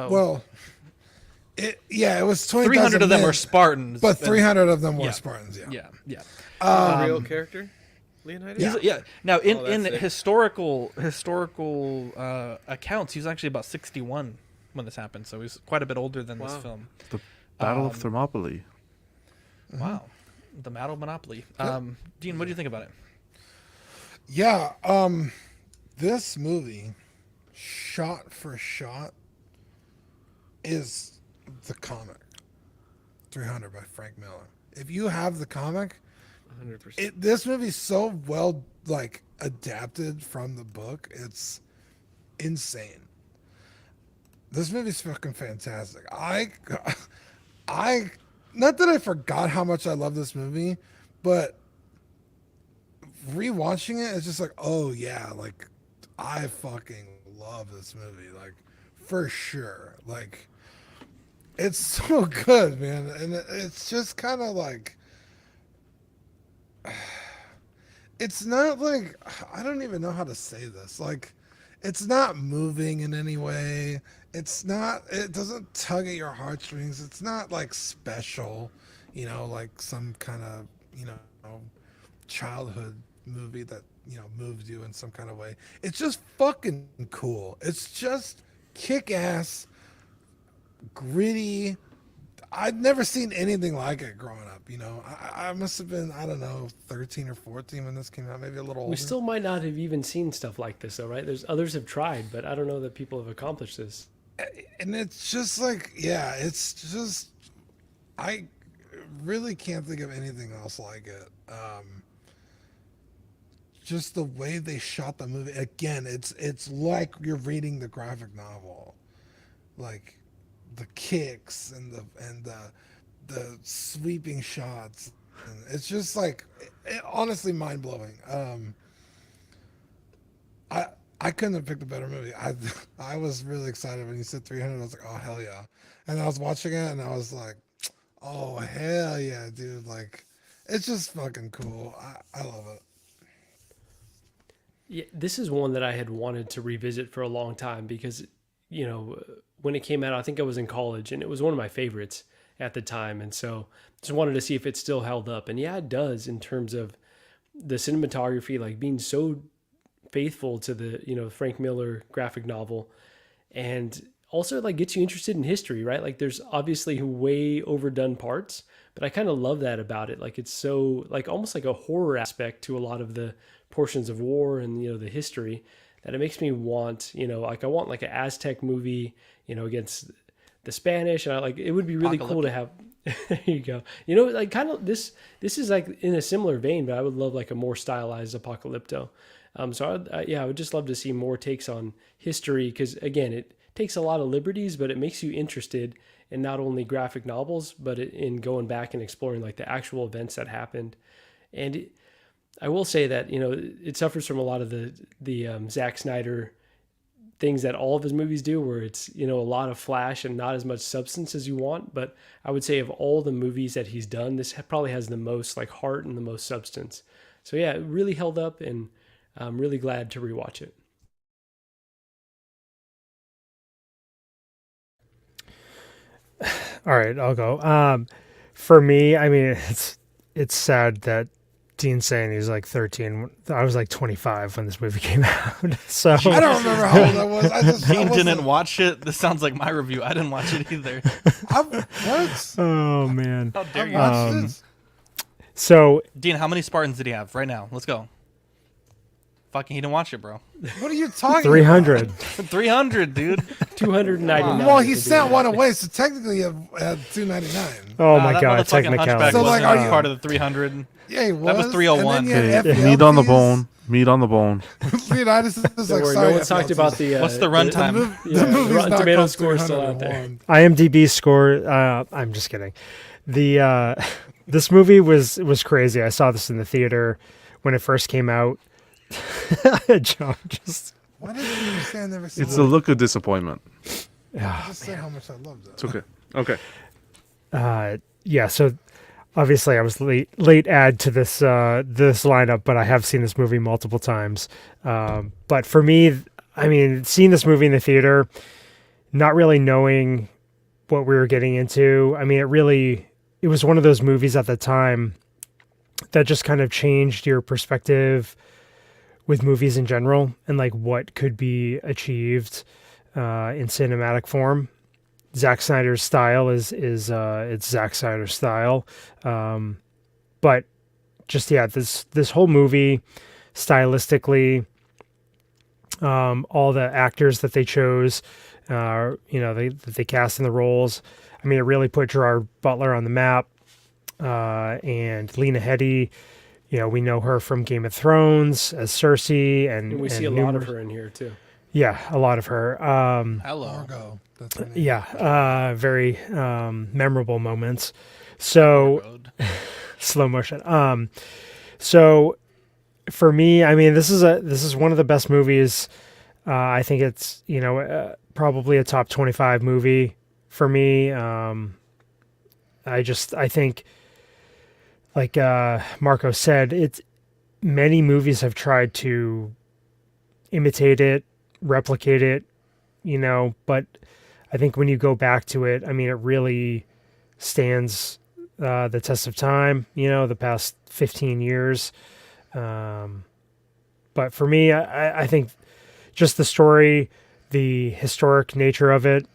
Speaker 4: 20,000.
Speaker 1: 300 of them were Spartans,
Speaker 4: but 300 of them were Spartans.
Speaker 1: Yeah.
Speaker 2: A real character? Leonidas?
Speaker 1: Yeah. Now, in
Speaker 2: That's it.
Speaker 1: historical accounts, he was actually about 61 when this happened, so he's quite a bit older than this film.
Speaker 3: The Battle of Thermopylae.
Speaker 1: Wow, the Battle Monopoly. Dean, what do you think about it?
Speaker 4: Yeah, this movie, shot for shot, is the comic 300 by Frank Miller. If you have the comic,
Speaker 2: 100%.
Speaker 4: this movie's so well adapted from the book. It's insane. This movie's fucking fantastic. I not that I forgot how much I love this movie, but rewatching it, it's just like, oh yeah, like I fucking love this movie, like for sure. Like it's so good, man, and it's just kind of like, it's not like, I don't even know how to say this. Like, it's not moving in any way. It doesn't tug at your heartstrings. It's not like special, like some kind of, childhood movie that, moved you in some kind of way. It's just fucking cool. It's just kick-ass, gritty. I'd never seen anything like it growing up, I must have been, I don't know, 13 or 14 when this came out, maybe a little older.
Speaker 13: We still might not have even seen stuff like this, though, right? There's others have tried, but I don't know that people have accomplished this.
Speaker 4: And it's just like, yeah, it's just, I really can't think of anything else like it. Just the way they shot the movie. Again, it's like you're reading the graphic novel, like the kicks and the sweeping shots. And it's just like, honestly mind blowing. I couldn't have picked a better movie. I was really excited when you said 300. I was like, oh hell yeah! And I was watching it and I was like, oh hell yeah, dude! Like, it's just fucking cool. I love it.
Speaker 13: Yeah, this is one that I had wanted to revisit for a long time because, when it came out, I think I was in college and it was one of my favorites at the time. And so just wanted to see if it still held up. And yeah, it does in terms of the cinematography, like being so faithful to the, Frank Miller graphic novel. And also like gets you interested in history, right? Like there's obviously way overdone parts, but I kind of love that about it. Like it's so like almost like a horror aspect to a lot of the portions of war and, the history that it makes me want, like I want like an Aztec movie, against the Spanish. And it would be really cool to have, there you go. Like kind of this is like in a similar vein, but I would love like a more stylized Apocalypto. So I would just love to see more takes on history. Cause again, it takes a lot of liberties, but it makes you interested in not only graphic novels, but in going back and exploring like the actual events that happened. And I will say that, it suffers from a lot of the Zack Snyder things that all of his movies do, where it's, a lot of flash and not as much substance as you want. But I would say of all the movies that he's done, this probably has the most like heart and the most substance. So yeah, it really held up, and I'm really glad to rewatch it.
Speaker 12: All right, I'll go. For me, I mean, it's sad that Dean's saying he's like 13. I was like 25 when this movie came out. So
Speaker 4: I don't remember how old I was.
Speaker 1: Dean didn't watch it. This sounds like my review. I didn't watch it either.
Speaker 4: What?
Speaker 12: Oh man!
Speaker 1: How dare you?
Speaker 4: Watched this.
Speaker 12: So
Speaker 1: Dean, how many Spartans did he have right now? Let's go. Fucking, he didn't watch it, bro.
Speaker 4: What are you talking
Speaker 12: 300.
Speaker 4: about?
Speaker 1: 300, dude.
Speaker 13: 299.
Speaker 4: Well, he sent one away, so technically you had 299.
Speaker 12: Oh my
Speaker 1: that
Speaker 12: god,
Speaker 1: motherfucking Hunchback
Speaker 12: technicality.
Speaker 4: So, like,
Speaker 1: wasn't
Speaker 4: are you-
Speaker 1: part of the 300.
Speaker 4: Yeah, he was.
Speaker 1: That was 301.
Speaker 4: And then you had
Speaker 3: Okay,
Speaker 4: FEL
Speaker 3: meat on the
Speaker 4: fees.
Speaker 3: bone. Meat on the bone.
Speaker 4: Leonidas is
Speaker 13: Don't
Speaker 4: like,
Speaker 13: worry,
Speaker 4: sorry.
Speaker 13: no one's talked
Speaker 4: FEL
Speaker 13: about
Speaker 4: fees.
Speaker 13: the
Speaker 1: What's the runtime?
Speaker 4: The movie's
Speaker 13: Rotten
Speaker 4: not
Speaker 13: Tomato
Speaker 4: cost
Speaker 13: score is still out there.
Speaker 4: 301.
Speaker 12: IMDb score. I'm just kidding. The this movie was crazy. I saw this in the theater when it first came out. John just.
Speaker 4: Why did you say I never seen
Speaker 3: It's
Speaker 4: it?
Speaker 3: a look of disappointment.
Speaker 4: I just said how much I loved it.
Speaker 3: It's okay. Okay.
Speaker 12: Yeah, so obviously I was late add to this this lineup, but I have seen this movie multiple times. But for me, I mean, seeing this movie in the theater, not really knowing what we were getting into. I mean, it was one of those movies at the time that just kind of changed your perspective with movies in general and like what could be achieved in cinematic form. Zack Snyder's style is it's Zack Snyder's style, but just this whole movie stylistically, all the actors that they chose, they cast in the roles. I mean, it really put Gerard Butler on the map, and Lena Headey. We know her from Game of Thrones as Cersei, and
Speaker 13: we see a lot of her in here too.
Speaker 12: Yeah, a lot of her.
Speaker 1: Hello.
Speaker 4: Margot. That's her name.
Speaker 12: Yeah, very memorable moments. So slow motion. So for me, I mean, this is one of the best movies. I think it's probably a top 25 movie for me. I think, like Marco said, many movies have tried to imitate it, replicate it, but I think when you go back to it, I mean, it really stands the test of time, the past 15 years. But for me, I think just the story, the historic nature of it,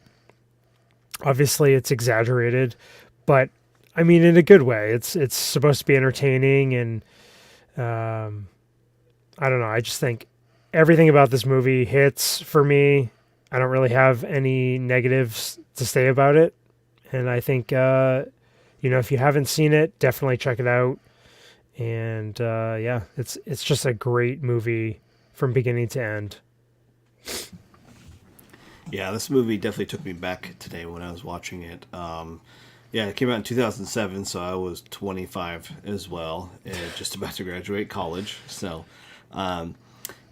Speaker 12: obviously it's exaggerated, but I mean, in a good way. It's supposed to be entertaining, and I don't know. I just think everything about this movie hits for me. I don't really have any negatives to say about it, and I think if you haven't seen it, definitely check it out. And it's just a great movie from beginning to end.
Speaker 7: Yeah, this movie definitely took me back today when I was watching it. It came out in 2007, so I was 25 as well, just about to graduate college. So,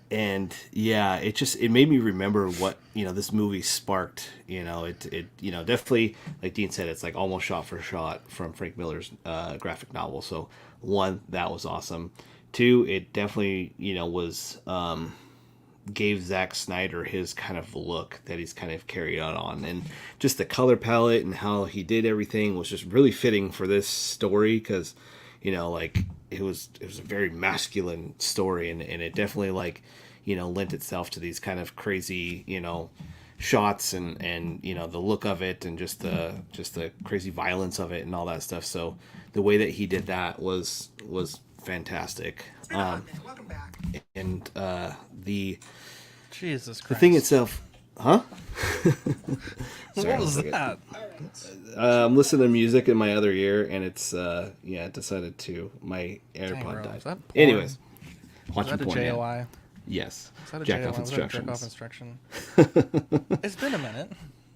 Speaker 7: it made me remember what this movie sparked. It definitely, like Dean said, it's like almost shot for shot from Frank Miller's graphic novel. So, one, that was awesome. Two, it definitely was gave Zack Snyder his kind of look that he's kind of carried on, and just the color palette and how he did everything was just really fitting for this story, because it was a very masculine story, and it definitely lent itself to these kind of crazy shots and the look of it, and just the crazy violence of it and all that stuff. So the way that he did that was fantastic. And the
Speaker 1: Jesus Christ.
Speaker 7: The thing itself, huh?
Speaker 1: What was that?
Speaker 7: I'm listening to music in my other ear, and it's it decided to my AirPod died.
Speaker 1: Is that porn?
Speaker 7: Anyways, watching
Speaker 1: is that a
Speaker 7: porn.
Speaker 1: JOI?
Speaker 7: Yes.
Speaker 1: Is that a
Speaker 7: Jack
Speaker 1: JOI?
Speaker 7: off
Speaker 1: Was that a
Speaker 7: instructions.
Speaker 1: jerk off instruction? It's been a minute.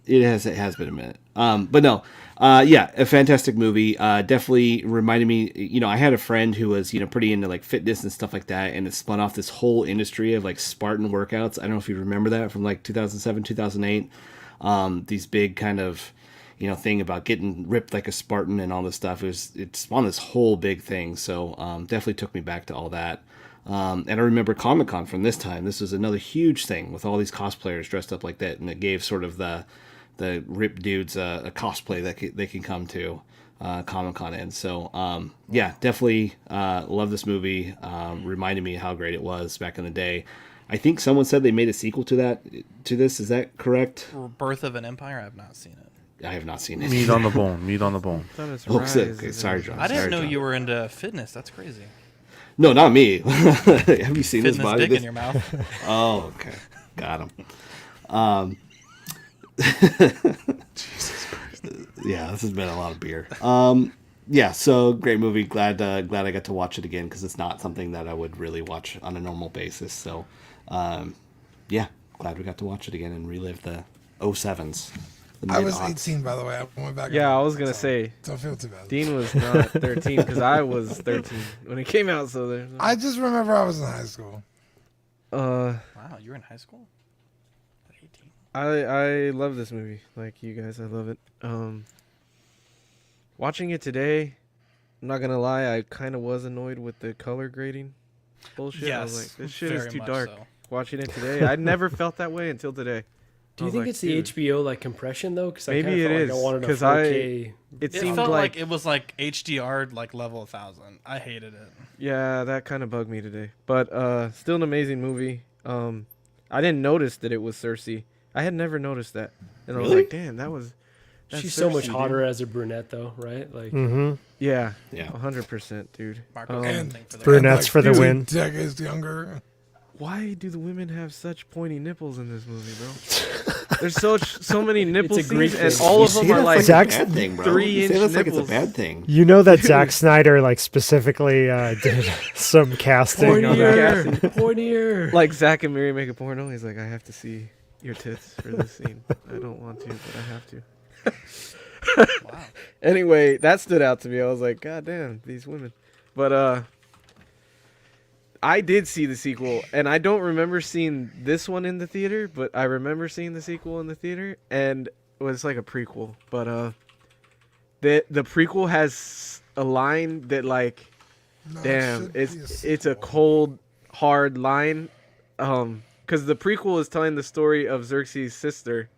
Speaker 7: It has been a minute. But no, a fantastic movie. Definitely reminded me, I had a friend who was, pretty into like fitness and stuff like that, and it spun off this whole industry of like Spartan workouts. I don't know if you remember that from like 2007, 2008. These big kind of, thing about getting ripped like a Spartan and all this stuff. It spawned this whole big thing. So definitely took me back to all that. And I remember Comic-Con from this time. This was another huge thing with all these cosplayers dressed up like that, and it gave sort of the ripped dudes a cosplay that they can come to Comic-Con in. So definitely love this movie. Reminded me how great it was back in the day. I think someone said they made a sequel to this. Is that correct?
Speaker 1: Birth of an Empire. I have not seen it.
Speaker 7: I have not seen it.
Speaker 3: Meat on the bone. Meat on the bone.
Speaker 7: Okay, sorry, John.
Speaker 1: I didn't know
Speaker 7: John.
Speaker 1: you were into fitness. That's crazy.
Speaker 7: No, not me. Have you seen
Speaker 1: Fitness
Speaker 7: this body?
Speaker 1: dick in your mouth.
Speaker 7: Oh, okay. Got him. Jesus Christ. Yeah, this has been a lot of beer. So great movie. Glad I got to watch it again, because it's not something that I would really watch on a normal basis. So, glad we got to watch it again and relive the 07s.
Speaker 4: I was 18, by the way. I went back.
Speaker 2: Yeah, I was gonna say.
Speaker 4: Don't feel too bad.
Speaker 2: Dean was not 13 because I was 13 when it came out. So there's.
Speaker 4: I just remember I was in high school.
Speaker 1: Wow, you were in high school? At 18.
Speaker 2: I love this movie. Like you guys, I love it. Watching it today, I'm not gonna lie, I kind of was annoyed with the color grading bullshit.
Speaker 1: Yes,
Speaker 2: I was like, this shit is
Speaker 1: very
Speaker 2: too
Speaker 1: much
Speaker 2: dark.
Speaker 1: so.
Speaker 2: Watching it today, I never felt that way until today.
Speaker 13: Do you think it's the HBO like compression though? Because
Speaker 2: maybe
Speaker 13: I
Speaker 2: it
Speaker 13: felt
Speaker 2: is,
Speaker 13: like I wanted a
Speaker 2: 'cause
Speaker 13: 4K
Speaker 2: it
Speaker 1: It
Speaker 2: seemed
Speaker 1: felt
Speaker 2: like
Speaker 1: it was like HDR like level 1000. I hated it.
Speaker 2: yeah, that kind of bugged me today. But still an amazing movie. I didn't notice that it was Cersei. I had never noticed that, and I was
Speaker 7: Really?
Speaker 2: like, damn, that's
Speaker 13: She's so much
Speaker 2: Cersei,
Speaker 13: hotter
Speaker 2: dude.
Speaker 13: as a brunette, though, right? Like,
Speaker 2: Yeah,
Speaker 7: Yeah.
Speaker 2: 100%, dude.
Speaker 4: And
Speaker 12: Brunettes for the
Speaker 4: two
Speaker 12: win.
Speaker 4: Decades younger.
Speaker 2: Why do the women have such pointy nipples in this movie, bro? There's so many nipple
Speaker 13: It's a Greek
Speaker 2: scenes, and
Speaker 13: thing.
Speaker 2: all
Speaker 7: You
Speaker 2: of them
Speaker 7: say
Speaker 2: are
Speaker 7: that's
Speaker 2: like
Speaker 7: a
Speaker 12: Zach's-
Speaker 7: bad thing, bro.
Speaker 2: 3
Speaker 7: You
Speaker 2: inch
Speaker 7: say that's
Speaker 2: nipples.
Speaker 7: like it's a bad thing.
Speaker 12: You know that Zack Snyder like specifically did some casting on that.
Speaker 13: pointier, pointier.
Speaker 2: Like Zach and Miri make a porno. He's like, I have to see your tits for this scene. I don't want to, but I have to.
Speaker 1: Wow.
Speaker 2: Anyway, that stood out to me. I was like, God damn, these women. But I did see the sequel, and I don't remember seeing this one in the theater, but I remember seeing the sequel in the theater, and it was like a prequel. But the prequel has a line that like,
Speaker 4: No, it
Speaker 2: damn,
Speaker 4: should be
Speaker 2: it's a cold, hard line. Because the prequel is telling the story of Xerxes' sister,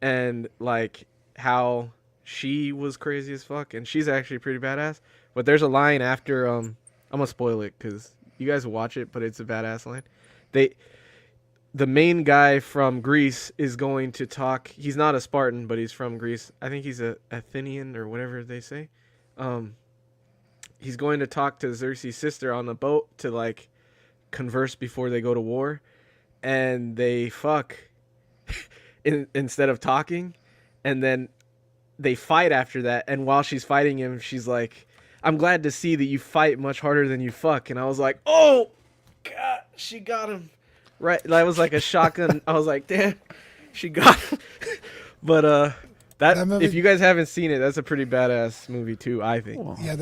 Speaker 2: and like how she was crazy as fuck, and she's actually pretty badass. But there's a line after I'm gonna spoil it because you guys will watch it, but it's a badass line. The main guy from Greece is going to talk. He's not a Spartan, but he's from Greece. I think he's a Athenian or whatever they say. He's going to talk to Xerxes' sister on the boat to like converse before they go to war, and they fuck instead of talking, and then they fight after that. And while she's fighting him, she's like, I'm glad to see that you fight much harder than you fuck. And I was like, oh God, she got him right. That was like a shotgun. I was like, damn, she got him. But that
Speaker 4: movie-
Speaker 2: if you guys haven't seen it, that's a pretty badass movie too, I think.
Speaker 4: Yeah,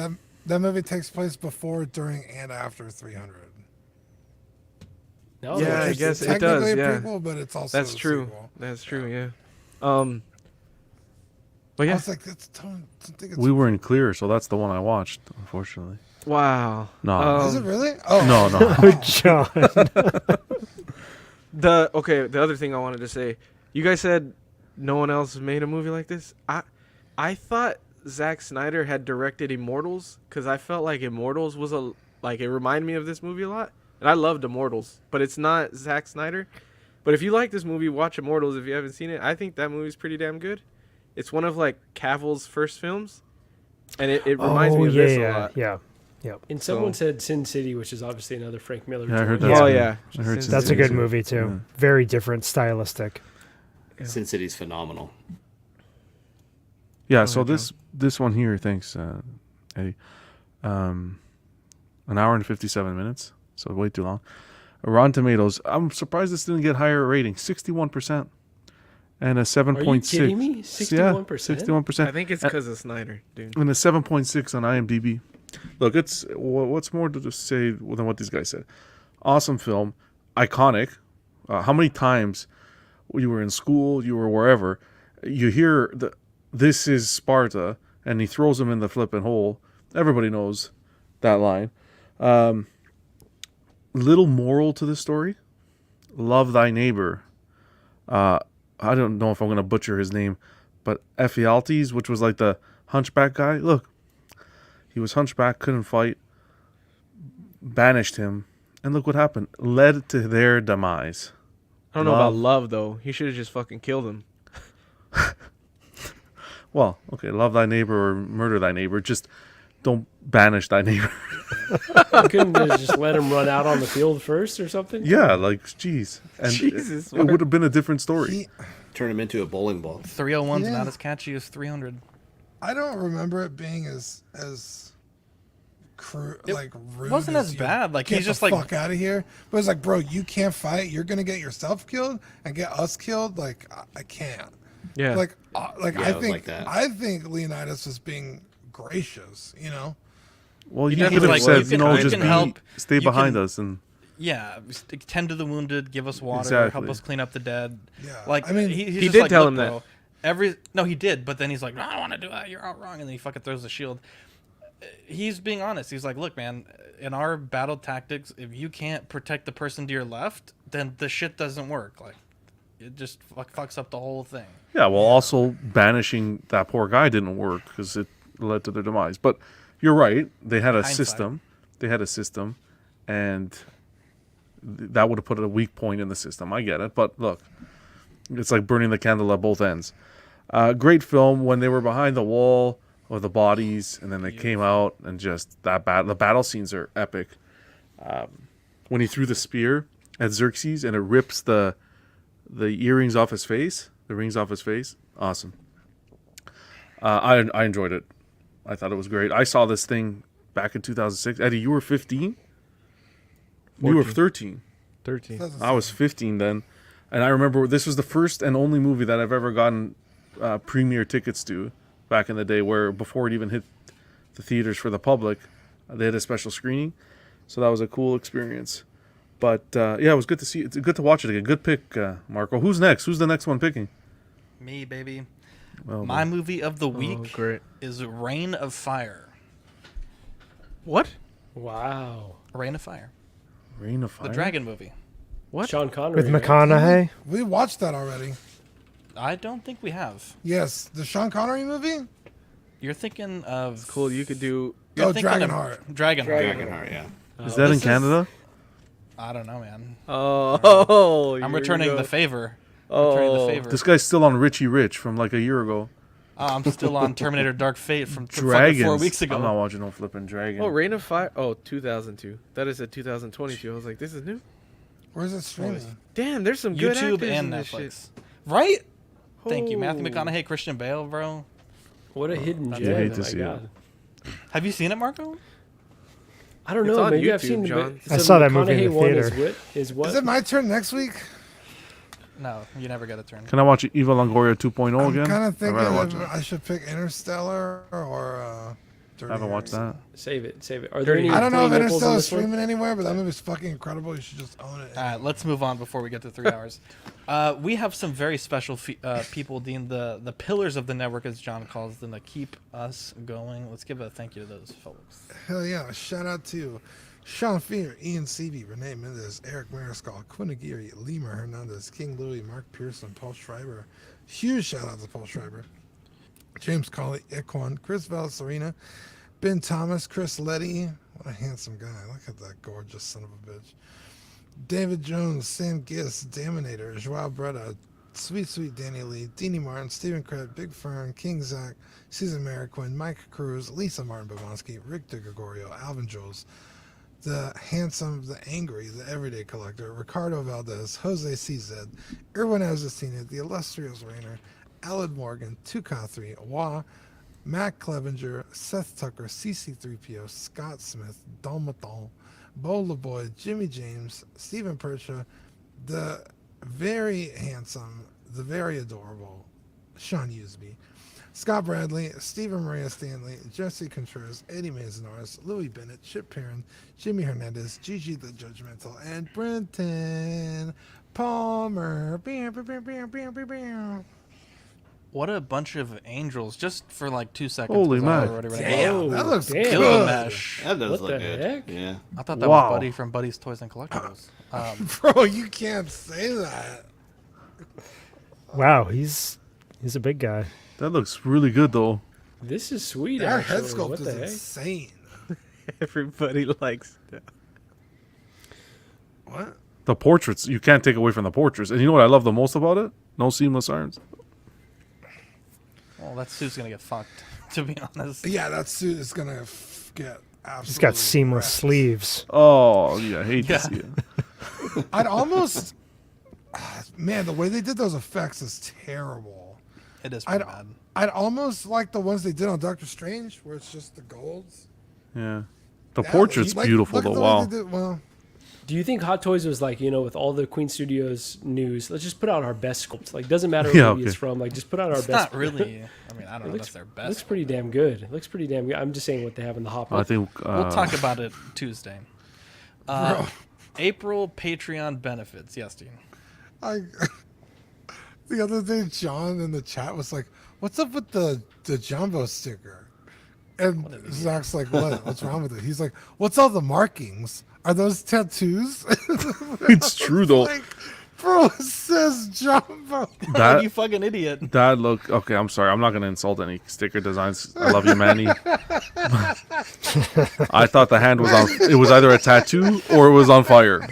Speaker 4: that movie takes place before, during, and after 300.
Speaker 13: No,
Speaker 2: Yeah, I
Speaker 4: it's
Speaker 2: guess it
Speaker 4: technically
Speaker 2: does.
Speaker 4: a
Speaker 2: Yeah,
Speaker 4: prequel, but it's also
Speaker 2: that's
Speaker 4: a
Speaker 2: true.
Speaker 4: sequel.
Speaker 2: That's true. Yeah. But
Speaker 4: I
Speaker 2: yeah.
Speaker 4: was like, I think it's
Speaker 3: We were in clear, so that's the one I watched. Unfortunately,
Speaker 2: Wow.
Speaker 3: No.
Speaker 4: Is it really? Oh
Speaker 3: no, no.
Speaker 12: Oh, John.
Speaker 2: The other thing I wanted to say, you guys said no one else made a movie like this. I thought Zack Snyder had directed Immortals because I felt like Immortals was it reminded me of this movie a lot, and I loved Immortals, but it's not Zack Snyder. But if you like this movie, watch Immortals if you haven't seen it. I think that movie's pretty damn good. It's one of like Cavill's first films, and it reminds me of this a lot.
Speaker 12: Yeah.
Speaker 13: And someone said Sin City, which is obviously another Frank Miller.
Speaker 3: Yeah, I heard
Speaker 13: joint.
Speaker 3: that.
Speaker 2: Oh
Speaker 3: too.
Speaker 2: yeah,
Speaker 3: I heard
Speaker 12: That's a
Speaker 3: Sin
Speaker 12: good
Speaker 3: City.
Speaker 12: movie too.
Speaker 3: Yeah.
Speaker 12: Very different stylistic.
Speaker 7: Sin City's phenomenal.
Speaker 3: Yeah, so this one here, thanks, Eddie. An hour and 57 minutes, so way too long. Rotten Tomatoes, I'm surprised this didn't get higher rating, 61%, and a 7.6.
Speaker 13: kidding me? 61%?
Speaker 3: Yeah, 61%.
Speaker 2: I think it's because of Snyder, dude.
Speaker 3: And a 7.6 on IMDb. Look, it's what's more to just say than what these guys said. Awesome film, iconic. How many times you were in school, you were wherever, you hear this is Sparta, and he throws him in the flipping hole. Everybody knows that line. Little moral to the story: love thy neighbor. I don't know if I'm going to butcher his name, but Ephialtes, which was like the hunchback guy. Look, he was hunchback, couldn't fight, banished him, and look what happened. Led to their demise.
Speaker 2: I don't know about love though. He should have just fucking killed him.
Speaker 3: Well, okay, love thy neighbor or murder thy neighbor. Just don't banish thy neighbor.
Speaker 13: You couldn't just let him run out on the field first or something?
Speaker 3: Yeah, like, jeez. And
Speaker 2: Jesus,
Speaker 3: it would have been a different story.
Speaker 7: Turn him into a bowling ball.
Speaker 1: 301's
Speaker 4: Yeah.
Speaker 1: not as catchy as 300.
Speaker 4: I don't remember it being as like rude.
Speaker 1: wasn't as
Speaker 4: you
Speaker 1: bad. Like,
Speaker 4: get
Speaker 1: he's just
Speaker 4: the
Speaker 1: like-
Speaker 4: fuck out of here. But it's like, bro, you can't fight. You're gonna get yourself killed and get us killed. Like, I can't.
Speaker 2: Yeah.
Speaker 4: Like
Speaker 7: Yeah,
Speaker 4: I
Speaker 7: it was
Speaker 4: think
Speaker 7: like that.
Speaker 4: I think Leonidas was being gracious. You know.
Speaker 3: Well, you
Speaker 1: Yeah,
Speaker 3: could
Speaker 1: he's
Speaker 3: have
Speaker 1: like,
Speaker 3: said,
Speaker 1: you can-
Speaker 3: no,
Speaker 1: you
Speaker 3: just
Speaker 1: can help.
Speaker 3: stay
Speaker 1: You
Speaker 3: behind
Speaker 1: can-
Speaker 3: us. And
Speaker 1: Yeah, tend to the wounded, give us water,
Speaker 3: Exactly.
Speaker 1: help us clean up the dead.
Speaker 4: Yeah,
Speaker 1: Like,
Speaker 4: I mean,
Speaker 1: he's
Speaker 2: he
Speaker 1: just
Speaker 2: did
Speaker 1: like,
Speaker 2: tell
Speaker 1: "Look,
Speaker 2: him that."
Speaker 1: bro, no, he did, but then he's like, no, I don't want to do that. You're all wrong, and then he fucking throws the shield. He's being honest. He's like, look, man, in our battle tactics, if you can't protect the person to your left, then the shit doesn't work. Like, it just fucks up the whole thing.
Speaker 3: Yeah, well, also banishing that poor guy didn't work because it led to their demise. But you're right. They had a system. They had a system, and that would have put a weak point in the system. I get it. But look, it's like burning the candle at both ends. Great film when they were behind the wall or the bodies, and then they came out, and just the battle scenes are epic. When he threw the spear at Xerxes and it rips the earrings off his face, the rings off his face, awesome. I enjoyed it. I thought it was great. I saw this thing back in 2006. Eddie, you were 15? 14. You were 13.
Speaker 2: 13.
Speaker 3: I was 15 then. And I remember this was the first and only movie that I've ever gotten premiere tickets to back in the day, where before it even hit the theaters for the public, they had a special screening. So that was a cool experience. But yeah, it was good to see. It's good to watch it again. Good pick, Marco. Who's next? Who's the next one picking?
Speaker 1: Me, baby.
Speaker 3: Well,
Speaker 1: My movie of the week
Speaker 2: great.
Speaker 1: is Reign of Fire.
Speaker 2: What?
Speaker 13: Wow.
Speaker 1: Reign of Fire.
Speaker 3: Reign of Fire?
Speaker 1: The dragon movie.
Speaker 2: What?
Speaker 13: Sean Connery.
Speaker 12: With
Speaker 13: right?
Speaker 12: McConaughey.
Speaker 4: We watched that already.
Speaker 1: I don't think we have.
Speaker 4: Yes, the Sean Connery movie.
Speaker 1: You're thinking of...
Speaker 2: Cool, you could do...
Speaker 1: You're thinking of
Speaker 4: Dragonheart.
Speaker 1: Dragonheart.
Speaker 7: Dragonheart, yeah.
Speaker 3: Is that in
Speaker 1: This
Speaker 3: Canada?
Speaker 1: I don't know, man.
Speaker 2: Oh,
Speaker 1: I'm
Speaker 2: here
Speaker 1: returning
Speaker 2: we go.
Speaker 1: the favor.
Speaker 2: Oh,
Speaker 3: This guy's still on Richie Rich from like a year ago.
Speaker 1: I'm still on Terminator Dark Fate from
Speaker 3: Dragons.
Speaker 1: 4 weeks ago.
Speaker 3: I'm not watching no flipping Dragon.
Speaker 2: Oh, Reign of Fire. Oh, 2002. That is a 2022. I was like, this is new.
Speaker 4: Where's it streaming?
Speaker 2: Damn, there's some good
Speaker 1: YouTube
Speaker 2: actors
Speaker 1: and
Speaker 2: in this
Speaker 1: Netflix.
Speaker 2: shit.
Speaker 1: Right? Thank you. Matthew
Speaker 2: Oh.
Speaker 1: McConaughey, Christian Bale, bro.
Speaker 13: What a hidden
Speaker 1: That's
Speaker 13: gem.
Speaker 3: You hate to
Speaker 13: my
Speaker 3: see
Speaker 13: God.
Speaker 1: Have you seen it, Marco?
Speaker 13: I don't
Speaker 2: It's
Speaker 13: know.
Speaker 2: on
Speaker 13: Maybe I've
Speaker 2: YouTube,
Speaker 13: seen
Speaker 2: John.
Speaker 13: but
Speaker 12: I
Speaker 13: so
Speaker 12: saw that movie in the
Speaker 13: McConaughey one
Speaker 12: theater.
Speaker 13: Is what?
Speaker 4: Is it my turn next week?
Speaker 1: No, you never get a turn.
Speaker 3: Can I watch Eva Longoria 2.0
Speaker 4: I'm
Speaker 3: again?
Speaker 4: kind of thinking
Speaker 3: I'd rather watch
Speaker 4: of,
Speaker 3: that.
Speaker 4: I should pick Interstellar or Dirty
Speaker 3: I haven't watched
Speaker 4: Harry.
Speaker 3: that.
Speaker 13: Save it. Save it. Are there any?
Speaker 4: I don't know if
Speaker 13: playing nipples in
Speaker 4: Interstellar's
Speaker 13: this one?
Speaker 4: streaming anywhere, but that movie's fucking incredible. You should just own it.
Speaker 1: All right, let's move on before we get to 3 hours. We have some very special people, Dean, the pillars of the network, as John calls them, that keep us going. Let's give a thank you to those folks.
Speaker 4: Hell yeah. Shout out to Sean Fear, Ian Seavey, Renee Mendez, Eric Mariscal, Quinn Aguirre, Lima Hernandez, King Louie, Mark Pearson, Paul Schreiber. Huge shout out to Paul Schreiber. James Colley, Equan, Chris Valserina, Ben Thomas, Chris Letty. What a handsome guy. Look at that gorgeous son of a bitch. David Jones, Sam Giss, Daminator, Joao Bretta, Sweet Danny Lee, Deanie Martin, Stephen Krett, Big Fern, King Zach, Susan Mariquin, Mike Cruz, Lisa Martin Babonsky, Rick DeGregorio, Alvin Jules, the handsome, the angry, the everyday collector, Ricardo Valdez, Jose CZ, Erwin Azzacina, the illustrious Rainer, Alad Morgan, Tukathri, Wah, Matt Clevenger, Seth Tucker, CC3PO, Scott Smith, Dalmathal, Bo LeBoy, Jimmy James, Stephen Percha, the very handsome, the very adorable Sean Usby, Scott Bradley, Stephen Maria Stanley, Jesse Contreras, Eddie Manzanares, Louis Bennett, Chip Perrin, Jimmy Hernandez, Gigi the Judgmental, and Brenton Palmer.
Speaker 1: What a bunch of angels, just for like 2 seconds.
Speaker 3: Holy
Speaker 1: was all
Speaker 3: man.
Speaker 1: I wrote about it.
Speaker 4: Damn, that looks
Speaker 13: damn.
Speaker 4: good.
Speaker 1: Gilgamesh.
Speaker 7: That does
Speaker 13: What
Speaker 7: look
Speaker 13: the
Speaker 7: good.
Speaker 13: heck?
Speaker 7: Yeah.
Speaker 1: I thought that
Speaker 3: Wow.
Speaker 1: was Buddy from Buddy's Toys and Collectibles.
Speaker 4: Bro, you can't say that.
Speaker 12: Wow, he's a big guy.
Speaker 3: That looks really good, though.
Speaker 13: This is sweet.
Speaker 4: That
Speaker 13: actually.
Speaker 4: head sculpt
Speaker 13: What
Speaker 4: is
Speaker 13: the heck?
Speaker 4: insane.
Speaker 2: Everybody likes that.
Speaker 4: What?
Speaker 3: The portraits, you can't take away from the portraits. And you know what I love the most about it? No seamless arms.
Speaker 1: Well, that suit's going to get fucked, to be honest.
Speaker 4: Yeah, that suit is gonna get absolutely.
Speaker 12: He's got seamless
Speaker 4: wrecked.
Speaker 12: sleeves.
Speaker 3: Oh, yeah, I hate
Speaker 1: Yeah.
Speaker 3: to see it.
Speaker 4: I'd almost, man, the way they did those effects is terrible.
Speaker 1: It is pretty bad.
Speaker 4: I'd almost like the ones they did on Doctor Strange, where it's just the golds.
Speaker 3: Yeah. The
Speaker 4: That
Speaker 3: portrait's
Speaker 4: was-
Speaker 3: beautiful,
Speaker 4: look at
Speaker 3: though.
Speaker 4: the way
Speaker 3: Wow.
Speaker 4: they did- well,
Speaker 13: Do you think Hot Toys was like, with all the Queen Studios news, let's just put out our best sculpts? Like, doesn't matter
Speaker 3: Yeah,
Speaker 13: who it's
Speaker 3: okay.
Speaker 13: from. Like, just put out our
Speaker 1: It's
Speaker 13: best.
Speaker 1: not really. I mean, I don't know if
Speaker 13: looks,
Speaker 1: that's their
Speaker 13: It
Speaker 1: best.
Speaker 13: looks pretty damn good. It looks pretty damn good. I'm just saying what they have in the hopper.
Speaker 3: I think.
Speaker 1: We'll talk about it Tuesday. April Patreon benefits. Yes, Dean.
Speaker 4: The other day, John in the chat was like, "What's up with the Jumbo sticker?" And Zach's like, "What? What's wrong with it?" He's like, "What's all the markings? Are those tattoos?"
Speaker 3: It's true, though.
Speaker 4: Like, Bro, it says Jumbo.
Speaker 1: You fucking idiot.
Speaker 3: That look okay. I'm sorry. I'm not gonna insult any sticker designs. I love you, Manny. I thought the hand was on. It was either a tattoo or it was on fire.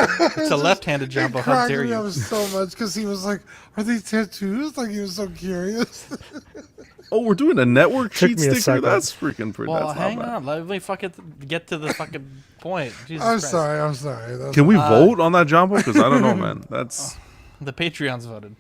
Speaker 1: It's a left-handed Jumbo. How dare
Speaker 4: Me
Speaker 1: you?
Speaker 4: up so much because he was like, "Are these tattoos?" Like he was so curious.
Speaker 3: Oh, we're doing a network
Speaker 12: Took
Speaker 3: cheat
Speaker 12: me a
Speaker 3: sticker.
Speaker 12: second.
Speaker 3: That's freaking pretty.
Speaker 1: Well,
Speaker 3: That's
Speaker 1: hang
Speaker 3: not bad.
Speaker 1: on. Let me fucking get to the fucking point. Jesus
Speaker 4: I'm
Speaker 1: Christ.
Speaker 4: sorry. That's
Speaker 3: Can we vote on that Jumbo? Because I don't know, man. That's
Speaker 1: The Patreons voted.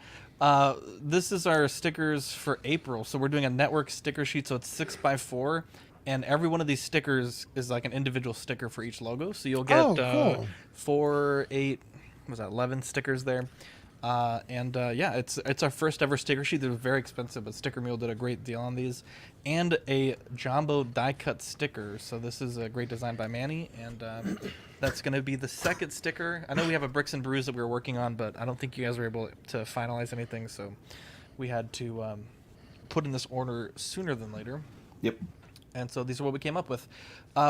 Speaker 1: This is our stickers for April. So we're doing a network sticker sheet. So it's 6x4. And every one of these stickers is like an individual sticker for each logo. So you'll get
Speaker 4: cool.
Speaker 1: 4, 8, what was that, 11 stickers there. Yeah, it's our first ever sticker sheet. They're very expensive, but Sticker Mule did a great deal on these. And a Jumbo die cut sticker. So this is a great design by Manny. And that's going to be the second sticker. I know we have a Bricks and Brews that we were working on, but I don't think you guys were able to finalize anything. So we had to put in this order sooner than later.
Speaker 7: Yep.
Speaker 1: And so these are what we came up with.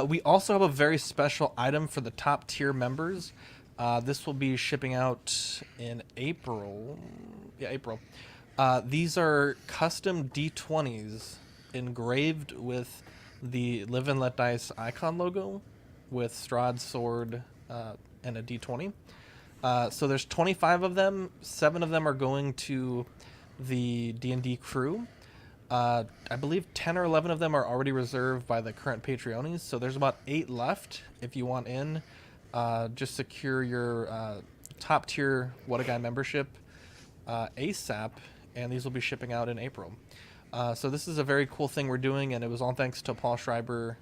Speaker 1: We also have a very special item for the top tier members. This will be shipping out in April. Yeah, April. These are custom D20s engraved with the Live and Let Dice icon logo with Strahd's sword and a D20. So there's 25 of them. 7 of them are going to the D&D crew. I believe 10 or 11 of them are already reserved by the current Patreonies, so there's about 8 left if you want in. Just secure your top tier What a Guy membership ASAP, and these will be shipping out in April. So this is a very cool thing we're doing, and it was all thanks to Paul Schreiber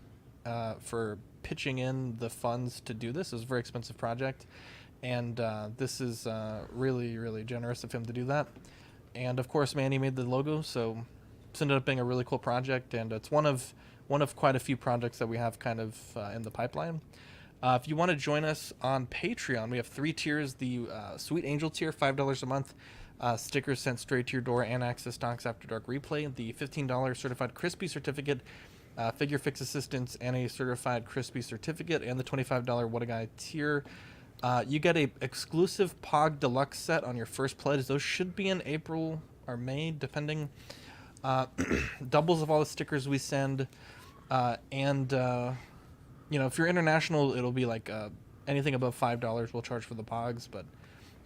Speaker 1: for pitching in the funds to do this. It was a very expensive project, and this is really, really generous of him to do that. And of course, Manny made the logo, so it's ended up being a really cool project, and it's one of quite a few projects that we have kind of in the pipeline. If you want to join us on Patreon, we have 3 tiers. The Sweet Angel tier, $5 a month, stickers sent straight to your door, and access Donks After Dark replay. The $15 certified crispy certificate, figure fix assistance, and a certified crispy certificate, and the $25 What a Guy tier. You get a exclusive Pog Deluxe set on your first pledge. Those should be in April or May, depending. Doubles of all the stickers we send, and if you're international, it'll be like anything above $5 we'll charge for the Pogs, but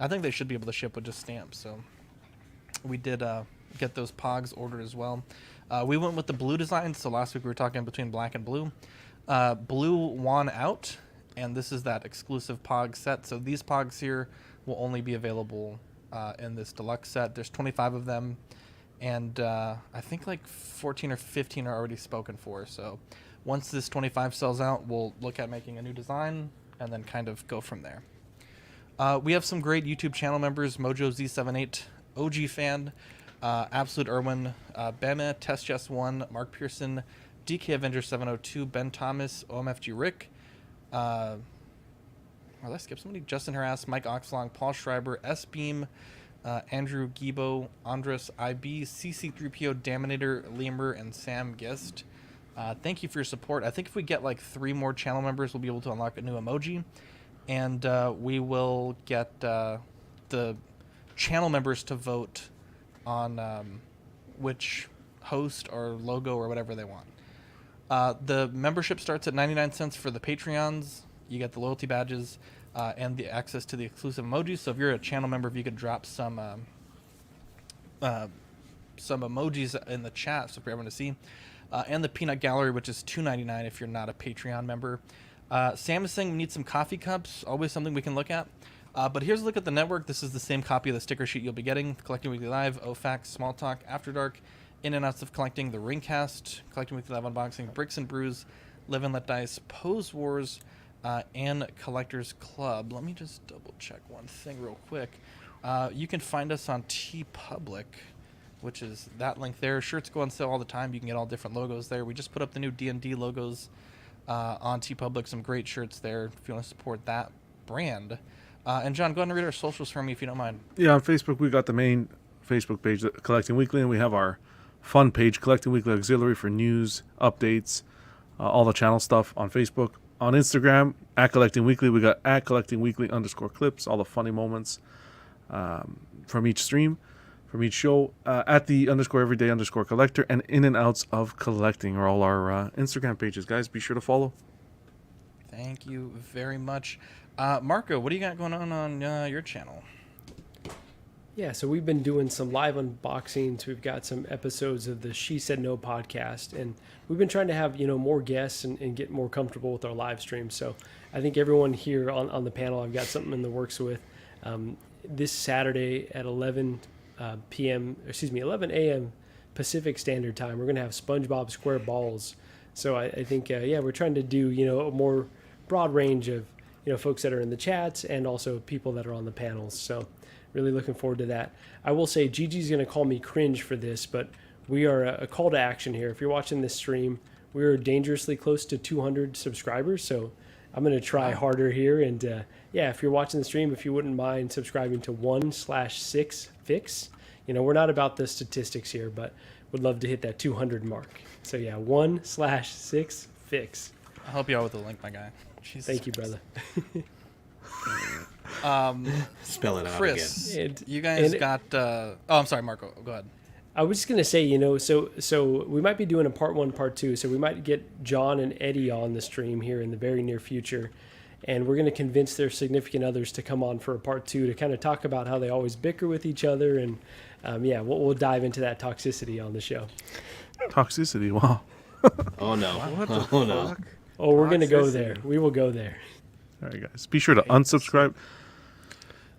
Speaker 1: I think they should be able to ship with just stamps. So we did get those Pogs ordered as well. We went with the blue design. So last week we were talking between black and blue. Blue won out, and this is that exclusive Pog set. So these Pogs here will only be available in this deluxe set. There's 25 of them. And I think like 14 or 15 are already spoken for. So once this 25 sells out, we'll look at making a new design and then kind of go from there. We have some great YouTube channel members: Mojo Z78, OG Fan, Absolute Irwin, Bema, Test Just 1, Mark Pearson, DK Avenger 702, Ben Thomas, OMFG Rick. Did I skip somebody? Justin Harass, Mike Oxlong, Paul Schreiber, S Beam, Andrew Gibo, Andres IB, CC3PO, Daminator, Lemur, and Sam Gist. Thank you for your support. I think if we get like 3 more channel members, we'll be able to unlock a new emoji. And we will get the channel members to vote on which host or logo or whatever they want. The membership starts at 99 cents for the Patreons. You get the loyalty badges. And the access to the exclusive emojis. So if you're a channel member, if you could drop some emojis in the chat so for everyone to see. And the Peanut Gallery, which is $2.99 if you're not a Patreon member. Sam is saying we need some coffee cups. Always something we can look at. But here's a look at the network. This is the same copy of the sticker sheet you'll be getting. Collecting Weekly Live, OFAX, Small Talk, After Dark, In and Outs of Collecting, The Ringcast, Collecting Weekly Live Unboxing, Bricks and Brews, Live and Let Dice, Pose Wars, and Collectors Club. Let me just double check one thing real quick. You can find us on TeePublic, which is that link there. Shirts go on sale all the time. You can get all different logos there. We just put up the new D&D logos on TeePublic. Some great shirts there if you want to support that brand. And John, go ahead and read our socials for me if you don't mind.
Speaker 3: Yeah, on Facebook we got the main Facebook page, Collecting Weekly, and we have our fun page, Collecting Weekly Auxiliary, for news, updates, all the channel stuff on Facebook. on Instagram at Collecting Weekly. We got at Collecting Weekly _clips, all the funny moments from each stream, from each show. At the _everyday _collector, and in and outs of collecting are all our Instagram pages. Guys, be sure to follow.
Speaker 1: Thank you very much. Marco, what do you got going on your channel?
Speaker 13: Yeah, so we've been doing some live unboxings. We've got some episodes of the She Said No podcast, and we've been trying to have more guests and get more comfortable with our live streams. So I think everyone here on the panel, I've got something in the works with. This Saturday at 11 a.m. Pacific Standard Time, we're going to have SpongeBob Square Balls. So I think, we're trying to do, a more broad range of, folks that are in the chats and also people that are on the panels. So really looking forward to that. I will say Gigi's going to call me cringe for this, but we are a call to action here. If you're watching this stream, we're dangerously close to 200 subscribers. So I'm going to try harder here. And if you're watching the stream, if you wouldn't mind subscribing to 1/6 fix, we're not about the statistics here, but would love to hit that 200 mark. So 1/6 fix.
Speaker 1: I'll help you out with the link, my guy. Jesus
Speaker 13: Thank you,
Speaker 1: Christ.
Speaker 13: brother.
Speaker 7: Spell it out
Speaker 1: Chris,
Speaker 7: again.
Speaker 1: you guys got... I'm sorry, Marco. Go ahead.
Speaker 13: I was just going to say, so we might be doing a part 1, part 2. So we might get John and Eddie on the stream here in the very near future. And we're going to convince their significant others to come on for a part 2 to kind of talk about how they always bicker with each other. And we'll dive into that toxicity on the show.
Speaker 3: Toxicity, wow.
Speaker 7: Oh, no.
Speaker 2: What the
Speaker 7: Oh, no.
Speaker 2: fuck?
Speaker 13: Oh, we're going to go there. We will go there.
Speaker 3: All right, guys. Be sure to unsubscribe.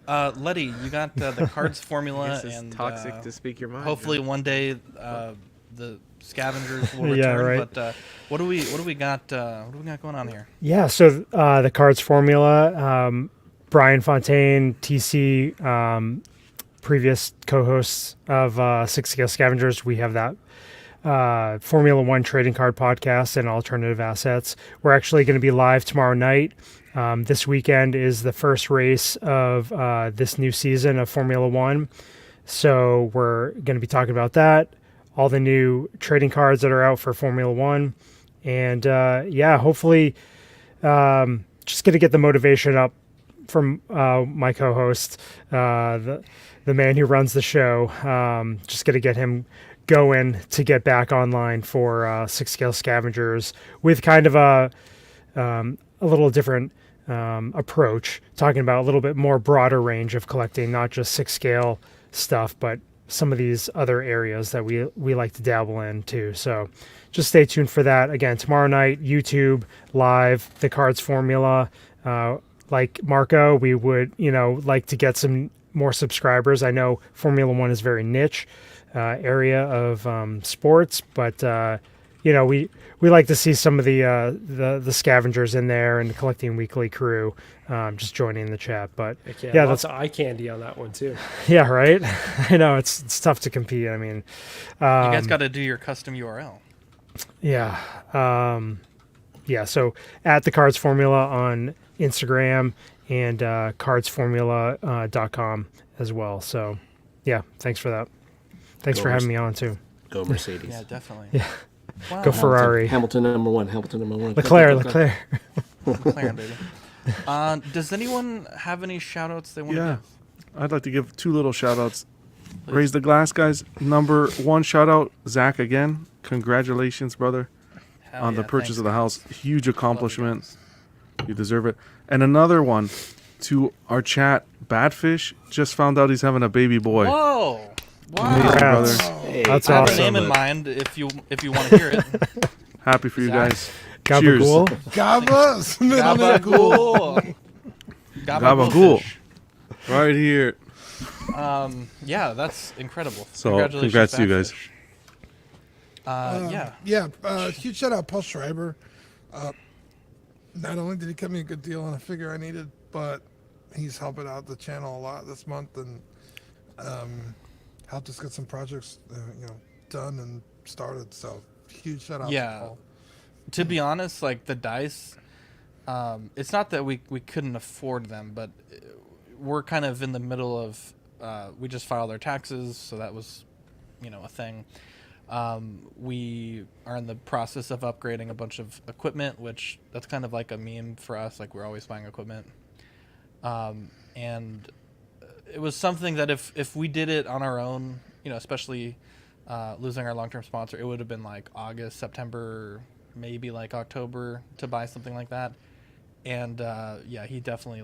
Speaker 1: Letty, you got the cards formula,
Speaker 2: Guess it's
Speaker 1: and
Speaker 2: toxic to speak your mind.
Speaker 1: hopefully
Speaker 2: man.
Speaker 1: one day the scavengers will return.
Speaker 12: right.
Speaker 1: But what do we got? What do we got going on here?
Speaker 12: Yeah, so the cards formula, Brian Fontaine, TC, previous co-hosts of Six Scale Scavengers, we have that Formula One trading card podcast and alternative assets. We're actually going to be live tomorrow night. This weekend is the first race of this new season of Formula One. So we're going to be talking about that, all the new trading cards that are out for Formula One. And hopefully just going to get the motivation up from my co-host, the man who runs the show. Just going to get him going to get back online for Six Scale Scavengers with kind of a little different approach, talking about a little bit more broader range of collecting, not just 6 scale stuff, but some of these other areas that we like to dabble in too. So just stay tuned for that. Again, tomorrow night, YouTube live, the cards formula. Like Marco, we would, like to get some more subscribers. I know Formula One is very niche area of sports, but we like to see some of the scavengers in there and the Collecting Weekly crew just joining the chat. But
Speaker 13: lots of eye candy on that one too.
Speaker 12: Yeah, right. I know it's tough to compete. I mean,
Speaker 1: You guys got to do your custom URL.
Speaker 12: Yeah. So at the Cards Formula on Instagram and cardsformula.com as well. So yeah, thanks for that. Thanks for having me on too.
Speaker 7: Go Mercedes.
Speaker 1: Yeah, definitely.
Speaker 12: Yeah.
Speaker 1: Wow.
Speaker 12: Go Ferrari.
Speaker 7: Hamilton number one.
Speaker 12: Leclerc.
Speaker 1: McLaren, baby. Does anyone have any shout outs they want to give?
Speaker 3: I'd like to give 2 little shout outs. Raise the glass, guys. Number 1 shout out, Zach again. Congratulations, brother, on the purchase of the house. Huge accomplishment. You deserve it. And another one to our chat, Badfish just found out he's having a baby boy.
Speaker 1: Whoa! Wow.
Speaker 3: Amazing, brother.
Speaker 7: Hey,
Speaker 12: That's
Speaker 1: I have
Speaker 12: awesome.
Speaker 1: a name in mind if you want to hear it.
Speaker 3: Happy for you
Speaker 1: Zach.
Speaker 3: guys.
Speaker 12: Gabagool.
Speaker 4: Gabba's middle name.
Speaker 1: Gabagool.
Speaker 3: Gabagool. Right here.
Speaker 1: Yeah, that's incredible.
Speaker 3: So,
Speaker 1: Congratulations,
Speaker 3: congrats to you guys.
Speaker 1: Badfish.
Speaker 4: Huge shout out Paul Schreiber. Not only did he cut me a good deal on a figure I needed, but he's helping out the channel a lot this month and helped us get some projects done and started. So huge shout out to Paul.
Speaker 1: To be honest, like the dice, it's not that we couldn't afford them, but we're kind of in the middle of we just filed our taxes, so that was a thing. We are in the process of upgrading a bunch of equipment, which that's kind of like a meme for us. Like we're always buying equipment. And it was something that if we did it on our own, especially losing our long-term sponsor, it would have been like August, September, maybe like October to buy something like that. And he definitely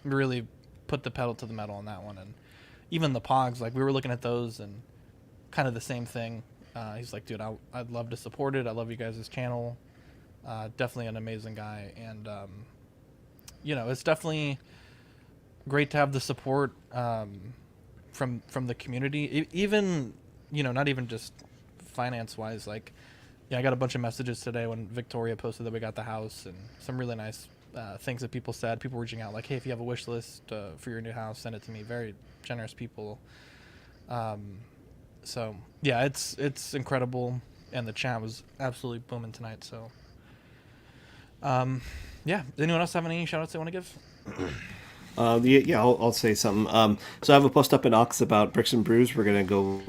Speaker 1: really put the pedal to the metal on that one. And even the Pogs, like we were looking at those and kind of the same thing. He's like, dude, I'd love to support it. I love you guys' channel. Definitely an amazing guy. And, it's definitely great to have the support from the community. Even, not even just finance-wise. Like, I got a bunch of messages today when Victoria posted that we got the house and some really nice things that people said. People reaching out like, hey, if you have a wish list for your new house, send it to me. Very generous people. So yeah, it's incredible, and the chat was absolutely booming tonight. So does anyone else have any shout outs they want to give?
Speaker 7: I'll say something. So I have a post up in Ox about Bricks and Brews. We're gonna go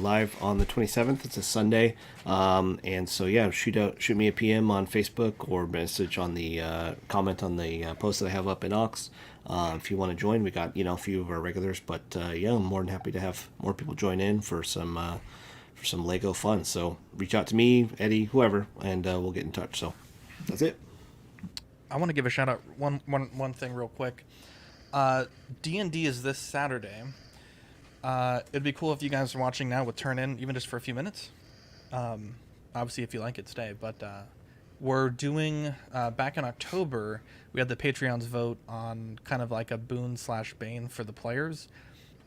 Speaker 7: live on the 27th. It's a Sunday, and so shoot me a PM on Facebook or message on the comment on the post that I have up in Ox. If you want to join, we got a few of our regulars, but I'm more than happy to have more people join in for some Lego fun. So reach out to me, Eddie, whoever, and we'll get in touch. So that's it.
Speaker 1: I want to give a shout out one thing real quick. D&D is this Saturday. It'd be cool if you guys are watching now would turn in even just for a few minutes. Obviously, if you like it, stay. But we're doing back in October. We had the Patreons vote on kind of like a boon/bane for the players,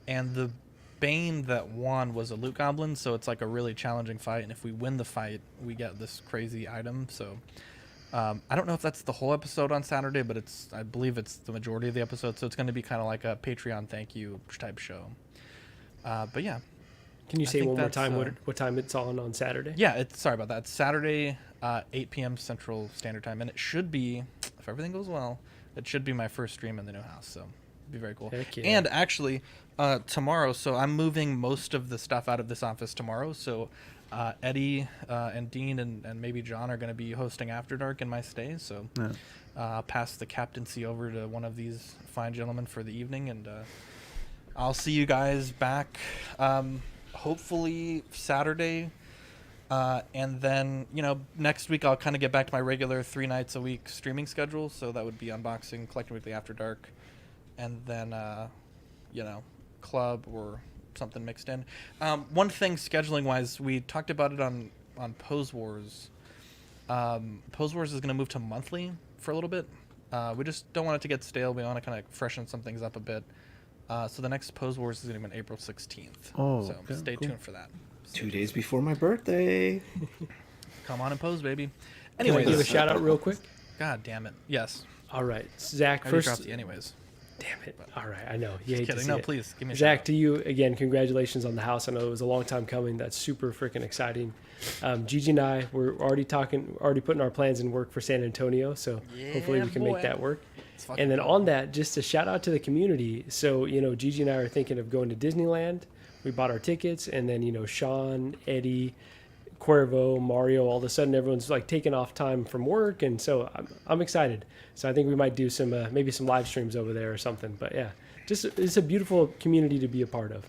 Speaker 1: and the bane that won was a loot goblin. So it's like a really challenging fight, and if we win the fight, we get this crazy item. So. I don't know if that's the whole episode on Saturday, but I believe it's the majority of the episode, so it's going to be kind of like a Patreon thank you type show. But yeah.
Speaker 13: Can you say one more time what time it's on Saturday?
Speaker 1: Yeah, sorry about that. It's Saturday, 8 p.m. Central Standard Time, and it should be, if everything goes well, it should be my first stream in the new house, so it'd be very cool.
Speaker 13: Heck yeah.
Speaker 1: And actually, tomorrow, so I'm moving most of the stuff out of this office tomorrow, so Eddie and Dean and maybe John are going to be hosting After Dark in my stay, so I'll pass the captaincy over to one of these fine gentlemen for the evening, and I'll see you guys back hopefully Saturday, and then next week I'll kind of get back to my regular 3 nights a week streaming schedule, so that would be unboxing, Collecting Weekly, After Dark, and then club or something mixed in. One thing scheduling wise, we talked about it on Pose Wars. Pose Wars is going to move to monthly for a little bit. We just don't want it to get stale. We want to kind of freshen some things up a bit. So the next Pose Wars is going to be on April 16th. So stay tuned for that.
Speaker 7: 2 days before my birthday.
Speaker 1: Come on and pose, baby.
Speaker 13: Anyways,
Speaker 1: Anyways,
Speaker 13: give a shout out real quick.
Speaker 1: God damn it. Yes.
Speaker 13: All right, Zach.
Speaker 1: I
Speaker 13: First,
Speaker 1: dropped you anyways.
Speaker 13: Damn it. All right, I know. You
Speaker 1: Just
Speaker 13: hate to
Speaker 1: kidding.
Speaker 13: see
Speaker 1: No,
Speaker 13: it.
Speaker 1: please give me a
Speaker 13: Zach,
Speaker 1: shout
Speaker 13: to you again. Congratulations on the house. I know it was a long time coming. That's super freaking exciting. Gigi and I were already putting our plans in work for San Antonio. So hopefully we can make that work. And then on that, just a shout out to the community. So Gigi and I are thinking of going to Disneyland. We bought our tickets, and then Sean, Eddie, Cuervo, Mario, all of a sudden everyone's like taking off time from work, and so I'm excited. So I think we might do some maybe some live streams over there or something. But yeah, it's a beautiful community to be a part of.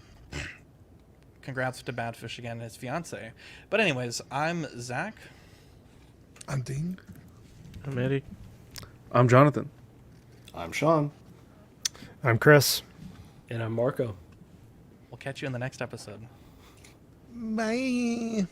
Speaker 1: Congrats to Badfish again and his fiance. But anyways, I'm Zach.
Speaker 4: I'm Dean.
Speaker 3: I'm Eddie. I'm Jonathan.
Speaker 7: I'm Sean.
Speaker 12: I'm Chris.
Speaker 13: And I'm Marco.
Speaker 1: We'll catch you in the next episode.
Speaker 4: Bye.